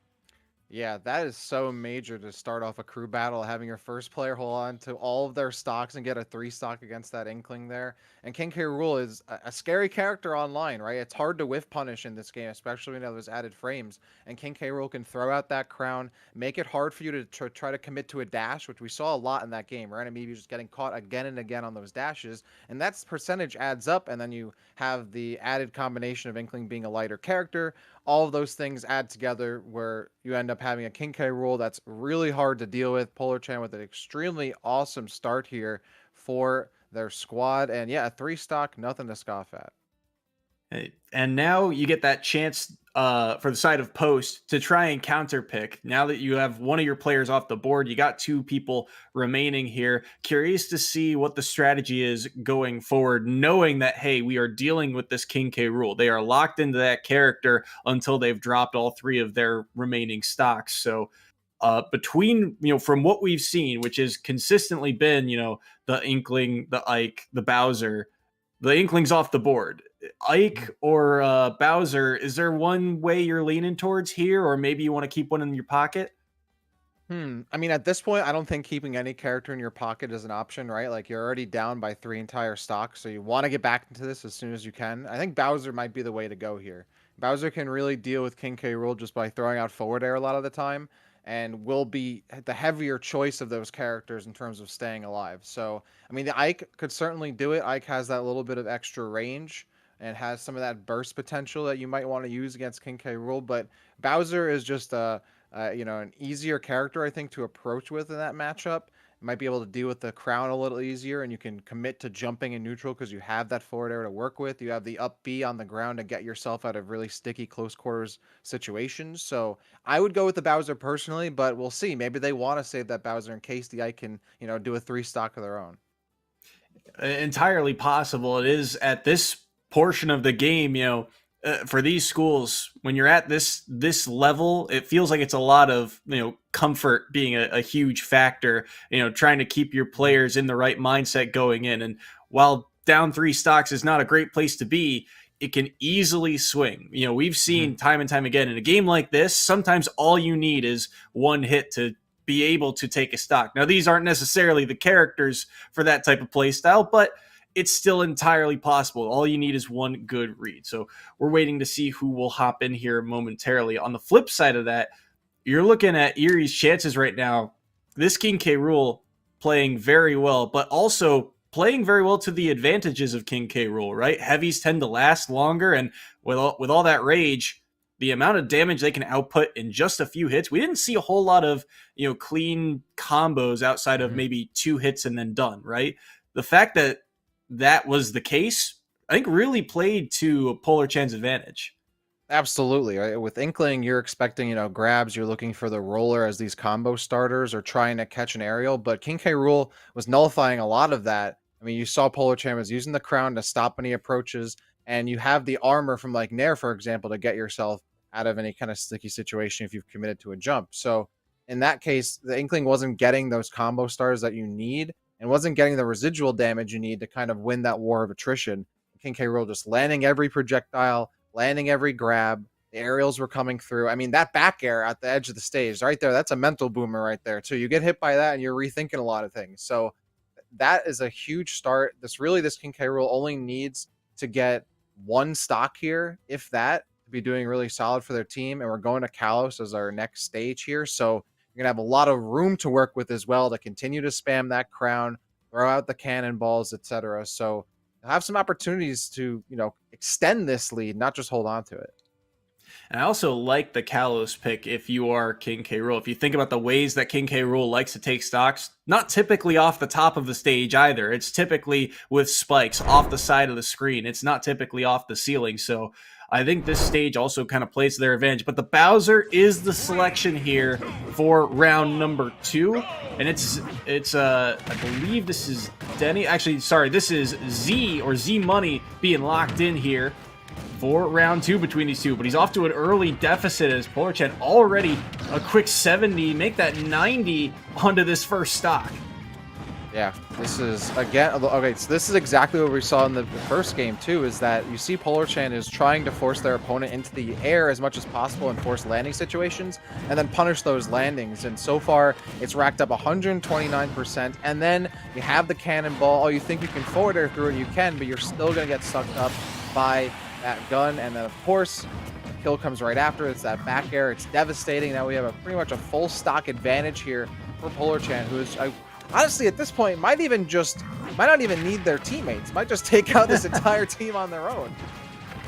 Yeah, that is so major to start off a crew battle, having your first player hold on to all of their stocks and get a 3 stock against that Inkling there. And King K. Rool is a scary character online, right? It's hard to whiff punish in this game, especially when there's added frames. And King K. Rool can throw out that crown, make it hard for you to try to commit to a dash, which we saw a lot in that game. Random Evie just getting caught again and again on those dashes. And that percentage adds up, and then you have the added combination of Inkling being a lighter character. All of those things add together where you end up having a King K. Rool that's really hard to deal with. Polar Chan with an extremely awesome start here for their squad. And yeah, a 3 stock, nothing to scoff at. And now you get that chance for the side of Post to try and counter pick. Now that you have one of your players off the board, you got 2 people remaining here. Curious to see what the strategy is going forward, knowing that, hey, we are dealing with this King K. Rool. They are locked into that character until they've dropped all 3 of their remaining stocks. So between, from what we've seen, which has consistently been, the Inkling, the Ike, the Bowser, the Inkling's off the board. Ike or Bowser, is there one way you're leaning towards here, or maybe you want to keep one in your pocket? I mean, at this point, I don't think keeping any character in your pocket is an option, right? Like, you're already down by 3 entire stocks, so you want to get back into this as soon as you can. I think Bowser might be the way to go here. Bowser can really deal with King K. Rool just by throwing out forward air a lot of the time, and will be the heavier choice of those characters in terms of staying alive. So, I mean, the Ike could certainly do it. Ike has that little bit of extra range and has some of that burst potential that you might want to use against King K. Rool, but Bowser is just an easier character, I think, to approach with in that matchup. You might be able to deal with the crown a little easier, and you can commit to jumping in neutral because you have that forward air to work with. You have the up B on the ground to get yourself out of really sticky close quarters situations. So I would go with the Bowser personally, but we'll see. Maybe they want to save that Bowser in case the Ike can, do a 3 stock of their own. Entirely possible. It is at this portion of the game, for these schools, when you're at this level, it feels like it's a lot of comfort being a huge factor, trying to keep your players in the right mindset going in. And while down 3 stocks is not a great place to be, it can easily swing. We've seen time and time again in a game like this, sometimes all you need is one hit to be able to take a stock. Now, these aren't necessarily the characters for that type of play style, but it's still entirely possible. All you need is one good read. So we're waiting to see who will hop in here momentarily. On the flip side of that, you're looking at Erie's chances right now. This King K. Rool playing very well, but also playing very well to the advantages of King K. Rool, right? Heavies tend to last longer, and with all that rage, the amount of damage they can output in just a few hits, we didn't see a whole lot of clean combos outside of maybe 2 hits and then done, right? The fact that was the case, I think really played to Polar Chan's advantage. Absolutely. Right? With Inkling, you're expecting, grabs. You're looking for the roller as these combo starters or trying to catch an aerial. But King K. Rool was nullifying a lot of that. I mean, you saw Polar Chan was using the crown to stop any approaches. and you have the armor from like Nair, for example, to get yourself out of any kind of sticky situation if you've committed to a jump. So in that case, the Inkling wasn't getting those combo stars that you need and wasn't getting the residual damage you need to kind of win that war of attrition. King K. Rool just landing every projectile, landing every grab. The aerials were coming through. I mean, that back air at the edge of the stage right there, that's a mental boomer right there too. You get hit by that and you're rethinking a lot of things. So that is a huge start. This King K. Rool only needs to get one stock here, if that, to be doing really solid for their team. And we're going to Kalos as our next stage here. So you're going to have a lot of room to work with as well to continue to spam that crown, throw out the cannonballs, etc. So you'll have some opportunities to, extend this lead, not just hold on to it. And I also like the Kalos pick if you are King K. Rool. If you think about the ways that King K. Rool likes to take stocks, not typically off the top of the stage either. It's typically with spikes off the side of the screen. It's not typically off the ceiling. So I think this stage also kind of plays to their advantage. But the Bowser is the selection here for round number 2. And it's I believe this is Denny. Actually, sorry, this is Z or Z Money being locked in here for round 2 between these two, but he's off to an early deficit as Polarchan already a quick 70, make that 90 onto this first stock. Yeah, this is, again, okay, so this is exactly what we saw in the first game too, is that you see Polarchan is trying to force their opponent into the air as much as possible and force landing situations, and then punish those landings, and so far, it's racked up 129%, and then you have the cannonball, oh, you think you can forward air through it, you can, but you're still going to get sucked up by that gun, and then of course the kill comes right after. It's that back air. It's devastating. Now we have pretty much a full stock advantage here for Polarchan, who is honestly at this point might not even need their teammates, might just take out this entire team on their own.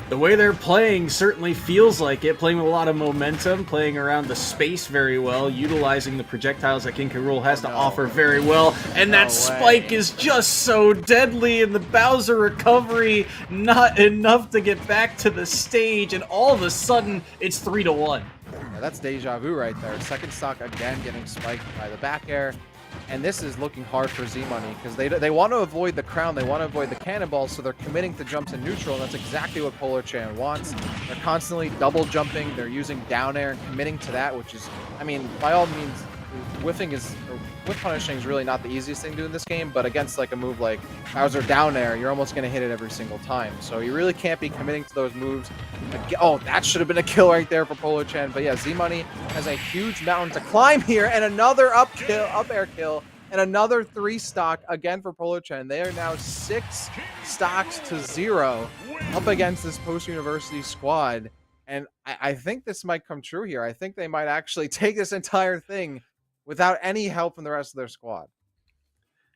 The way they're playing certainly feels like it, playing with a lot of momentum, playing around the space very well, utilizing the projectiles that King K. Rool has to offer very well, and that spike is just so deadly, and the Bowser recovery not enough to get back to the stage, and all of a sudden, it's 3-1. Yeah, that's deja vu right there. Second stock again getting spiked by the back air. And this is looking hard for Z-Money because they want to avoid the crown, they want to avoid the cannonballs, so they're committing to jumps in neutral, and that's exactly what Polarchan wants. They're constantly double jumping, they're using down air and committing to that, which is, I mean, by all means, whiff punishing is really not the easiest thing to do in this game, but against like a move like Bowser down air, you're almost going to hit it every single time. So you really can't be committing to those moves. Oh, that should have been a kill right there for Polarchan. But yeah, Z-Money has a huge mountain to climb here, and another up air kill, and another 3 stock again for Polarchan. They are now 6 stocks to 0 up against this post-university squad. And I think this might come true here. I think they might actually take this entire thing without any help from the rest of their squad.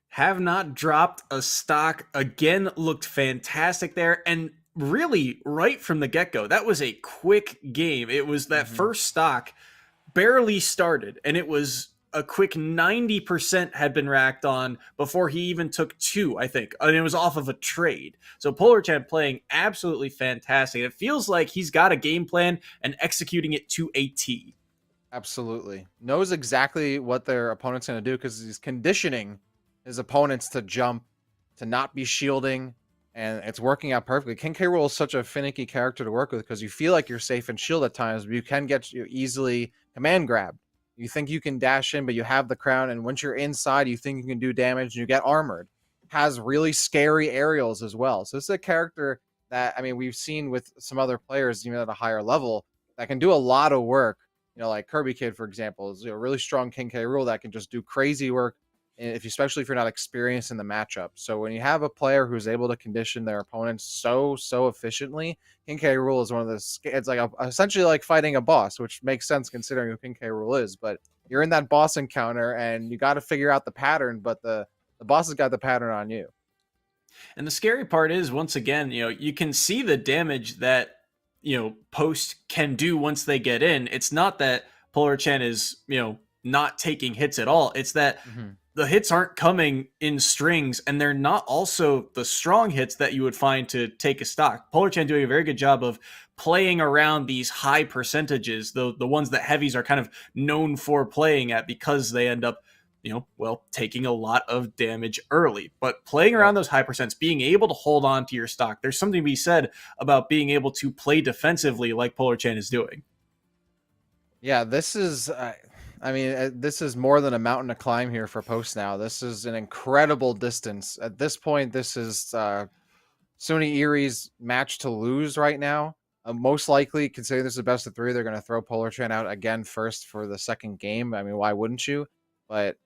Have not dropped a stock. Again, looked fantastic there. And really, right from the get-go, that was a quick game. It was that first stock barely started, and it was a quick 90% had been racked on before he even took 2, I think. And it was off of a trade. So Polarchan playing absolutely fantastic. It feels like he's got a game plan and executing it to a T. Absolutely. Knows exactly what their opponent's going to do because he's conditioning his opponents to jump, to not be shielding, and it's working out perfectly. King K. Rool is such a finicky character to work with because you feel like you're safe and shield at times, but you can get easily command grabbed. You think you can dash in, but you have the crown, and once you're inside, you think you can do damage, and you get armored. Has really scary aerials as well. So this is a character that, I mean, we've seen with some other players, even at a higher level, that can do a lot of work. You know, like Kirby Kid, for example, is a really strong King K. Rool that can just do crazy work, especially if you're not experienced in the matchup. So when you have a player who's able to condition their opponents so efficiently, King K. Rool is one of the, it's like essentially like fighting a boss, which makes sense considering who King K. Rool is. But you're in that boss encounter and you got to figure out the pattern, but the boss has got the pattern on you. And the scary part is, once again, you can see the damage that Post can do once they get in. It's not that Polarchan is, not taking hits at all. It's that the hits aren't coming in strings, and they're not also the strong hits that you would find to take a stock. Polarchan doing a very good job of playing around these high percentages, the ones that heavies are kind of known for playing at, because they end up taking a lot of damage early. But playing around those high percents, being able to hold on to your stock, there's something to be said about being able to play defensively like Polar Chan is doing. Yeah, this is, this is more than a mountain to climb here for Post now. This is an incredible distance. At this point, this is SUNY Erie's match to lose right now. Most likely, considering this is the best of 3, they're going to throw Polar Chan out again first for the second game. I mean, why wouldn't you? But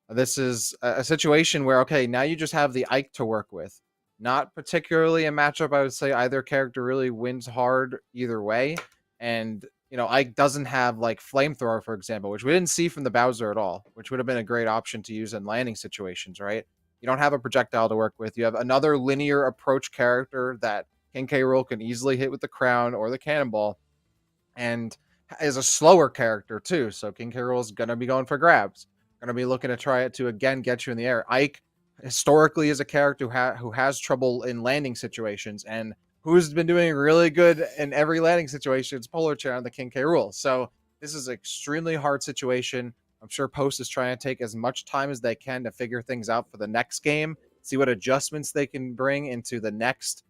this is a situation where, okay, now you just have the Ike to work with. Not particularly a matchup, I would say either character really wins hard either way. And Ike doesn't have like Flamethrower, for example, which we didn't see from the Bowser at all, which would have been a great option to use in landing situations, right? You don't have a projectile to work with. You have another linear approach character that King K. Rool can easily hit with the crown or the cannonball, and is a slower character too. So King K. Rool is going to be going for grabs, going to be looking to try it to again get you in the air. Ike historically is a character who has trouble in landing situations, and who's been doing really good in every landing situation? It's Polar Chan on the King K. Rool. So this is an extremely hard situation. I'm sure Post is trying to take as much time as they can to figure things out for the next game, see what adjustments they can bring into the next,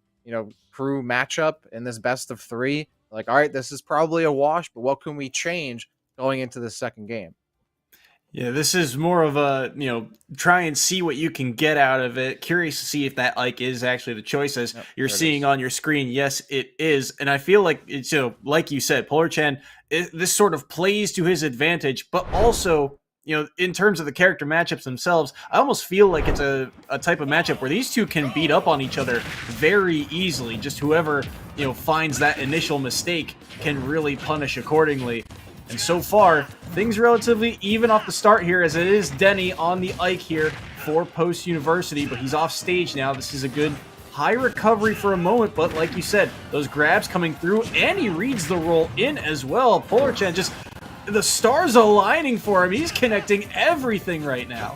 crew matchup in this best of 3. Like, all right, this is probably a wash, but what can we change going into the second game? Yeah, this is more of a, try and see what you can get out of it. Curious to see if that Ike is actually the choice as you're seeing on your screen. Yes, it is. And I feel like it's, like you said, Polar Chan, this sort of plays to his advantage, but also, in terms of the character matchups themselves, I almost feel like it's a type of matchup where these two can beat up on each other very easily. Just whoever, finds that initial mistake can really punish accordingly. And so far, things relatively even off the start here, as it is Denny on the Ike here for Post University, but he's off stage now. This is a good high recovery for a moment, but like you said, those grabs coming through, and he reads the roll in as well. Polar Chan just, the stars aligning for him. He's connecting everything right now.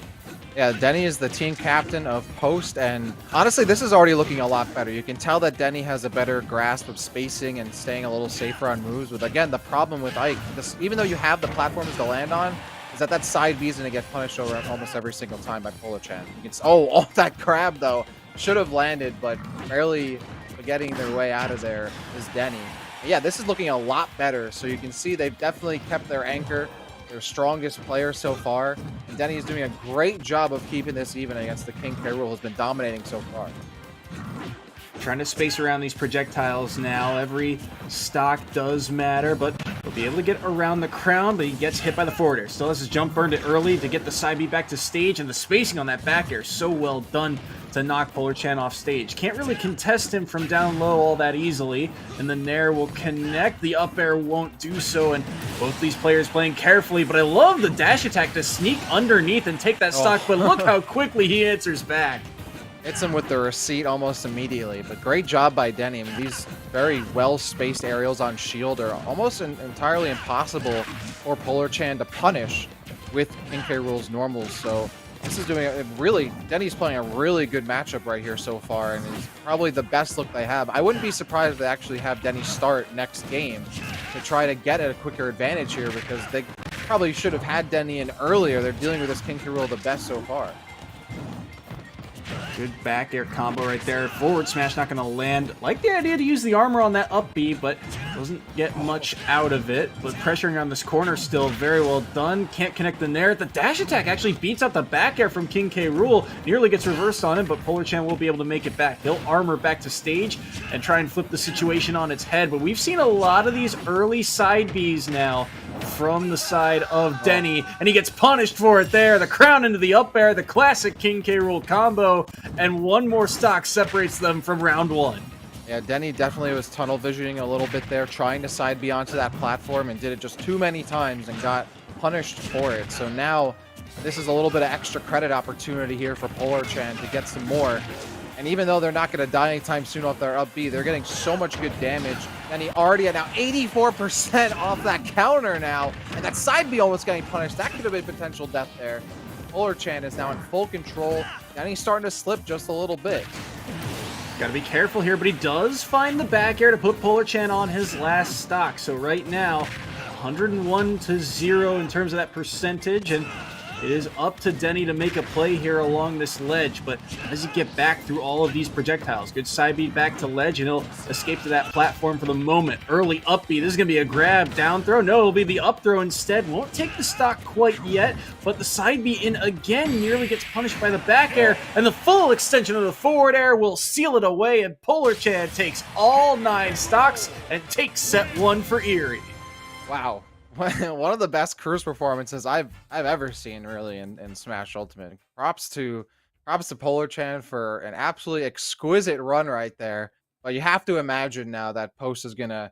Yeah, Denny is the team captain of Post, and honestly, this is already looking a lot better. You can tell that Denny has a better grasp of spacing and staying a little safer on moves. But again, the problem with Ike, even though you have the platforms to land on, is that side B is going to get punished over almost every single time by Polar Chan. That grab, though, should have landed, but barely getting their way out of there is Denny. But yeah, this is looking a lot better, so you can see they've definitely kept their anchor, their strongest player so far, and Denny is doing a great job of keeping this even against the King K. Rool, who's been dominating so far. Trying to space around these projectiles now. Every stock does matter, but he'll be able to get around the crown, but he gets hit by the forward air. Still has his jump burned it early to get the side B back to stage, and the spacing on that back air so well done to knock Polar Chan off stage. Can't really contest him from down low all that easily, and the Nair will connect. The up air won't do so, and both these players playing carefully, but I love the dash attack to sneak underneath and take that stock, but look how quickly he answers back. Hits him with the receipt almost immediately, but great job by Denny. I mean, these very well-spaced aerials on shield are almost entirely impossible for Polar Chan to punish with King K. Rool's normals, so this is doing Denny's playing a really good matchup right here so far, and is probably the best look they have. I wouldn't be surprised if they actually have Denny start next game to try to get a quicker advantage here, because they probably should have had Denny in earlier. They're dealing with this King K. Rool the best so far. Good back air combo right there. Forward smash not going to land. Like the idea to use the armor on that up B, but doesn't get much out of it. But pressuring on this corner still very well done. Can't connect the Nair. The dash attack actually beats out the back air from King K. Rool. Nearly gets reversed on him, but Polar Chan will be able to make it back. He'll armor back to stage and try and flip the situation on its head. But we've seen a lot of these early side Bs now from the side of Denny, and he gets punished for it there. The crown into the up air, the classic King K. Rool combo, and one more stock separates them from round one. Yeah, Denny definitely was tunnel visioning a little bit there, trying to side B onto that platform, and did it just too many times and got punished for it. So now this is a little bit of extra credit opportunity here for Polar Chan to get some more. And even though they're not going to die anytime soon off their up B, they're getting so much good damage. And he already at now 84% off that counter now. And that side B almost getting punished. That could have been potential death there. Polar Chan is now in full control. And he's starting to slip just a little bit. Got to be careful here, but he does find the back air to put Polar Chan on his last stock. So right now, 101-0 in terms of that percentage. And It is up to Denny to make a play here along this ledge, but as you get back through all of these projectiles, good side beat back to ledge, and he'll escape to that platform for the moment. Early up B. This is going to be a grab, down throw. No, it'll be the up throw instead. Won't take the stock quite yet, but the side B in again nearly gets punished by the back air, and the full extension of the forward air will seal it away, and Polar Chan takes all 9 stocks and takes set 1 for Erie. Wow. One of the best cruise performances I've ever seen, really, in Smash Ultimate. Props to Polar Chan for an absolutely exquisite run right there. But you have to imagine now that Post is gonna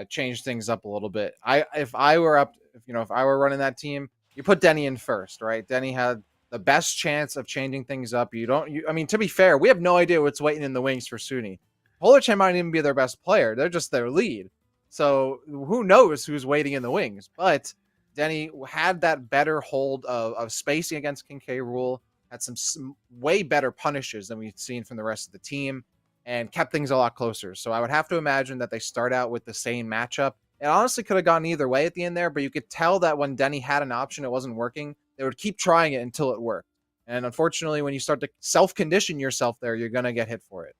change things up a little bit. If I were running that team, you put Denny in first, right? Denny had the best chance of changing things up. I mean, to be fair, we have no idea what's waiting in the wings for SUNY. Polar Chan might even be their best player. They're just their lead. So who knows who's waiting in the wings? But Denny had that better hold of spacing against King K. Rool, had some way better punishes than we've seen from the rest of the team, and kept things a lot closer. So I would have to imagine that they start out with the same matchup. It honestly could have gone either way at the end there, but you could tell that when Denny had an option, it wasn't working. They would keep trying it until it worked. And unfortunately, when you start to self-condition yourself there, you're going to get hit for it.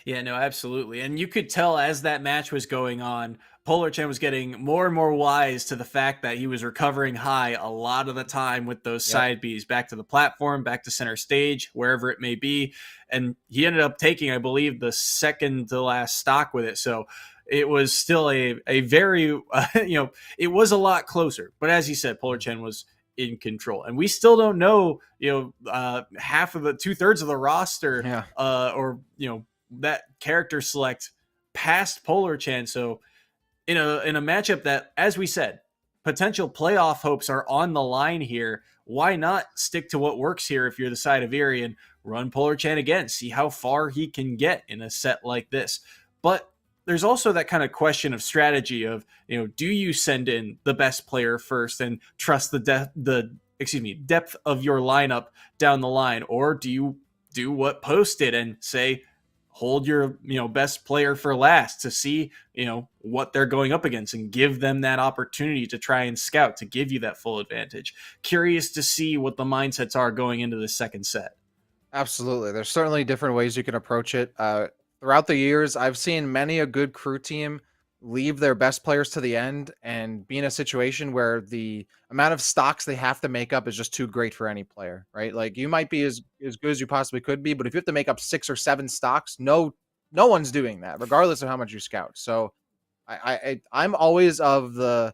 Yeah, no, absolutely. And you could tell as that match was going on, Polar Chan was getting more and more wise to the fact that he was recovering high a lot of the time with those side Bs back to the platform, back to center stage, wherever it may be. And he ended up taking, I believe, the second to last stock with it. So it was still a very, it was a lot closer. But as you said, Polar Chan was in control, and we still don't know, half of the 2/3 of the roster, or that character select past Polar Chan. So in a matchup that, as we said, potential playoff hopes are on the line here, why not stick to what works here if you're the side of Erie and run Polar Chan again, see how far he can get in a set like this. But there's also that kind of question of strategy of, do you send in the best player first and trust the depth of your lineup down the line, or do you do what Post did and say, hold your best player for last to see what they're going up against and give them that opportunity to try and scout to give you that full advantage. Curious to see what the mindsets are going into the second set. Absolutely. There's certainly different ways you can approach it. Throughout the years, I've seen many a good crew team leave their best players to the end and be in a situation where the amount of stocks they have to make up is just too great for any player, right? Like, you might be as good as you possibly could be, but if you have to make up 6 or 7 stocks, no one's doing that, regardless of how much you scout. So I'm always of the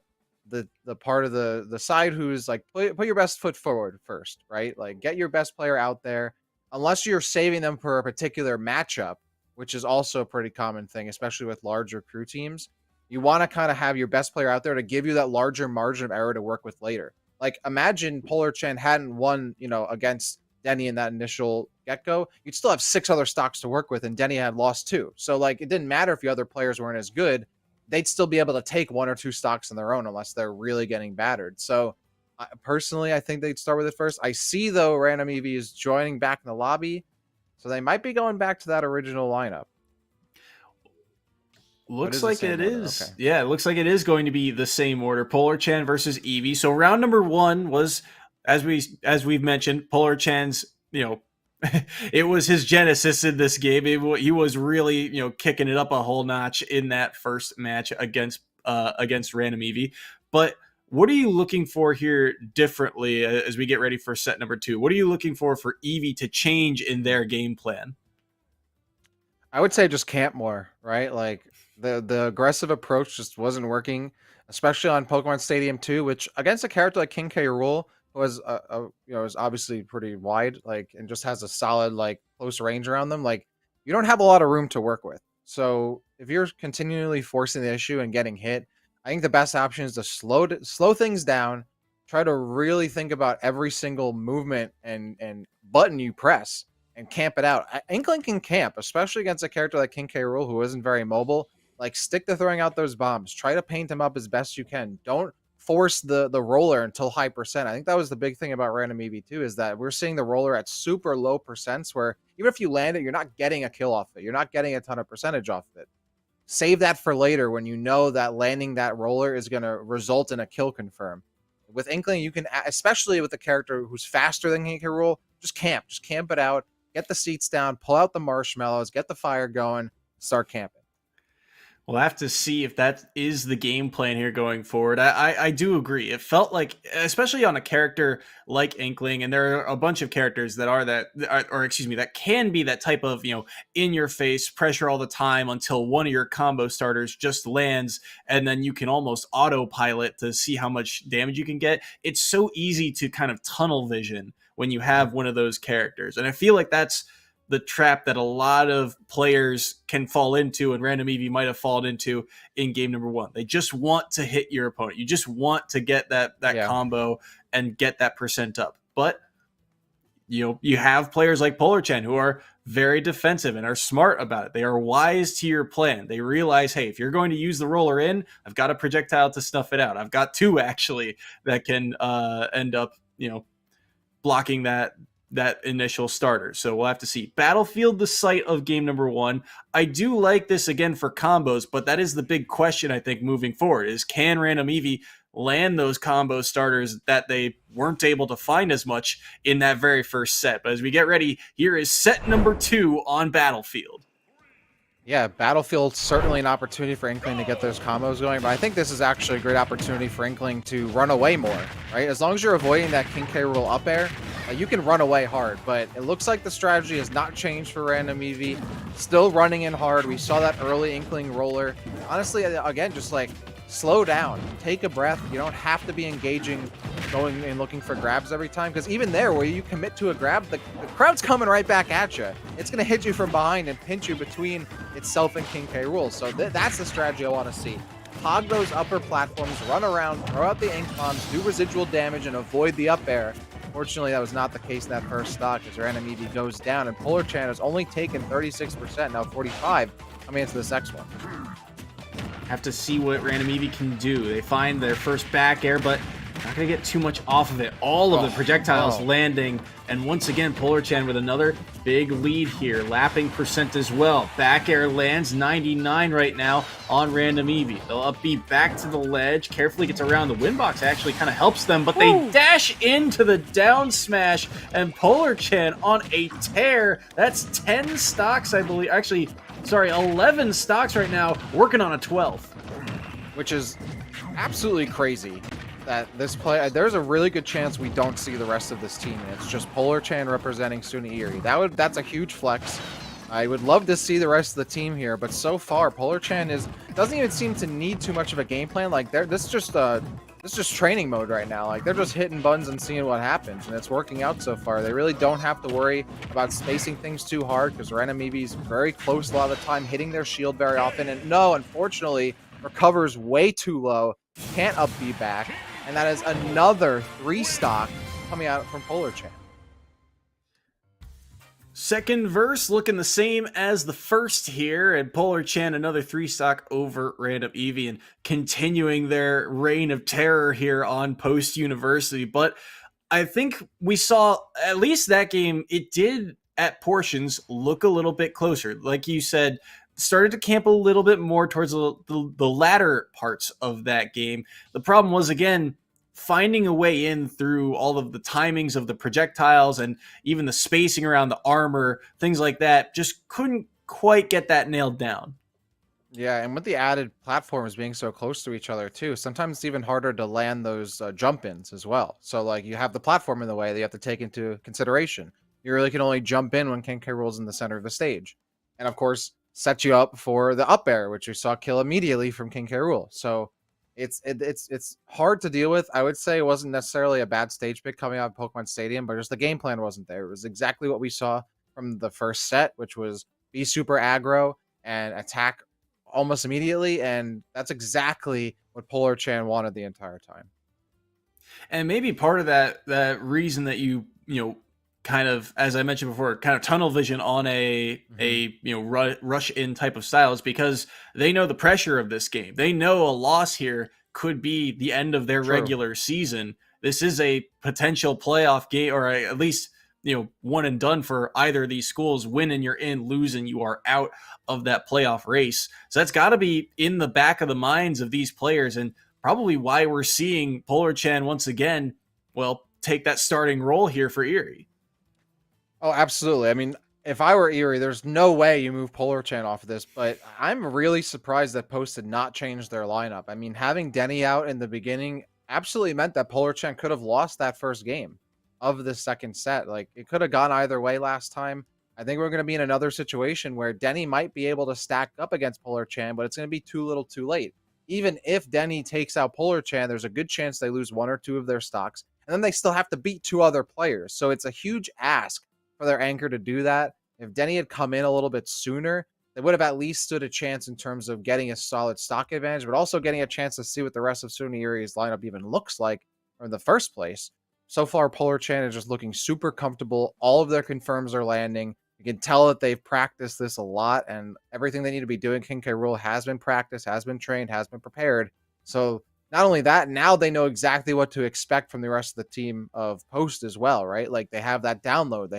part of the side who's like, put your best foot forward first, right? Like, get your best player out there, unless you're saving them for a particular matchup, which is also a pretty common thing, especially with larger crew teams. You want to kind of have your best player out there to give you that larger margin of error to work with later. Like, imagine Polar Chan hadn't won, against Denny in that initial get-go. You'd still have 6 other stocks to work with, and Denny had lost 2. So, like, it didn't matter if the other players weren't as good. They'd still be able to take 1 or 2 stocks on their own unless they're really getting battered. So, personally, I think they'd start with it first. I see, though, Random EV is joining back in the lobby, so they might be going back to that original lineup. Looks like it is. Okay. Yeah, it looks like it is going to be the same order. Polar Chan versus Eevee. So round number 1 was, as we've mentioned, Polar Chan's, it was his genesis in this game. He was really, kicking it up a whole notch in that first match against Random Eevee. But what are you looking for here differently as we get ready for set number 2? What are you looking for Eevee to change in their game plan? I would say just camp more, right? Like, the aggressive approach just wasn't working, especially on Pokemon Stadium 2, which against a character like King K. Rool, who was is obviously pretty wide, like, and just has a solid, like, close range around them. Like, you don't have a lot of room to work with. So if you're continually forcing the issue and getting hit, I think the best option is to slow things down, try to really think about every single movement and button you press, and camp it out. Inkling can camp, especially against a character like King K. Rool, who isn't very mobile. Like, stick to throwing out those bombs. Try to paint him up as best you can. Don't force the roller until high percent. I think that was the big thing about Random EV too, is that we're seeing the roller at super low percents where even if you land it, you're not getting a kill off it. You're not getting a ton of percentage off of it. Save that for later when you know that landing that roller is going to result in a kill confirm. With Inkling, you can, especially with a character who's faster than King K. Rool, just camp it out, get the seats down, pull out the marshmallows, get the fire going, start camping. We'll have to see if that is the game plan here going forward. I do agree. It felt like, especially on a character like Inkling, and there are a bunch of characters that are that, or excuse me, that can be that type of, in your face pressure all the time until one of your combo starters just lands, and then you can almost autopilot to see how much damage you can get. It's so easy to kind of tunnel vision when you have one of those characters. And I feel like that's the trap that a lot of players can fall into, and Random Eevee might have fallen into in game number 1. They just want to hit your opponent. You just want to get that combo and get that percent up. But you have players like Polar Chen who are very defensive and are smart about it. They are wise to your plan. They realize, hey, if you're going to use the roller in, I've got a projectile to snuff it out. I've got 2 actually that can end up, blocking that initial starter. So we'll have to see. Battlefield, the site of game number 1. I do like this again for combos, but that is the big question, I think, moving forward, is can Random Eevee land those combo starters that they weren't able to find as much in that very first set? But as we get ready, here is set number 2 on Battlefield. Yeah, Battlefield, certainly an opportunity for Inkling to get those combos going, but I think this is actually a great opportunity for Inkling to run away more, right? As long as you're avoiding that King K. Rool up air, you can run away hard, but it looks like the strategy has not changed for Random Eevee. Still running in hard. We saw that early Inkling roller. Honestly, again, just like slow down, take a breath. You don't have to be engaging, going and looking for grabs every time, because even there, where you commit to a grab, the crowd's coming right back at you. It's going to hit you from behind and pinch you between itself and King K. Rool. So that's the strategy I want to see. Hog those upper platforms, run around, throw out the ink bombs, do residual damage, and avoid the up air. Fortunately, that was not the case in that first stock, as Random Eevee goes down, and Polar Chan has only taken 36%, now 45 coming into this next one. Have to see what Random Eevee can do. They find their first back air, but not going to get too much off of it. All of the projectiles landing, and once again, Polar Chan with another big lead here. Lapping percent as well. Back air lands 99 right now on Random Eevee. They'll up B back to the ledge, carefully gets around. The windbox actually kind of helps them, but they dash into the down smash, and Polar Chan on a tear. That's 10 stocks, I believe. Actually, sorry, 11 stocks right now, working on a 12th. Which is absolutely crazy. That this play, there's a really good chance we don't see the rest of this team, and it's just Polar Chan representing SUNY Erie. That's a huge flex. I would love to see the rest of the team here, but so far Polar Chan doesn't even seem to need too much of a game plan. Like this is just training mode right now. Like they're just hitting buttons and seeing what happens, and it's working out so far. They really don't have to worry about spacing things too hard, because Random Eevee's very close a lot of the time, hitting their shield very often, and unfortunately recovers way too low, can't up B back. And that is another 3 stock coming out from Polar Chan. Second verse looking the same as the first here, and Polar Chan another 3 stock over Random Eevee, and continuing their reign of terror here on Post University. But I think we saw, at least that game, it did at portions look a little bit closer. Like you said, started to camp a little bit more towards the latter parts of that game. The problem was, again, finding a way in through all of the timings of the projectiles and even the spacing around the armor, things like that, just couldn't quite get that nailed down. Yeah, and with the added platforms being so close to each other too, sometimes it's even harder to land those jump-ins as well. So like you have the platform in the way that you have to take into consideration. You really can only jump in when King K. Rool's in the center of the stage. And of course, set you up for the up air, which we saw kill immediately from King K. Rool. So it's hard to deal with. I would say it wasn't necessarily a bad stage pick coming out of Pokemon Stadium, but just the game plan wasn't there. It was exactly what we saw from the first set, which was be super aggro and attack almost immediately, and that's exactly what Polar Chan wanted the entire time. And maybe part of that reason that you kind of, as I mentioned before, kind of tunnel vision on a rush in type of style is because they know the pressure of this game. They know a loss here could be the end of their regular season. This is a potential playoff game, or at least one and done for either of these schools. Win and you're in, lose and you are out of that playoff race. So that's got to be in the back of the minds of these players, and probably why we're seeing Polar Chan once again, well, take that starting role here for Erie. Oh, absolutely. I mean, if I were Erie, there's no way you move Polar Chan off of this, but I'm really surprised that Post did not change their lineup. I mean, having Denny out in the beginning absolutely meant that Polar Chan could have lost that first game of the second set. Like, it could have gone either way last time. I think we're going to be in another situation where Denny might be able to stack up against Polar Chan, but it's going to be too little too late. Even if Denny takes out Polar Chan, there's a good chance they lose one or two of their stocks, and then they still have to beat two other players. So it's a huge ask for their anchor to do that. If Denny had come in a little bit sooner, they would have at least stood a chance in terms of getting a solid stock advantage, but also getting a chance to see what the rest of SUNY Erie's lineup even looks like in the first place. So far, Polar Chan is just looking super comfortable. All of their confirms are landing. You can tell that they've practiced this a lot, and everything they need to be doing, King K. Rool, has been practiced, has been trained, has been prepared. So not only that, now they know exactly what to expect from the rest of the team of Post as well, right? Like, they have that download.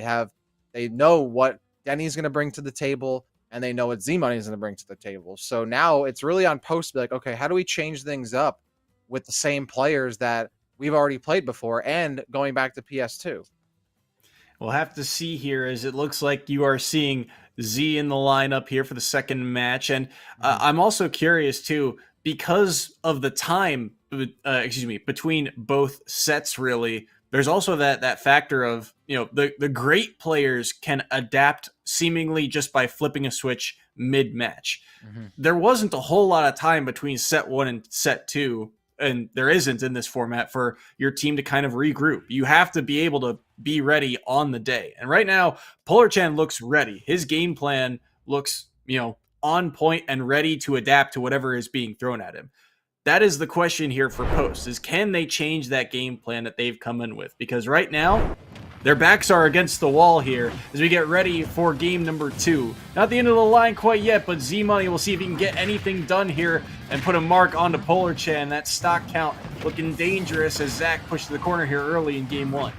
They know what Denny's going to bring to the table, and they know what Z-Money is going to bring to the table. So now it's really on Post to be like, okay, how do we change things up with the same players that we've already played before and going back to PS2? We'll have to see here, as it looks like you are seeing Z in the lineup here for the second match. And I'm also curious, too, because of the time, between both sets, really, there's also that factor of, the great players can adapt seemingly just by flipping a switch mid-match. There wasn't a whole lot of time between set one and set two, and there isn't in this format, for your team to kind of regroup. You have to be able to be ready on the day. And right now, Polar Chan looks ready. His game plan looks, on point and ready to adapt to whatever is being thrown at him. That is the question here for Post, is can they change that game plan that they've come in with? Because right now, their backs are against the wall here as we get ready for game number 2. Not the end of the line quite yet, but Z-Money will see if he can get anything done here and put a mark onto Polar Chan. That stock count looking dangerous as Zach pushed to the corner here early in game 1.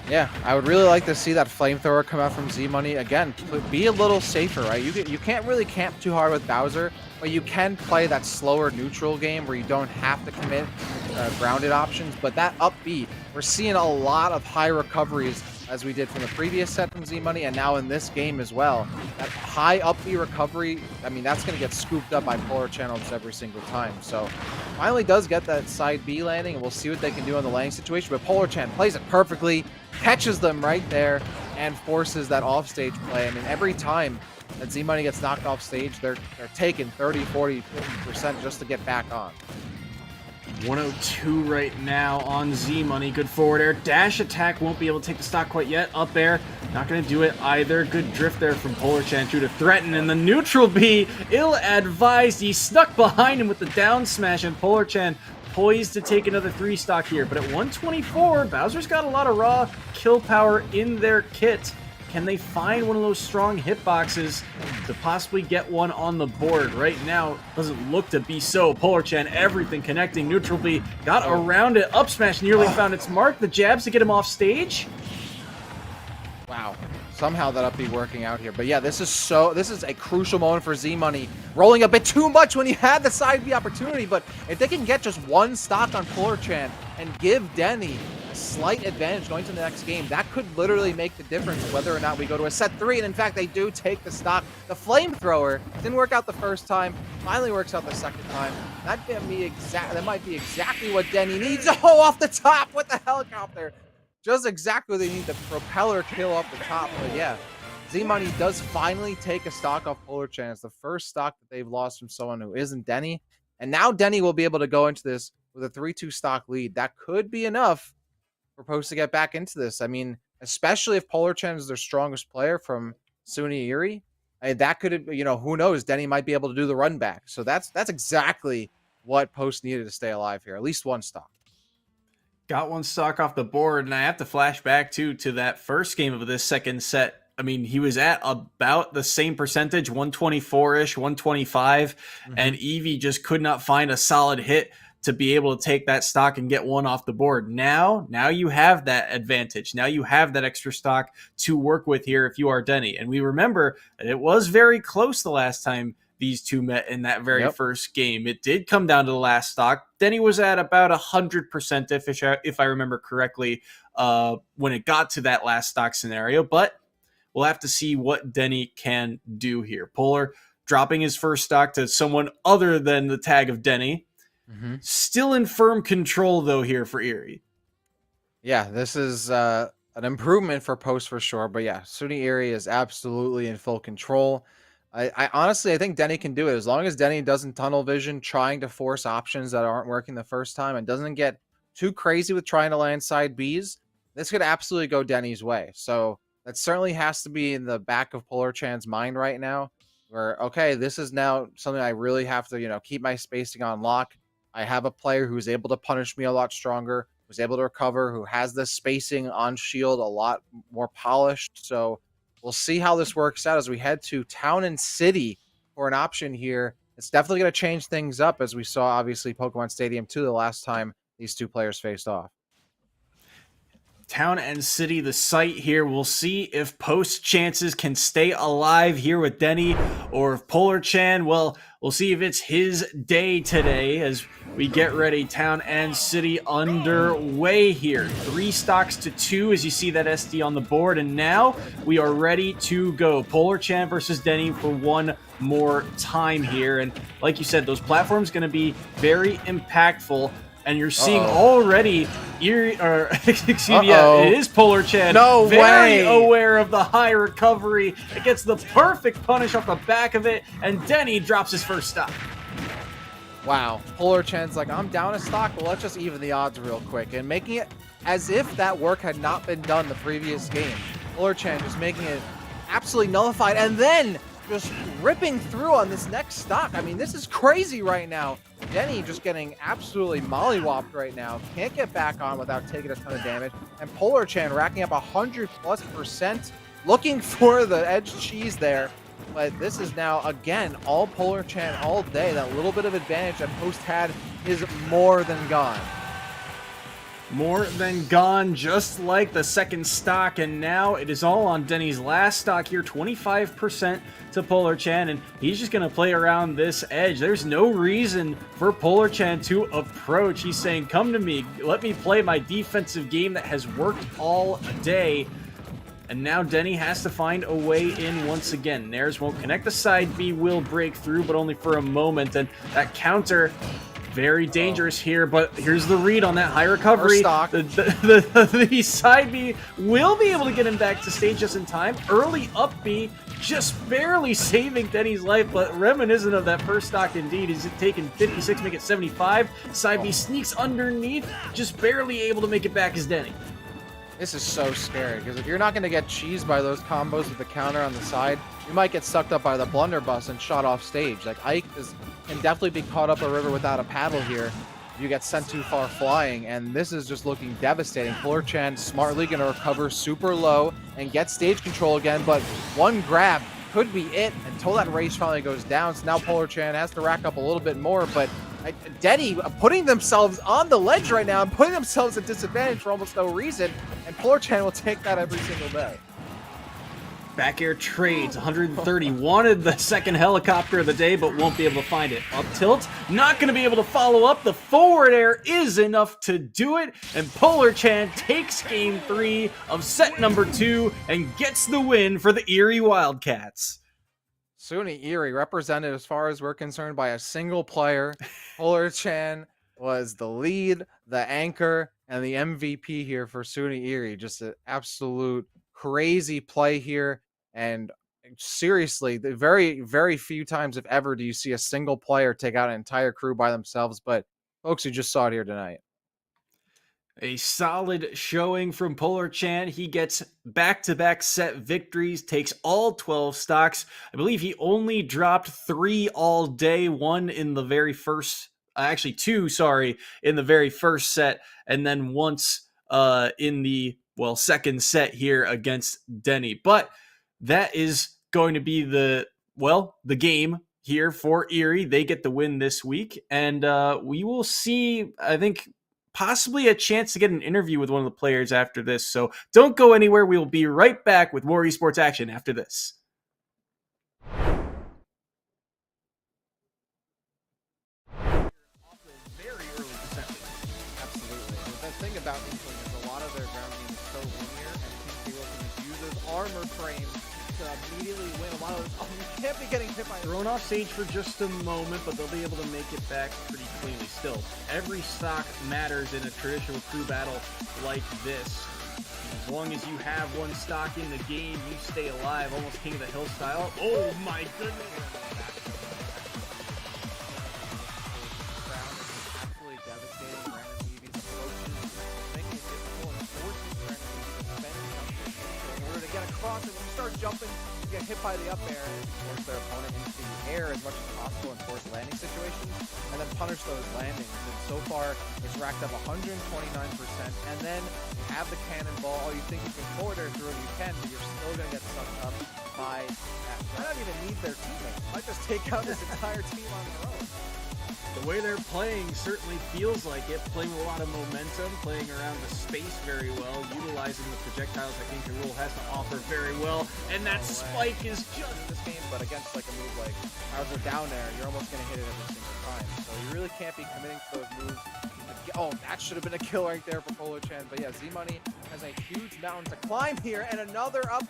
Yeah, I would really like to see that flamethrower come out from Z-Money. Again, be a little safer, right? You can't really camp too hard with Bowser, but you can play that slower neutral game where you don't have to commit grounded options. But that upbeat, we're seeing a lot of high recoveries as we did from the previous set from Z-Money, and now in this game as well. That high upbeat recovery, I mean, that's going to get scooped up by Polar Channels every single time. So finally does get that side B landing, and we'll see what they can do in the landing situation. But Polar Chan plays it perfectly, catches them right there, and forces that offstage play. I mean, every time that Z-Money gets knocked off stage, they're taking 30, 40, 50% just to get back on. 102 right now on Z-Money. Good forward air. Dash attack won't be able to take the stock quite yet. Up air, not going to do it either. Good drift there from Polar Chan to threaten. And the neutral B, ill-advised. He snuck behind him with the down smash, and Polar Chan poised to take another 3 stock here. But at 124, Bowser's got a lot of raw kill power in their kit. Can they find one of those strong hitboxes to possibly get one on the board? Right now, doesn't look to be so. Polar Chan, everything connecting. Neutral B got around it. Up smash nearly found its mark. The jabs to get him off stage. Wow. Somehow that up B working out here. But yeah, this is a crucial moment for Z-Money. Rolling a bit too much when he had the side B opportunity, but if they can get just one stock on Polar Chan and give Denny a slight advantage going to the next game, that could literally make the difference whether or not we go to a set 3. And in fact, they do take the stock. The flamethrower didn't work out the first time, finally works out the second time. That might be exactly what Denny needs. Oh, off the top with the helicopter. Just exactly what they need, the propeller kill off the top. But yeah, Z-Money does finally take a stock off Polar Chan. It's the first stock that they've lost from someone who isn't Denny. And now Denny will be able to go into this with a 3-2 stock lead. That could be enough for Post to get back into this. I mean, especially if Polar Chan is their strongest player from SUNY Erie. I mean, that could, who knows? Denny might be able to do the run back. So that's exactly what Post needed to stay alive here. At least one stock. Got one stock off the board, and I have to flash back to that first game of this second set. I mean, he was at about the same percentage, 124-ish, 125, and Evie just could not find a solid hit to be able to take that stock and get one off the board. Now you have that advantage. Now you have that extra stock to work with here if you are Denny. And we remember that it was very close the last time these two met in that very first game. It did come down to the last stock. Denny was at about 100% if I remember correctly when it got to that last stock scenario, but we'll have to see what Denny can do here. Polar dropping his first stock to someone other than the tag of Denny. Still in firm control, though, here for Erie. Yeah, this is an improvement for Post for sure. But yeah, SUNY Erie is absolutely in full control. I honestly, I think Denny can do it. As long as Denny doesn't tunnel vision, trying to force options that aren't working the first time, and doesn't get too crazy with trying to land side Bs, this could absolutely go Denny's way. So that certainly has to be in the back of Polar Chan's mind right now, where, okay, this is now something I really have to, keep my spacing on lock. I have a player who's able to punish me a lot stronger, who's able to recover, who has the spacing on shield a lot more polished. So we'll see how this works out as we head to Town and City for an option here. It's definitely going to change things up, as we saw, obviously, Pokemon Stadium 2 the last time these two players faced off. Town and City, the site here. We'll see if Post chances can stay alive here with Denny, or if Polar Chan, well, we'll see if it's his day today as we get ready. Town and City underway here. 3 stocks to 2 as you see that SD on the board, and now we are ready to go. Polar Chan versus Denny for one more time here, and like you said, those platforms going to be very impactful. And you're seeing already Erie, or excuse me, it is Polar Chan. No very way. aware of the high recovery. It gets the perfect punish off the back of it, and Denny drops his first stock. Wow. Polar Chan's like, I'm down a stock, but let's just even the odds real quick. And making it as if that work had not been done the previous game. Polar Chan just making it absolutely nullified, and then just ripping through on this next stock. I mean, this is crazy right now. Denny just getting absolutely mollywopped right now. Can't get back on without taking a ton of damage. And Polar Chan racking up 100+%, looking for the edge cheese there. But this is now, again, all Polar Chan all day. That little bit of advantage that Post had is more than gone. More than gone, just like the second stock, and now it is all on Denny's last stock here, 25% to Polar Chan, and he's just going to play around this edge. There's no reason for Polar Chan to approach. He's saying, come to me, let me play my defensive game that has worked all day. And now Denny has to find a way in once again. Nares won't connect, the side B will break through, but only for a moment, and that counter... very dangerous here, but here's the read on that high recovery. The side B will be able to get him back to stage just in time. Early up B, just barely saving Denny's life, but reminiscent of that first stock indeed. He's taken 56, make it 75. Side B sneaks underneath, just barely able to make it back as Denny. This is so scary, because if you're not going to get cheesed by those combos with the counter on the side, you might get sucked up by the blunderbuss and shot off stage. Like, Ike can definitely be caught up a river without a paddle here. You get sent too far flying, and this is just looking devastating. Polar Chan smartly going to recover super low and get stage control again, but one grab could be it until that race finally goes down. So now Polar Chan has to rack up a little bit more, but Denny putting themselves on the ledge right now and putting themselves at disadvantage for almost no reason, and Polar Chan will take that every single day. Back air trades, 130. Wanted the second helicopter of the day, but won't be able to find it. Up tilt, not going to be able to follow up. The forward air is enough to do it, and Polar Chan takes game 3 of set number 2 and gets the win for the Erie Wildcats. SUNY Erie represented, as far as we're concerned, by a single player. Polar Chan was the lead, the anchor, and the MVP here for SUNY Erie. Just an absolute crazy play here, and seriously, the very, very few times, if ever, do you see a single player take out an entire crew by themselves, but folks, you just saw it here tonight. A solid showing from Polar Chan. He gets back-to-back set victories, takes all 12 stocks. I believe he only dropped 3 all day, one in the very first, actually 2, sorry, in the very first set, and then once in the second set here against Denny. But that is going to be the game here for Erie. They get the win this week, and we will see, I think, possibly a chance to get an interview with one of the players after this. So don't go anywhere. We will be right back with more esports action after this. thing about Inkling is a lot of their ground game is so linear, and King K. Wilson just uses armor frame to immediately win a lot of those. Oh, you can't be getting hit by Thrown off stage for just a moment, but they'll be able to make it back pretty cleanly. Still, every stock matters in a traditional crew battle like this. As long as you have one stock in the game, you stay alive, almost King of the Hill style. Oh my goodness! Absolutely devastating. Brandon Levy's approaches, making it difficult and forcing Brandon Levy to spend something in order to get across. And when you start jumping, you get hit by the up air and force their opponent into the air as much as possible and force landing situations, and then punish those landings. And so far, it's racked up 129%. And then you have the cannonball. All you think you can forward air through, you can, but you're still going to get sucked up by that. Might not even need their teammates. Might just take out this entire team on their own. The way they're playing certainly feels like it, playing with a lot of momentum, playing around the space very well, utilizing the projectiles that King K. Rool has to offer very well, and that spike is just in this game, but against like a move like Bowser down there, you're almost going to hit it every single time. So you really can't be committing to those moves. Oh, that should have been a kill right there for Polar Chan. But yeah, Z-Money has a huge mountain to climb here, and another up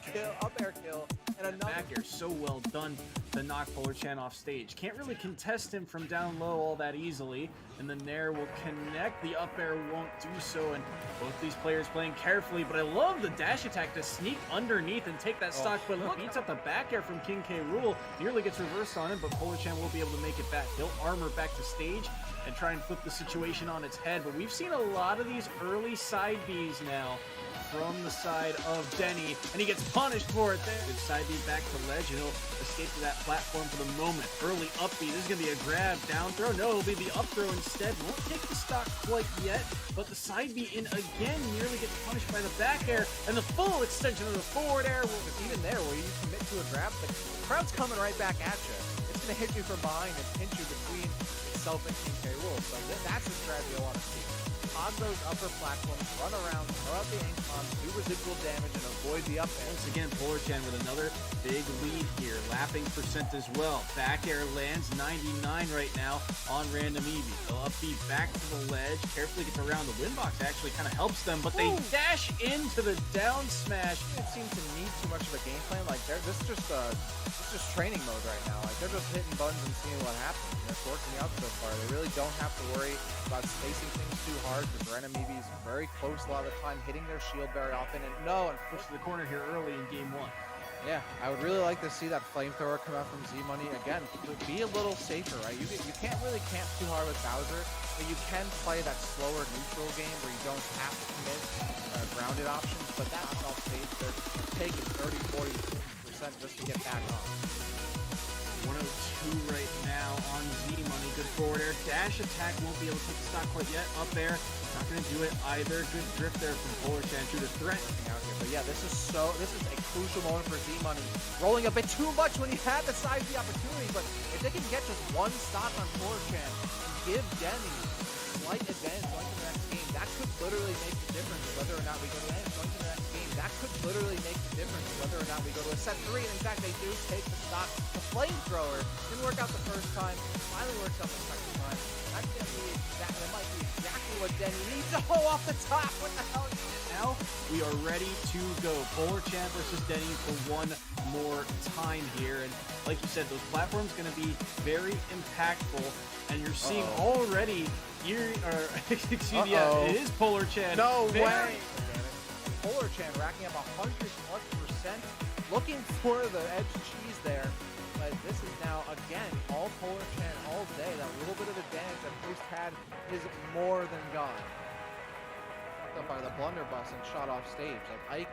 air kill, and another back air so well done to knock Polar Chan off stage. Can't really contest him from down low all that easily, and the Nair will connect. The up air won't do so, and both these players playing carefully, but I love the dash attack to sneak underneath and take that stock, but look, beats up the back air from King K. Rool. Nearly gets reversed on him, but Polar Chan will be able to make it back. He'll armor back to stage and try and flip the situation on its head, but we've seen a lot of these early side Bs now from the side of Denny, and he gets punished for it there. Good side B back to ledge, and he'll escape to that platform for the moment. Early up B, this is going to be a grab, down throw. No, it'll be the up throw instead. Won't take the stock quite yet, but the side B in again, nearly gets punished by the back air, and the full extension of the forward air. Even there, where you commit to a grab, the crowd's coming right back at you. It's going to hit you from behind and pinch you between itself and King K. Rool. So that's the strategy I want to see. Hog those upper platforms, run around, throw out the ink bombs, do residual damage, and avoid the up air. Once again, Polar Chan with another big lead here. Lapping percent as well. Back air lands 99 right now on Random Eevee. They'll up B back to the ledge. Carefully gets around the windbox. Actually kind of helps them, but they dash into the down smash. It seems to need too much of a game plan. Like this is just training mode right now. Like they're just hitting buttons and seeing what happens. And it's working out so far. They really don't have to worry about spacing things too hard, because Random Eevee is very close a lot of the time, hitting their shield very often, and push to the corner here early in game one. Yeah, I would really like to see that flamethrower come out from Z-Money. Again, be a little safer, right? You can't really camp too hard with Bowser, but you can play that slower neutral game where you don't have to commit grounded options, but that's off stage. They're taking 30, 40, 50% just to get back on. 102 right now on Z-Money. Good forward air. Dash attack won't be able to take the stock quite yet. Up air. Not going to do it either. Good drift there from Polar Chan to the threat. Out here. But yeah, this is a crucial moment for Z-Money. Rolling a bit too much when he had the size the opportunity, but if they can get just one stock on Polar Chan and give Denny slight advantage going to the next game, that could literally make the difference whether or not we go to the next game. That could literally make the difference whether or not we go to a set 3. And in fact, they do take the stock. The flamethrower didn't work out the first time. Finally works out the second time. That's going to be exactly, that might be exactly what Denny needs. Oh, off the top. What the hell? Now we are ready to go. Polar Chan versus Denny for one more time here. And like you said, those platforms going to be very impactful. And you're seeing already Erie, or excuse me, it is Polar Chan. No way. Polar Chan racking up 100+%, looking for the edge cheese there. But this is now, again, all Polar Chan all day. That little bit of advantage that Priest had is more than gone. Up by the blunderbuss and shot off stage. Like Ike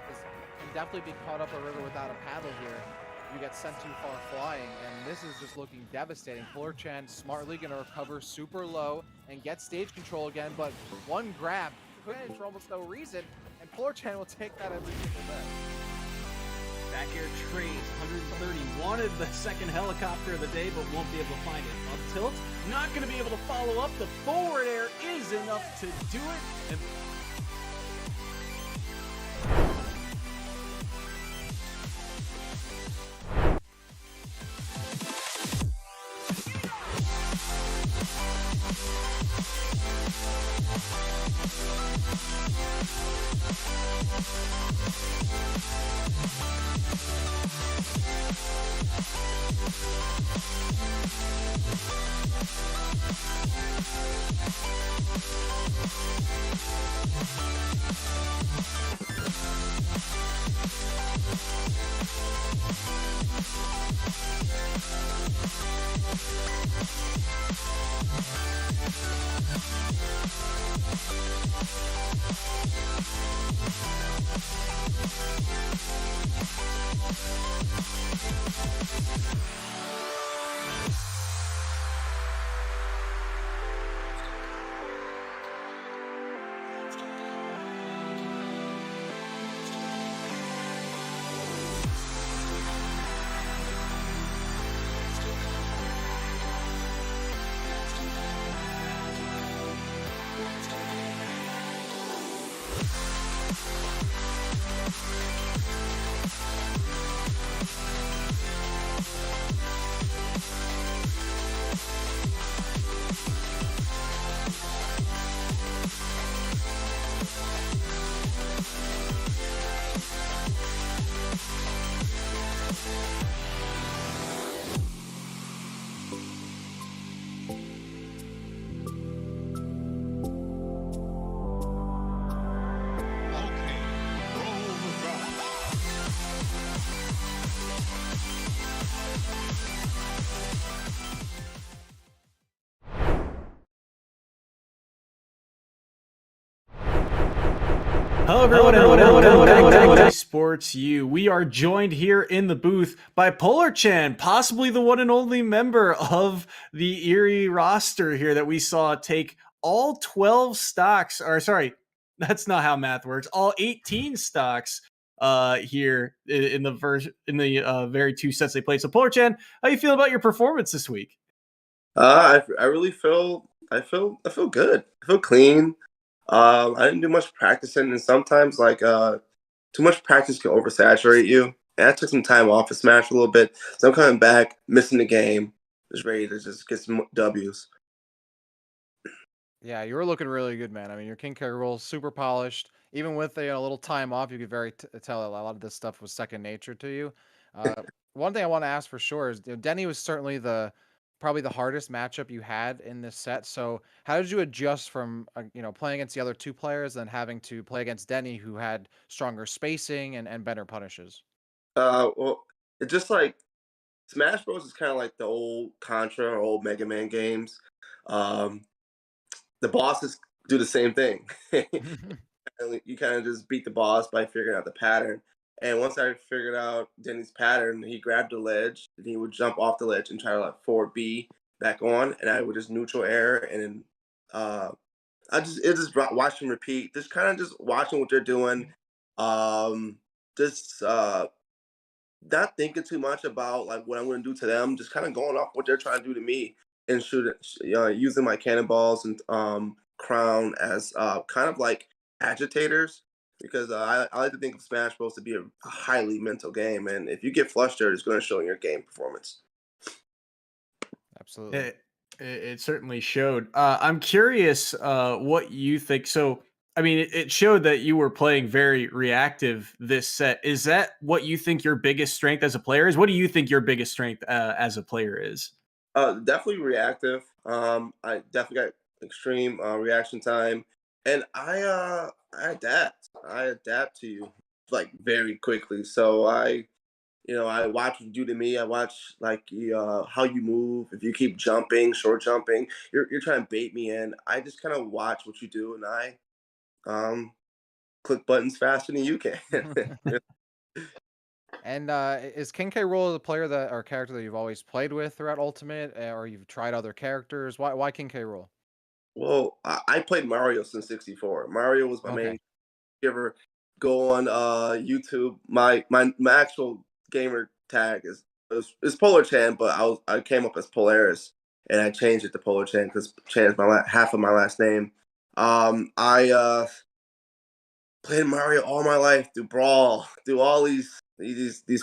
can definitely be caught up a river without a paddle here. You get sent too far flying, and this is just looking devastating. Polar Chan smartly going to recover super low and get stage control again, but one grab, advantage for almost no reason, and Polar Chan will take that every single day. Back air trades, 130. Wanted the second helicopter of the day, but won't be able to find it. Up tilt, not going to be able to follow up. The forward air is enough to do it. And Hello everyone, and welcome back to Esports U. We are joined here in the booth by Polar Chan, possibly the one and only member of the Erie roster here that we saw take all 12 stocks, or sorry, that's not how math works, all 18 stocks here in the very two sets they played. So Polar Chan, how you feel about your performance this week? I really feel good. I feel clean. I didn't do much practicing, and sometimes too much practice can oversaturate you. And I took some time off to Smash a little bit, so I'm coming back, missing the game, just ready to just get some W's. Yeah, you were looking really good, man. I mean, your King K. Rool super polished. Even with a little time off, you could tell a lot of this stuff was second nature to you. One thing I want to ask for sure is, Denny was certainly probably the hardest matchup you had in this set. So how did you adjust from playing against the other two players and having to play against Denny, who had stronger spacing and better punishes? Well, it's just like Smash Bros is kind of like the old Contra or old Mega Man games. Um, the bosses do the same thing. You kind of just beat the boss by figuring out the pattern. And once I figured out Denny's pattern, he grabbed the ledge and he would jump off the ledge and try to forward B back on, and I would just neutral air, and then watch and repeat. Just kind of just watching what they're doing. Just not thinking too much about what I'm going to do to them. Just kind of going off what they're trying to do to me and using my cannonballs and crown as kind of like agitators, because I like to think of Smash Bros to be a highly mental game, and if you get flustered, it's going to show in your game performance. Absolutely. It certainly showed. I'm curious what you think. So, I mean, it showed that you were playing very reactive this set. Is that what you think your biggest strength as a player is? What do you think your biggest strength as a player is? Definitely reactive. I definitely got extreme reaction time, and I adapt. I adapt to you very quickly. So I watch what you do to me. I watch how you move. If you keep jumping, short jumping, you're trying to bait me in. I just kind of watch what you do, and I um click buttons faster than you can. And is King K. Rool the player or character that you've always played with throughout Ultimate, or you've tried other characters? Why King K. Rool? Well, I played Mario since '64. Mario was my main. Okay. If you ever go on YouTube, my actual gamer tag is Polar Chan, but I came up as Polaris, and I changed it to Polar Chan because Chan is half of my last name. I played Mario all my life through Brawl, through all these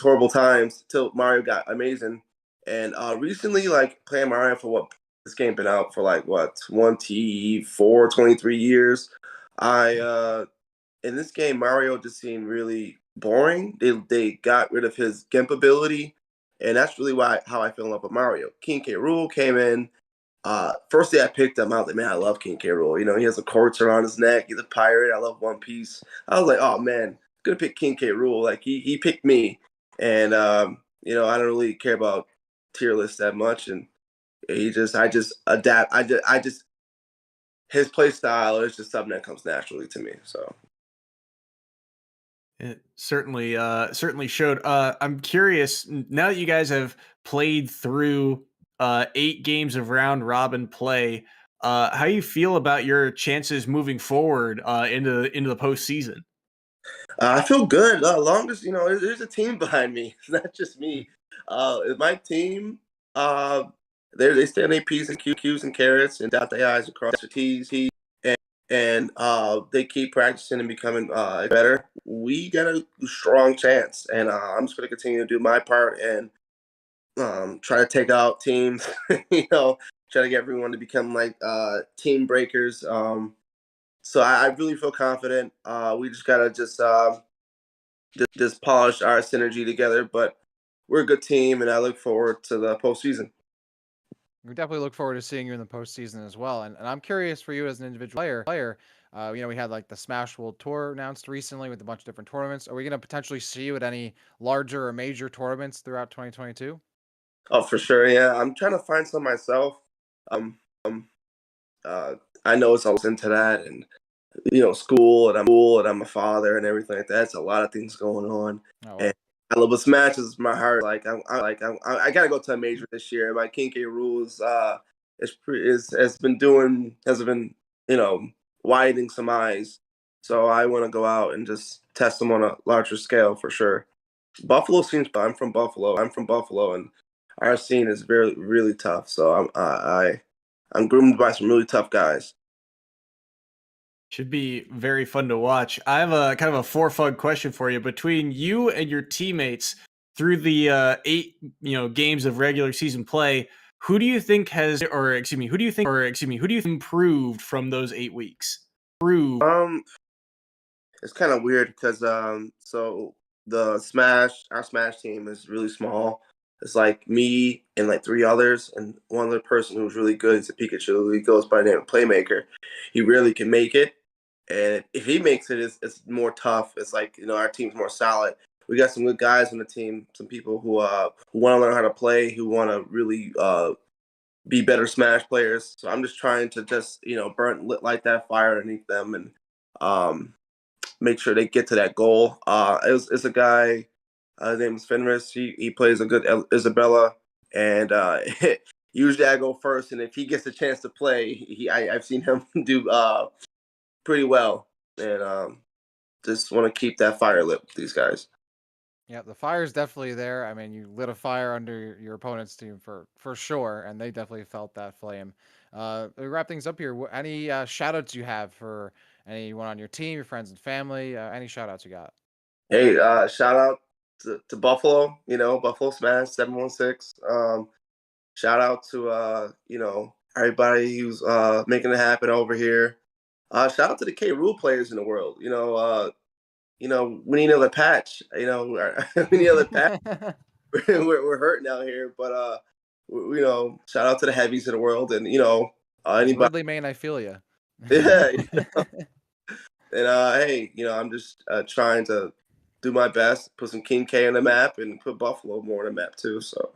horrible times till Mario got amazing. And recently, playing Mario for this game been out for 23 years. In this game, Mario just seemed really boring. They got rid of his gimp ability, and that's really how I fell in love with Mario. King K. Rool came in. First day I picked him, I was like, man, I love King K. Rool. He has a quartz around his neck. He's a pirate. I love One Piece. I was like, oh man, I'm gonna pick King K. Rool. He picked me, and I don't really care about tier lists that much, and I just adapt. I just his play style is just something that comes naturally to me. So. It certainly showed. I'm curious, now that you guys have played through 8 games of round robin play, how you feel about your chances moving forward into the postseason? I feel good. Long as there's a team behind me. It's not just me. My team, they stand their P's and Q's and carrots and dot their I's and cross their T's. And they keep practicing and becoming better. We got a strong chance, and I'm just going to continue to do my part and try to take out teams. Try to get everyone to become team breakers. So I really feel confident. We just gotta just polish our synergy together. But we're a good team, and I look forward to the postseason. We definitely look forward to seeing you in the postseason as well. And I'm curious for you as an individual player. We had the Smash World Tour announced recently with a bunch of different tournaments. Are we going to potentially see you at any larger or major tournaments throughout 2022? Oh, for sure. Yeah, I'm trying to find some myself. Um, uh, I know it's always into that, and school, and I'm a father and everything like that. It's a lot of things going on. Oh, And I love what Smash is my heart. Like I gotta go to a major this year. My King K rules has been widening some eyes. So I want to go out and just test them on a larger scale for sure. Buffalo seems. I'm from Buffalo, and our scene is very really tough. So I'm groomed by some really tough guys. Should be very fun to watch. I have a kind of a fun question for you. Between you and your teammates through the 8 games of regular season play, who do you think improved from those 8 weeks? It's kind of weird because so our Smash team is really small. It's like me and like 3 others, and one other person who's really good is a Pikachu. He goes by the name of Playmaker. He really can make it, and if he makes it, it's more tough. It's like our team's more solid. We got some good guys on the team, some people who want to learn how to play, who want to really be better Smash players. So I'm just trying to light that fire underneath them and make sure they get to that goal. It's a guy. His name is Fenris. He plays a good Isabella, and usually I go first. And if he gets a chance to play, I've seen him do pretty well. And just want to keep that fire lit with these guys. Yeah, the fire's definitely there. I mean, you lit a fire under your opponent's team for sure, and they definitely felt that flame. We wrap things up here. Any shout outs you have for anyone on your team, your friends and family? Any shout outs you got? Hey, shout out to Buffalo, Buffalo Smash 716. Shout out to everybody who's making it happen over here. Shout out to the K Rule players in the world. We need another patch. We need another patch. we're hurting out here, but shout out to the heavies in the world, and anybody. Woodley, Maine, I feel you. Yeah. And hey, I'm just trying to do my best, put some King K on the map, and put Buffalo more on the map too. So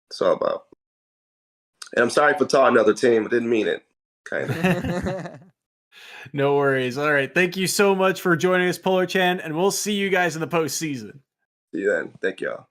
it's all about. And I'm sorry for talking another team. I didn't mean it. Kind of. No worries. All right. Thank you so much for joining us, Polar Chan, and we'll see you guys in the postseason. See you then. Thank y'all.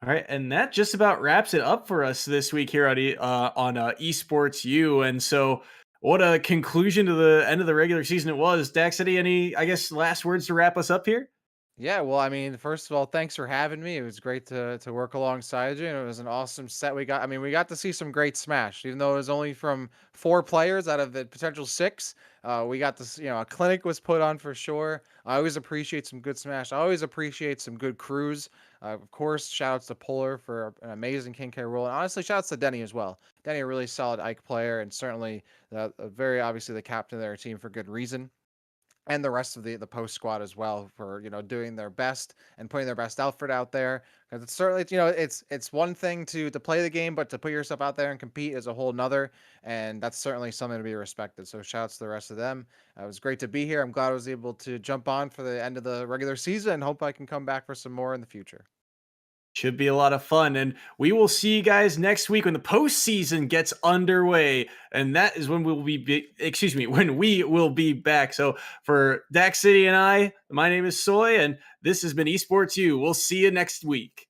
All right, and that just about wraps it up for us this week here on Esports U. And so, what a conclusion to the end of the regular season it was. Dax, any last words to wrap us up here? Yeah, well, I mean, first of all, thanks for having me. It was great to work alongside you, and it was an awesome set we got. I mean, we got to see some great Smash, even though it was only from 4 players out of the potential 6. We got this, a clinic was put on for sure. I always appreciate some good Smash. I always appreciate some good crews. Of course, shout outs to Polar for an amazing King K role, and honestly, shout outs to Denny as well. Denny, a really solid Ike player, and certainly very obviously the captain of their team for good reason. And the rest of the post squad as well for doing their best and putting their best outfit out there, because it's certainly it's one thing to play the game, but to put yourself out there and compete is a whole nother, and that's certainly something to be respected. So shouts to the rest of them. It was great to be here. I'm glad I was able to jump on for the end of the regular season, and hope I can come back for some more in the future. Should be a lot of fun, and we will see you guys next week when the postseason gets underway, and that is when when we will be back. So for Dax City and I, my name is Soy, and this has been Esports U. We'll see you next week.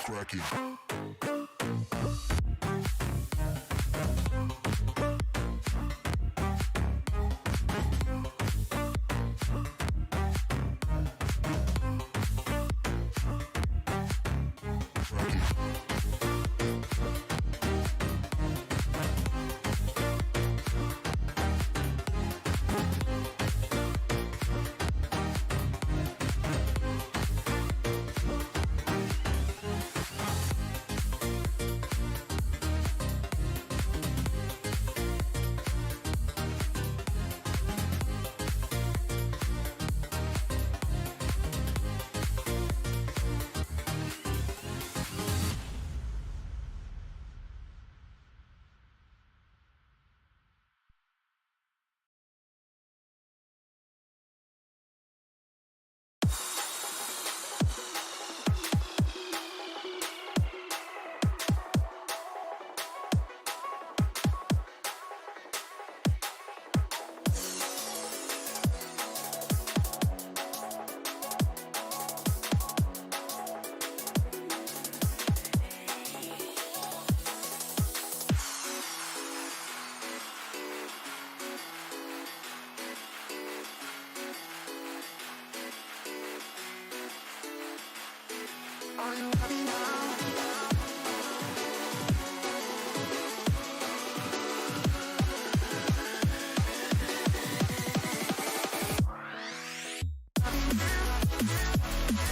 cracking.